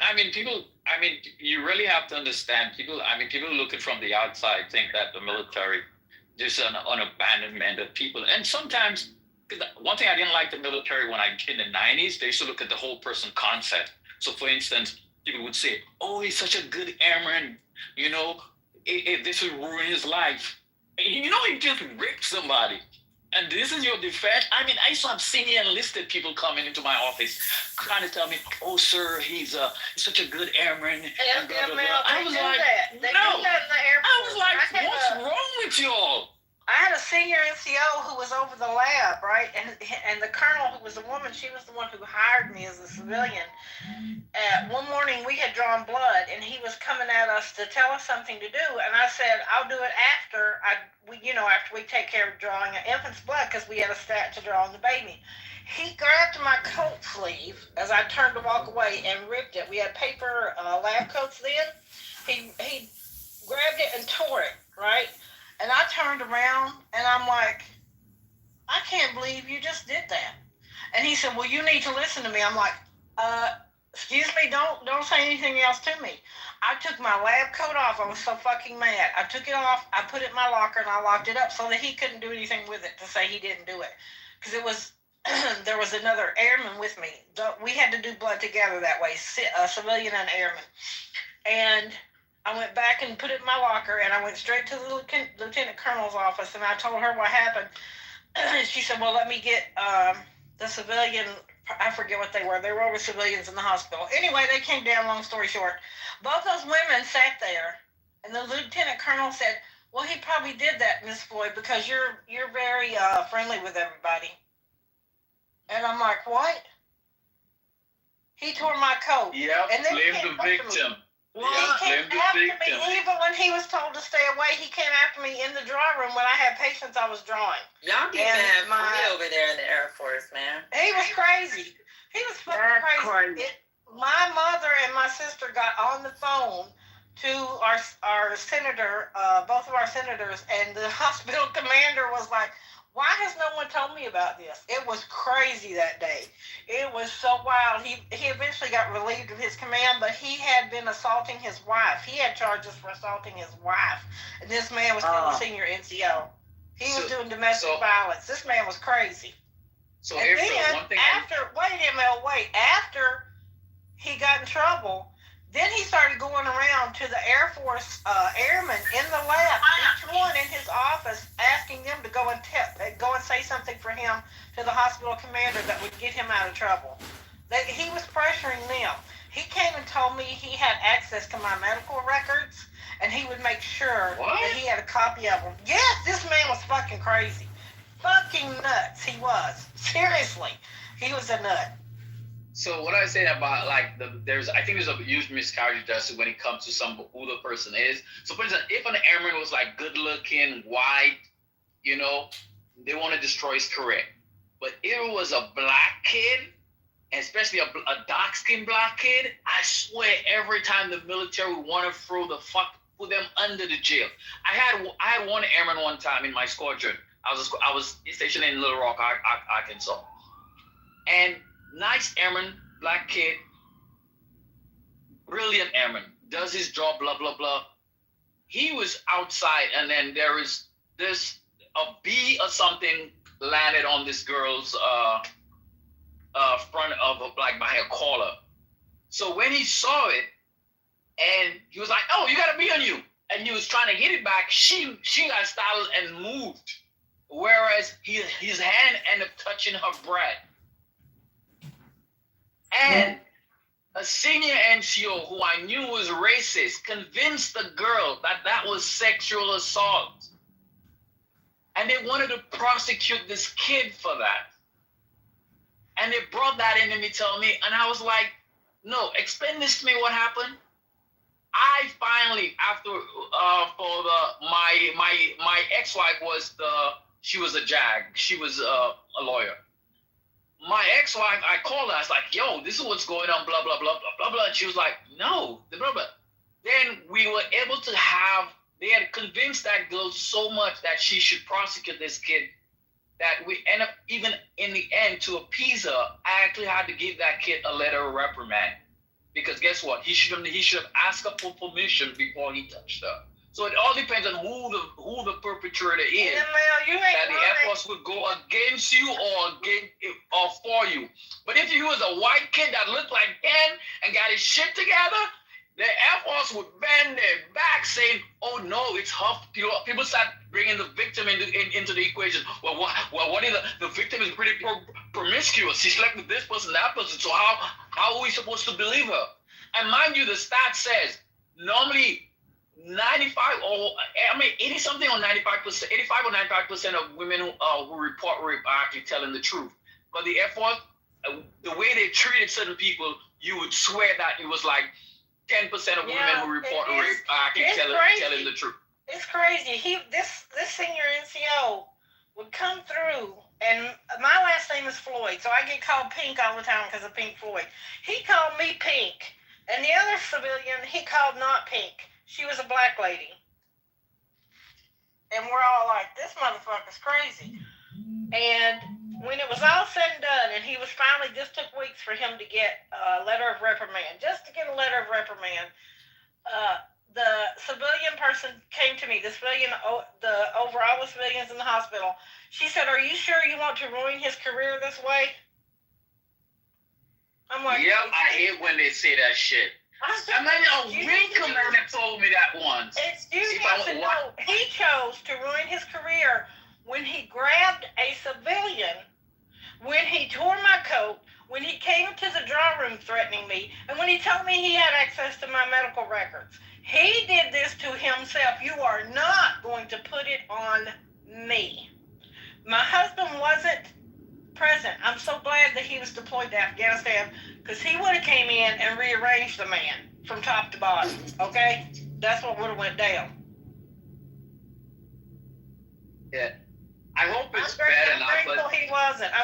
you really have to understand people. People looking from the outside think that the military is an abandonment of people, and sometimes one thing I didn't like the military when in the 90s, they used to look at the whole person concept. So, for instance, people would say, "Oh, he's such a good airman, this will ruin his life." He just raped somebody. And this is your defense? I used to have senior enlisted people coming into my office trying to tell me, "Oh, sir, he's such a good airman." And blah, blah, blah. I was like, They do that in the Air Force. I was like, what's wrong with y'all? I had a senior NCO who was over the lab, right? And the colonel, who was a woman, she was the one who hired me as a civilian. One morning we had drawn blood, and he was coming at us to tell us something to do. And I said, "I'll do it after we take care of drawing an infant's blood, because we had a stat to draw on the baby." He grabbed my coat sleeve as I turned to walk away and ripped it. We had paper lab coats then. He grabbed it and tore it, right? And I turned around and I'm like, "I can't believe you just did that." And he said, "Well, you need to listen to me." I'm like, excuse me, don't say anything else to me. I took my lab coat off. I was so fucking mad. I took it off, I put it in my locker, and I locked it up so that he couldn't do anything with it to say he didn't do it. Because it was, there was another airman with me. We had to do blood together that way, a civilian and airman. And I went back and put it in my locker, and I went straight to the lieutenant colonel's office, and I told her what happened. She said, "Well, let me get the civilian," I forget what they were. They were over civilians in the hospital. Anyway, they came down, long story short. Both those women sat there, and the lieutenant colonel said, "Well, he probably did that, Miss Floyd, because you're very friendly with everybody." And I'm like, "What?" He tore my coat. Yep, and then blame the victim. Well, he came after me, even when he was told to stay away. He came after me in the drawing room when I had patients I was drawing. Y'all be mad free over there in the Air Force, man. He was crazy. He was fucking crazy. My mother and my sister got on the phone to our senator, both of our senators, and the hospital commander was like, "Why has no one told me about this?" It was crazy that day. It was so wild. He eventually got relieved of his command, but he had been assaulting his wife. He had charges for assaulting his wife. And this man was still a senior NCO. He was doing domestic violence. This man was crazy. So and then, after he got in trouble, then he started going around to the Air Force airmen in the lab, each one in his office, asking them to go and say something for him to the hospital commander that would get him out of trouble. He was pressuring them. He came and told me he had access to my medical records, and he would make sure that he had a copy of them. Yes, this man was fucking crazy. Fucking nuts, he was. Seriously, he was a nut. So what I say about I think there's a huge miscarriage of justice when it comes to who the person is. So for instance, if an airman was like good looking, white, they want to destroy his career. But if it was a black kid, especially a dark skinned black kid, I swear every time the military would want to put them under the jail. I had one airman one time in my squadron. I was stationed in Little Rock, Arkansas, and nice airman, black kid, brilliant airman, does his job, blah, blah, blah. He was outside, and then there is a bee or something landed on this girl's front of by her collar. So when he saw it, and he was like, "Oh, you got a bee on you," and he was trying to hit it back, she got startled and moved. whereas his hand ended up touching her breast. And a senior NCO who I knew was racist convinced the girl that that was sexual assault. And they wanted to prosecute this kid for that. And they brought that in to me, tell me, and I was like, no, explain this to me, what happened? I finally, after my ex-wife she was a JAG, she was a lawyer. My ex-wife, I called her, I was like, yo, this is what's going on, blah, blah, blah, blah, blah, blah. And she was like, no, blah, blah. Then we were able to they had convinced that girl so much that she should prosecute this kid that we end up, even in the end, to appease her, I actually had to give that kid a letter of reprimand. Because guess what? He should have asked her for permission before he touched her. So it all depends on who the perpetrator is. That the Air Force would go against you or for you. But if he was a white kid that looked like Ken and got his shit together, the Air Force would bend their back saying, oh no, it's her. People start bringing the victim into the equation. Well, what if the victim is pretty promiscuous? She slept with this person, that person. So how are we supposed to believe her? And mind you, the stat says normally 80 something or 95%, 85 or 95% of women who report rape are actually telling the truth. But the Air Force, the way they treated certain people, you would swear that it was like 10% of women who report rape are actually telling the truth. It's crazy. This senior NCO would come through, and my last name is Floyd, so I get called Pink all the time because of Pink Floyd. He called me Pink, and the other civilian he called not Pink. She was a black lady. And we're all like, this motherfucker's crazy. And when it was all said and done, and he was finally, this took weeks for him to get a letter of reprimand, just to get a letter of reprimand, the civilian person came to me, the overall the civilians in the hospital. She said, are you sure you want to ruin his career this way? I'm like, yep, I hate when they say that shit. I mean, a real commander told me that once. Excuse me, I said, no, he chose to ruin his career when he grabbed a civilian, when he tore my coat, when he came to the draw room threatening me, and when he told me he had access to my medical records. He did this to himself. You are not going to put it on me. My husband wasn't present. I'm so glad that he was deployed to Afghanistan, because he would have came in and rearranged the man from top to bottom. Okay? That's what would have went down. Yeah. I hope it's better now. I'm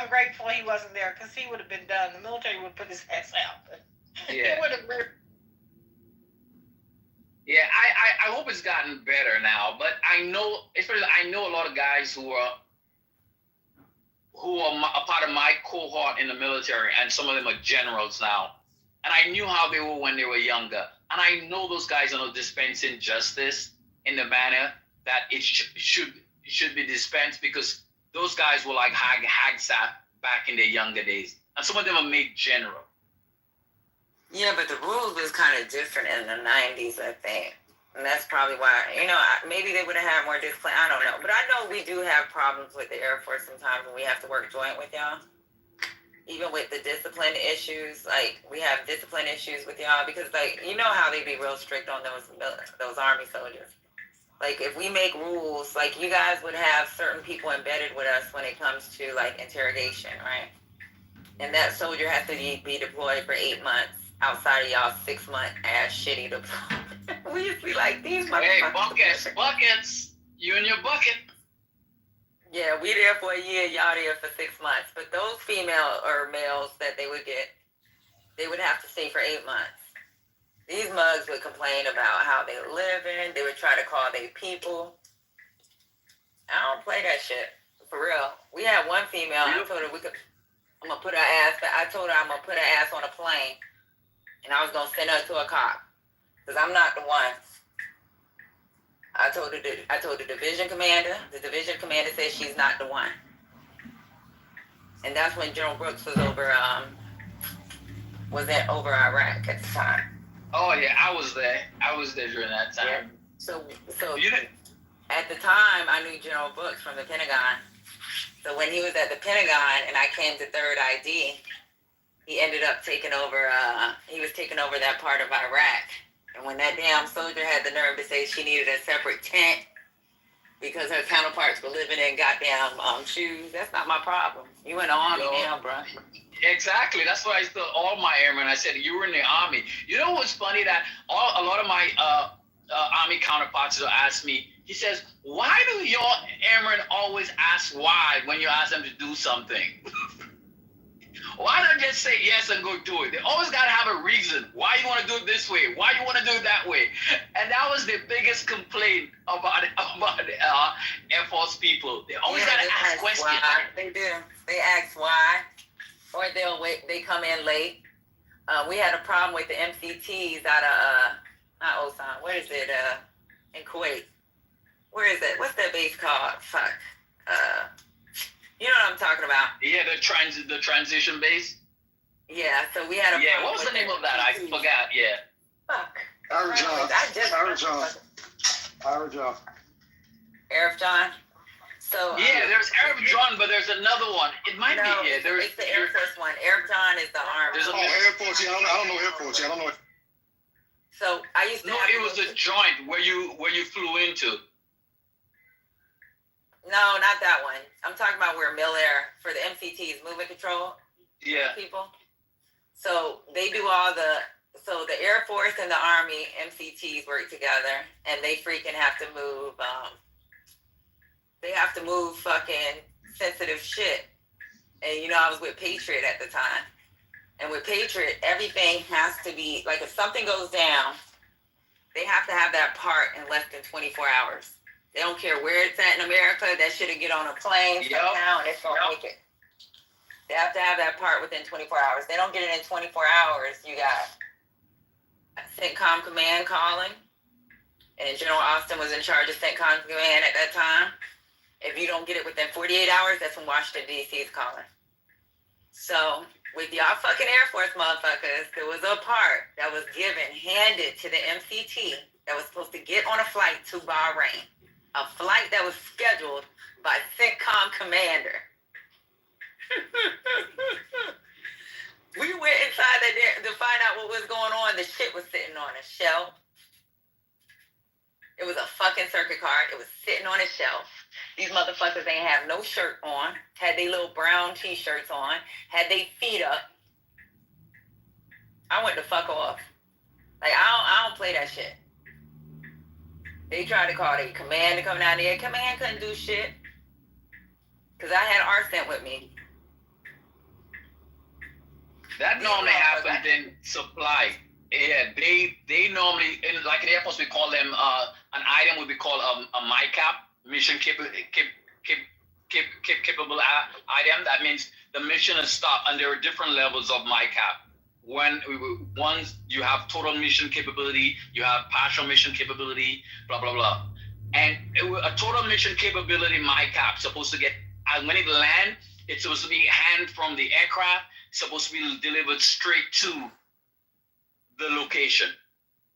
grateful he wasn't there, because he would have been done. The military would put his ass out. Yeah. Yeah, I hope it's gotten better now. But I know a lot of guys who are a part of my cohort in the military, and some of them are generals now. And I knew how they were when they were younger. And I know those guys are not dispensing justice in the manner that it should be dispensed, because those guys were like Hagsap back in their younger days. And some of them are made general. Yeah, but the rules was kind of different in the 90s, I think. And that's probably why, maybe they would have had more discipline. I don't know. But I know we do have problems with the Air Force sometimes when we have to work joint with y'all. Even with the discipline issues, like, we have discipline issues with y'all because, like, you know how they be real strict on those Army soldiers. Like, if we make rules, like, you guys would have certain people embedded with us when it comes to, like, interrogation, right? And that soldier has to be deployed for 8 months outside of y'all 6-month ass shitty deployment. We just be like, these motherfuckers. Hey, buckets. You and your bucket. Yeah, we there for a year, y'all there for 6 months. But those female or males that they would get, they would have to stay for 8 months. These mugs would complain about how they living. They would try to call their people. I don't play that shit. For real. We had one female, I told her I'm going to put her ass, I told her I'm going to put her ass on a plane. And I was going to send her to a cop. Because I'm not the one. I told the division commander. The division commander said she's not the one. And that's when General Brooks was over Iraq at the time. Oh yeah, I was there. I was there during that time. Yeah. So at the time, I knew General Brooks from the Pentagon, So when he was at the Pentagon and I came to Third ID, he ended up taking over, he was taking over that part of Iraq. And when that damn soldier had the nerve to say she needed a separate tent because her counterparts were living in goddamn shoes, that's not my problem. You in the army now, bro. Exactly. That's what I told all my airmen. I said, you were in the army. You know what's funny? That a lot of my army counterparts will ask me, he says, why do your airmen always ask why when you ask them to do something? Why not just say yes and go do it? They always got to have a reason. Why you want to do it this way? Why you want to do it that way? And that was the biggest complaint about Air Force people. They always got to ask questions. Why. They do. They ask why, or they'll wait. They come in late. We had a problem with the MCTs out of not Osan. Where is it? In Kuwait. Where is it? What's that base called? Fuck. You know what I'm talking about? Yeah, the transition base. Yeah, so we had a yeah. What was the name of that? I forgot. Yeah. Fuck. Arab John. Arab John. So yeah, there's Arab John, but there's another one. It might be here. There's it's the Air Force one. Arab John is the Army. Air Force. Yeah, I don't know Air Force. Yeah, I don't know. So I used to. No, it was a joint where you flew into. No, not that one. I'm talking about where Mill Air for the MCTs, movement control. Yeah. People. So they do all the. So the Air Force and the Army MCTs work together, and they freaking have to move. They have to move fucking sensitive shit. And you know, I was with Patriot at the time, and with Patriot, everything has to be like if something goes down, they have to have that part in less than 24 hours. They don't care where it's at in America. That shit'll get on a plane somehow, and it's gonna make it. They have to have that part within 24 hours. They don't get it in 24 hours. You got CENTCOM Command calling, and General Austin was in charge of CENTCOM Command at that time. If you don't get it within 48 hours, that's when Washington, D.C. is calling. So with y'all fucking Air Force motherfuckers, there was a part that was handed to the MCT that was supposed to get on a flight to Bahrain. A flight that was scheduled by CENTCOM commander. We went inside there to find out what was going on. The shit was sitting on a shelf. It was a fucking circuit card. It was sitting on a shelf. These motherfuckers ain't have no shirt on. Had they little brown t-shirts on. Had they feet up. I went the fuck off. Like, I don't play that shit. They tried to call the command to come down there. Command couldn't do shit. Because I had Arsent with me. That normally happens in supply. Yeah, they normally, like in the Air Force, we call them, an item would be called a MICAP, mission capable item. That means the mission is stopped, and there are different levels of MICAP. Once you have total mission capability, you have partial mission capability, blah, blah, blah. And a total mission capability MICAP supposed to get, when it land, it's supposed to be hand from the aircraft, supposed to be delivered straight to the location.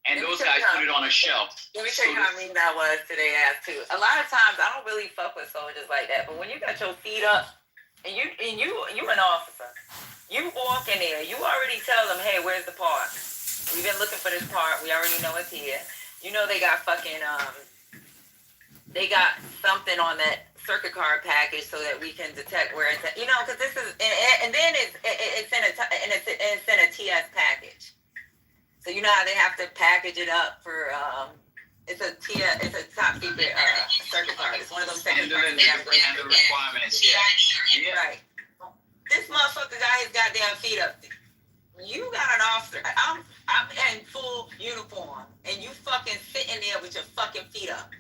And those guys put it on a shelf. Let me tell you how mean that was to their ass too. A lot of times I don't really fuck with soldiers like that, but when you got your feet up and you an officer, you walk in there, you already tell them, hey, where's the part? We've been looking for this part. We already know it's here. You know they got fucking they got something on that circuit card package so that we can detect where it's at. You know, because this is and then it's in a TS package. So you know how they have to package it up for it's a top secret circuit card. It's one of those circuit cards. And the requirements, yeah. Right. This motherfucker got his goddamn feet up. You got an officer. I'm in full uniform, and you fucking sitting there with your fucking feet up.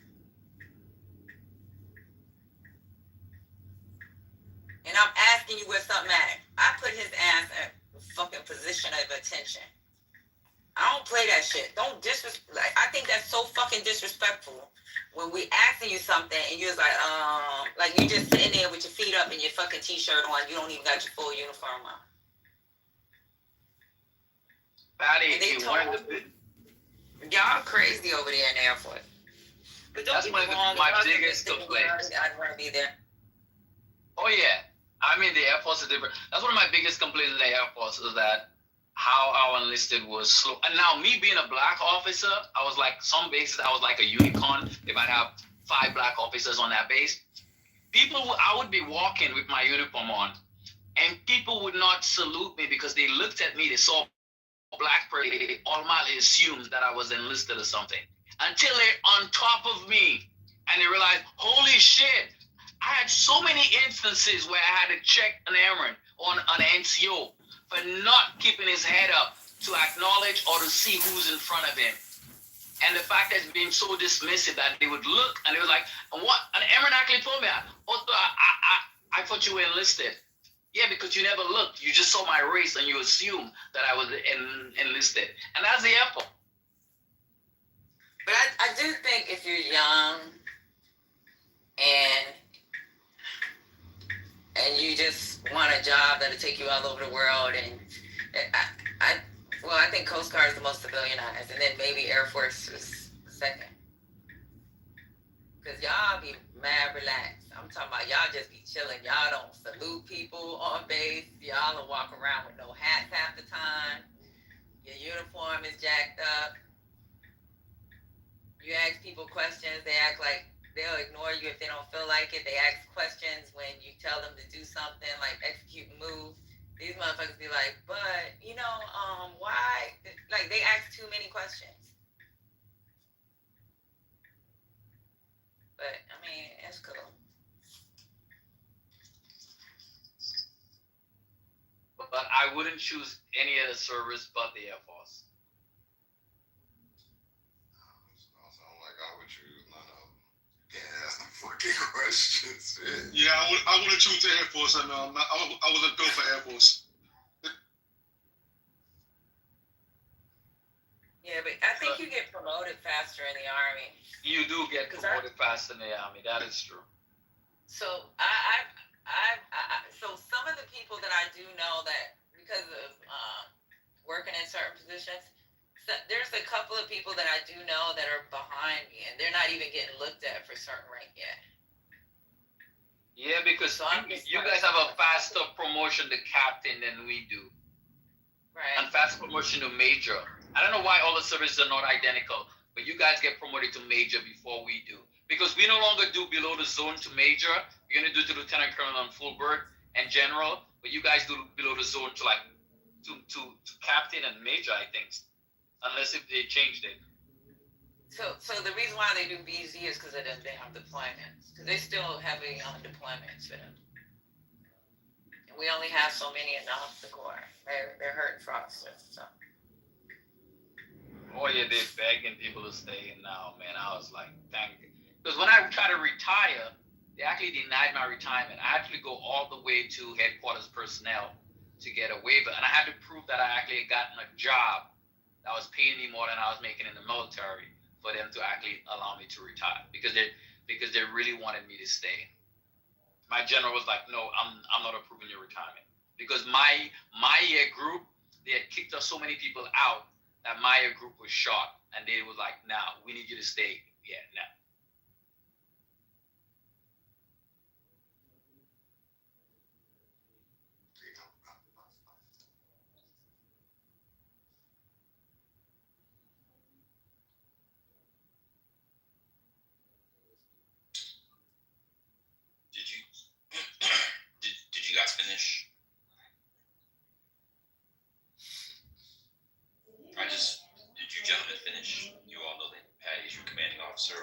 And I'm asking you where something at. I put his ass in a fucking position of attention. I don't play that shit. Don't disrespect. Like, I think that's so fucking disrespectful. When we asking you something and you're like you just sitting there with your feet up and your fucking t-shirt on, you don't even got your full uniform on. Y'all crazy over there in the Air Force. But don't That's get me wrong. my biggest complaint. I'd want to be there. Oh yeah, I mean the Air Force is different. That's one of my biggest complaints in the Air Force is that how our enlisted was slow. And now me being a black officer, I was like some bases I was like a unicorn. They might have 5 black officers on that base. I would be walking with my uniform on, and people would not salute me because they looked at me. They saw a black person. They automatically assumed that I was enlisted or something. Until they're on top of me, and they realized, holy shit! I had so many instances where I had to check an airman on an NCO for not keeping his head up to acknowledge or to see who's in front of him. And the fact that it's being so dismissive that they would look and they was like, what? And Aaron actually told me, I thought you were enlisted. Yeah, because you never looked. You just saw my race and you assumed that I was enlisted. And that's the airport. But I do think if you're young and you just want a job that'll take you all over the world, and I think Coast Guard is the most civilianized, and then maybe Air Force is second. Because y'all be mad relaxed. I'm talking about y'all just be chilling. Y'all don't salute people on base. Y'all will walk around with no hats half the time. Your uniform is jacked up. You ask people questions, they act like they'll ignore you if they don't feel like it. They ask questions when you tell them to do something, like execute and move. These motherfuckers be like, but, why? Like, they ask too many questions. But, I mean, it's cool. But I wouldn't choose any other service but the Air Force. Sound like I would choose none of them. Can't ask the fucking questions. Yeah, I would have choose the Air Force. I wasn't built for Air Force. Yeah, but I think you get promoted faster in the Army. You do get promoted faster in the Army. That is true. So so some of the people that I do know that because of working in certain positions, there's a couple of people that I do know that are behind me, and they're not even getting looked at for certain rank yet. Yeah, because you guys have a faster promotion to captain than we do. Right. And faster promotion to major. I don't know why all the services are not identical, but you guys get promoted to major before we do. Because we no longer do below the zone to major. We're going to do to lieutenant colonel and full bird and general, but you guys do below the zone to like to captain and major, I think, unless if they changed it. So the reason why they do BZ is because they have deployments, because they still heavy on deployments for them. And we only have so many in the officer corps. They're hurting for officers, so. Oh yeah, they're begging people to stay in now, man. I was like, thank you. Because when I tried to retire, they actually denied my retirement. I had to go all the way to headquarters personnel to get a waiver, and I had to prove that I actually had gotten a job that was paying me more than I was making in the military for them to actually allow me to retire, because they really wanted me to stay. My general was like, no, I'm not approving your retirement, because my year group, they had kicked us so many people out that my year group was short, and they was like, nah, we need you to stay. Yeah, nah. Did you guys finish? Did you gentlemen finish? You all know that Patty's your commanding officer.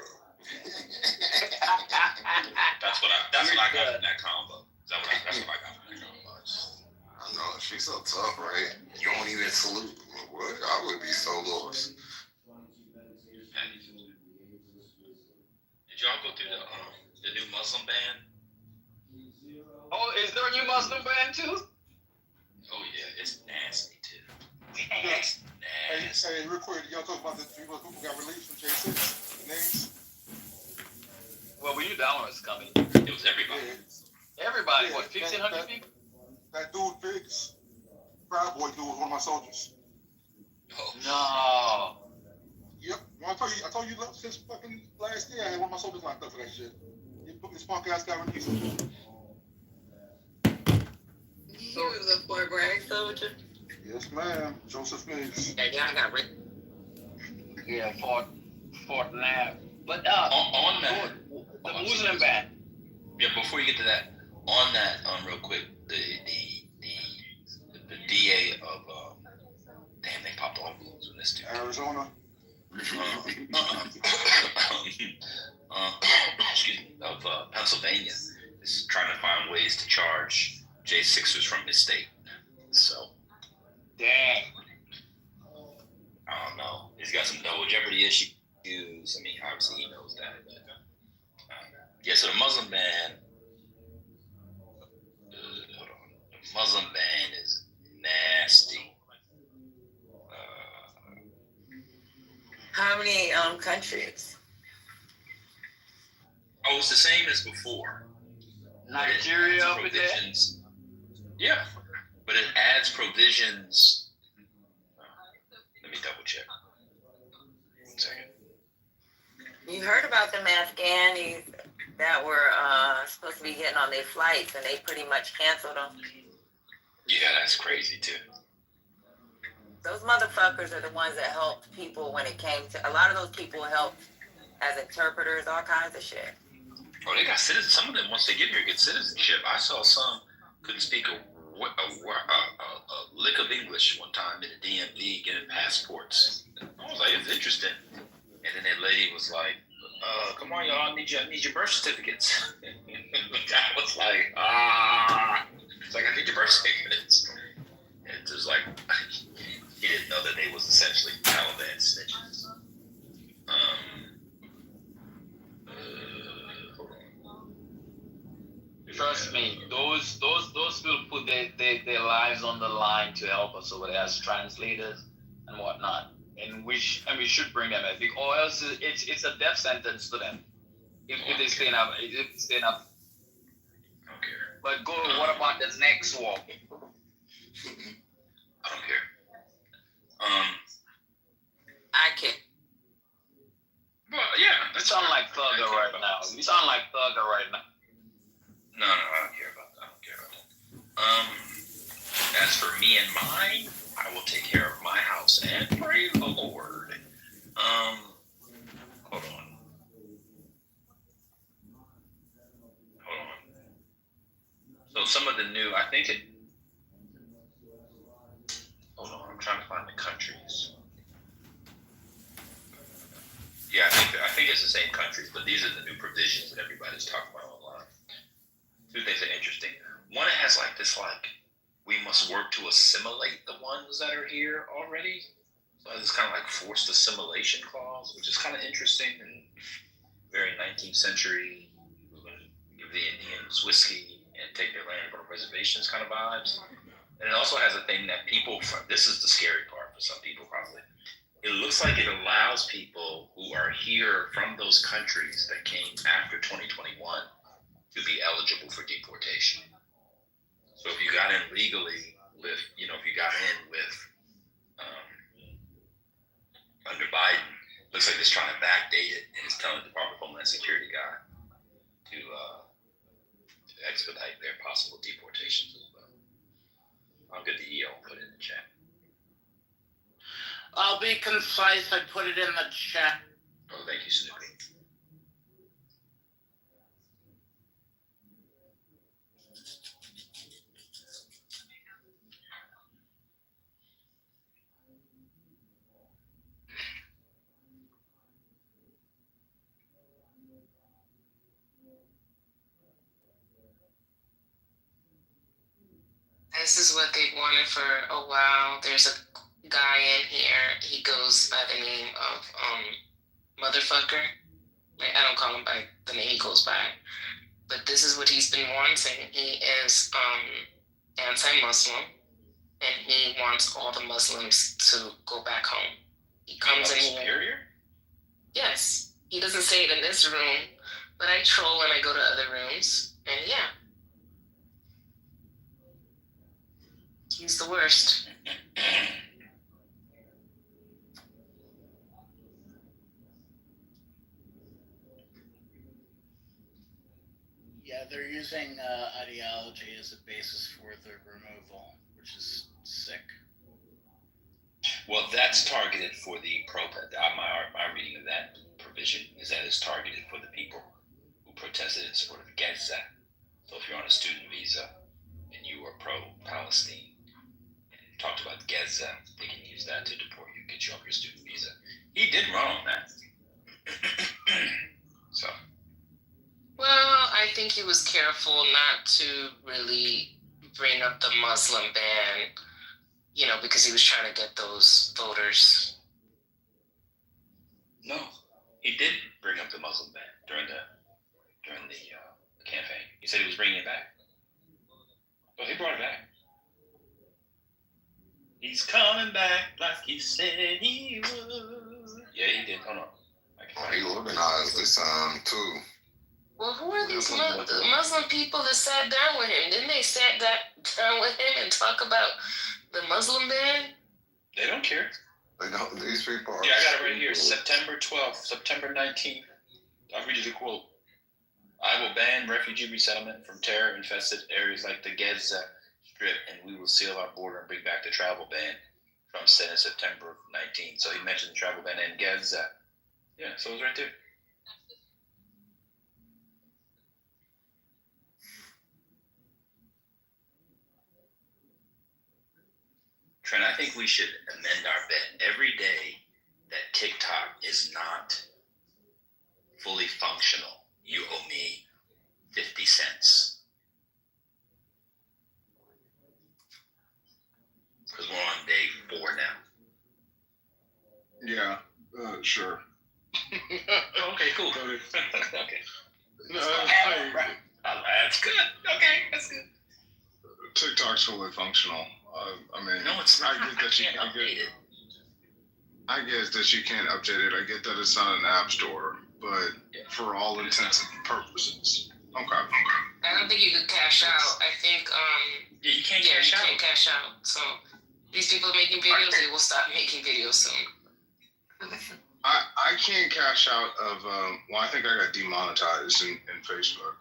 That's what I got from that combo. That's what I got from that combo. I know, she's so tough, right? You don't even salute. What? I would be so lost. Patty, did y'all go through the new Muslim ban? Oh, is there a new Muslim ban too? Oh yeah, it's nasty too. Yes. Hey, real quick, y'all talk about the people who got released from J6, the names? Well, we knew that one was coming. It was everybody. Yeah. Everybody, what, 1,500 people? That dude, Biggs, Proud Boy dude, was one of my soldiers. Oh. No. Yep. Well, I told you since fucking last year, I had one of my soldiers locked up for that shit. This punk ass got released. He was a Fort Bragg soldier. Yes, ma'am. Joseph Mapes. Yeah, y'all got Rick. Yeah, Fort Nav. But on that, the Muslim ban. Yeah, before you get to that, on that, real quick, the DA of damn, they popped all blues in this too. Arizona. Excuse me, of Pennsylvania is trying to find ways to charge J6ers from his state. So, dang. I don't know. He's got some double jeopardy issues. I mean, obviously he knows that. But, yeah, so the Muslim ban. Hold on. The Muslim ban is nasty. How many countries? Oh, it's the same as before. Nigeria over there? Yeah, but it adds provisions. Let me double check. 1 second. You heard about them Afghanis that were supposed to be getting on their flights, and they pretty much canceled them. Yeah, that's crazy too. Those motherfuckers are the ones that helped people when it came to. A lot of those people helped as interpreters, all kinds of shit. Oh, they got citizens. Some of them, once they get here, get citizenship. I saw some couldn't speak a lick of English one time in the DMV getting passports. I was like, it's interesting. And then that lady was like, come on, y'all, I need your birth certificates. I was like, it's like, I need your birth certificates. And it was like, he didn't know that they was essentially Taliban snitches. Trust me, those people put their lives on the line to help us over there as translators and whatnot, and we should bring them in because it's a death sentence to them if they stay up. Okay. But what about the next war? I don't care. I can't. Well, yeah, You sound like Thugger right now. You sound like Thugger right now. No, I don't care about that. As for me and mine, I will take care of my house and pray the Lord. Hold on. So some of the new, I think it. Hold on, I'm trying to find the countries. Yeah, I think it's the same countries, but these are the new provisions that everybody's talking about online. Two things are interesting. One, it has we must work to assimilate the ones that are here already. So it's kind of like forced assimilation clause, which is kind of interesting and very 19th century. We're going to give the Indians whiskey and take their land on reservations kind of vibes. And it also has a thing that this is the scary part for some people probably. It looks like it allows people who are here from those countries that came after 2021 to be eligible for deportation. So if you got in legally with, if you got in with under Biden, looks like it's trying to backdate it, and it's telling the Department of Homeland Security guy to expedite their possible deportations as well. I'll get the EO and put it in the chat. I'll be concise. I put it in the chat. Oh, thank you, Snoopy. This is what they've wanted for a while. There's a guy in here. He goes by the name of Motherfucker. I don't call him by the name he goes by. But this is what he's been wanting. He is anti-Muslim, and he wants all the Muslims to go back home. He comes in here. Superior? Yes. He doesn't say it in this room, but I troll when I go to other rooms, and yeah. He's the worst. Yeah, they're using ideology as a basis for the removal, which is sick. Well, that's targeted for the protest. My reading of that provision is that it's targeted for the people who protested in support of Gaza. So if you're on a student visa and you were pro-Palestine and talked about Gaza, they can use that to deport you, get you off your student visa. He did run on that. So. Well, I think he was careful not to really bring up the Muslim ban, you know, because he was trying to get those voters. No, he did bring up the Muslim ban during the campaign. He said he was bringing it back. Well, he brought it back. He's coming back like he said he would. Yeah, he did. Hold on. He organized this time too. Well, who are these Muslim people that sat down with him? Didn't they sat down with him and talk about the Muslim ban? They don't care. They don't. These people are. Yeah, I got it right here. September 12th, September 19th. I'll read you the quote. I will ban refugee resettlement from terror-infested areas like the Gaza Strip, and we will seal our border and bring back the travel ban. Trump said in September 19th. So he mentioned the travel ban in Gaza. Yeah, so it was right there. Trent, I think we should amend our bet every day that TikTok is not fully functional. You owe me 50 cents. Because we're on day 4 now. Yeah, sure. Okay, cool. Okay. No, That's good. Okay, that's good. TikTok's fully functional. I mean, No, it's not. I get that you can't update it. I guess that you can't update it. I get that it's not an app store, but for all intents and purposes. Okay. I don't think you could cash out. I think Yeah, you can't cash out. can't cash out. So these people making videos, they will stop making videos soon. I can't cash out of well, I think I got demonetized in Facebook.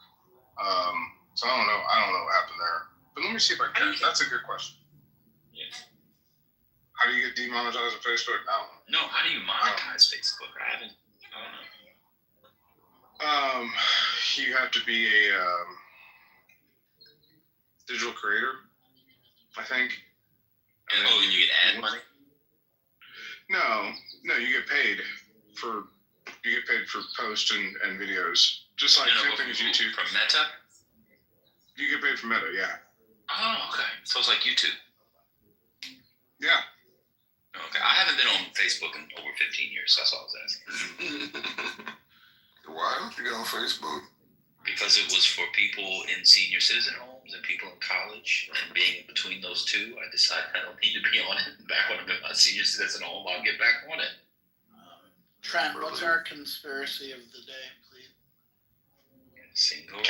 So I don't know what happened there. But let me see if I can. That's a good question. Yeah. How do you get demonetized on Facebook? I don't know. No, how do you monetize Facebook? I don't know. You have to be a digital creator, I think. And you get ad money? No, you get paid for posts and videos, just like same thing as YouTube. From Meta? You get paid from Meta, yeah. Oh, okay. So it's like YouTube. Yeah. Okay. I haven't been on Facebook in over 15 years. That's all I was asking. Why don't you get on Facebook? Because it was for people in senior citizen homes and people in college, and being between those two, I decided I don't need to be on it. Back when I'm in my senior citizen home, I'll get back on it. Trent, what's our conspiracy of the day, please? Single.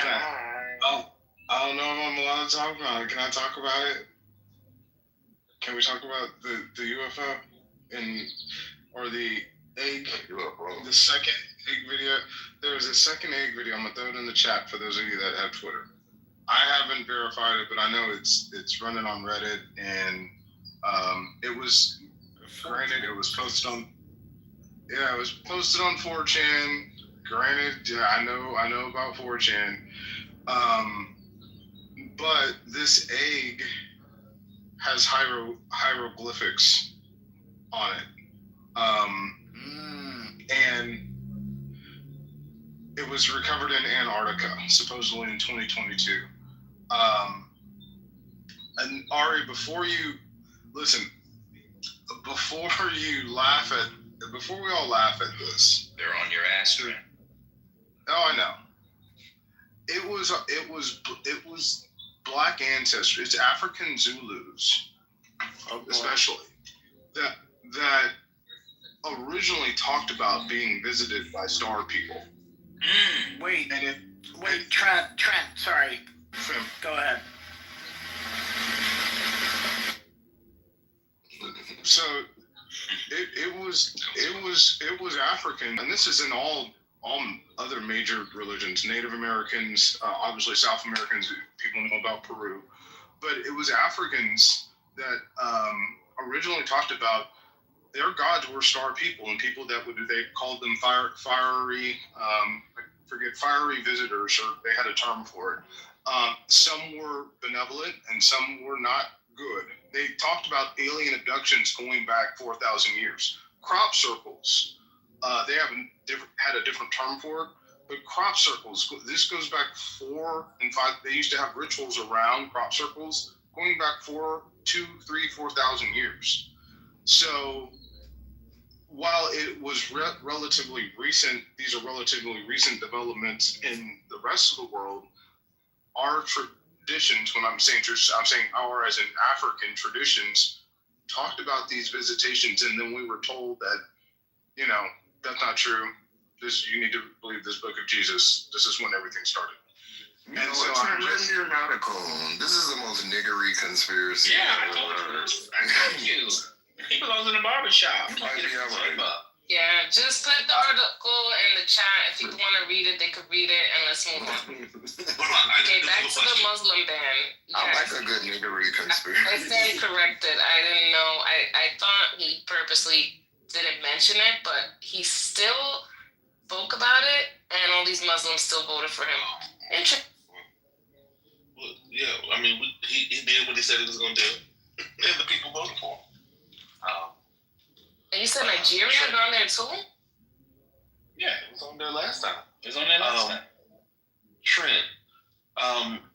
I don't know if I'm allowed to talk about it. Can I talk about it? Can we talk about the UFO or the egg? The second egg video. There was a second egg video. I'm gonna throw it in the chat for those of you that have Twitter. I haven't verified it, but I know it's running on Reddit, and it was granted it was posted on. Yeah, it was posted on 4chan. Granted, yeah, I know about 4chan. But this egg has hieroglyphics on it. And it was recovered in Antarctica, supposedly in 2022. And Ari, before we all laugh at this. They're on your ass, man. Oh, I know. It was Black ancestors. It's African Zulus, especially that originally talked about being visited by star people. Wait, Trent, sorry. Go ahead. So it was African, and this is in all all other major religions, Native Americans, obviously South Americans, people know about Peru, but it was Africans that originally talked about their gods were star people and people that they called them fiery, fiery visitors, or they had a term for it. Some were benevolent and some were not good. They talked about alien abductions going back 4,000 years. Crop circles, they had a different term for it, but crop circles, this goes back 4 and 5. They used to have rituals around crop circles going back 4,000 years. So while it was relatively recent, these are relatively recent developments in the rest of the world. Our traditions, when I'm saying our as in African traditions, talked about these visitations, and then we were told that, that's not true. You need to believe this book of Jesus. This is when everything started. And so I read your article. This is the most niggery conspiracy. Yeah, I told you. He belongs in the barbershop. Yeah, just put the article in the chat. If people want to read it, they could read it, and let's move on. Okay, back to the Muslim ban. Yes. I like a good niggery conspiracy. I stand corrected. I didn't know. I thought he purposely didn't mention it, but he still spoke about it, and all these Muslims still voted for him. Well, yeah, I mean, he did what he said he was going to do, and the people voted for him. And you said Nigeria is on there too? Yeah, it was on there last time. Trent,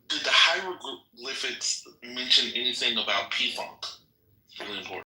did the hieroglyphics mention anything about P-Funk? Really important.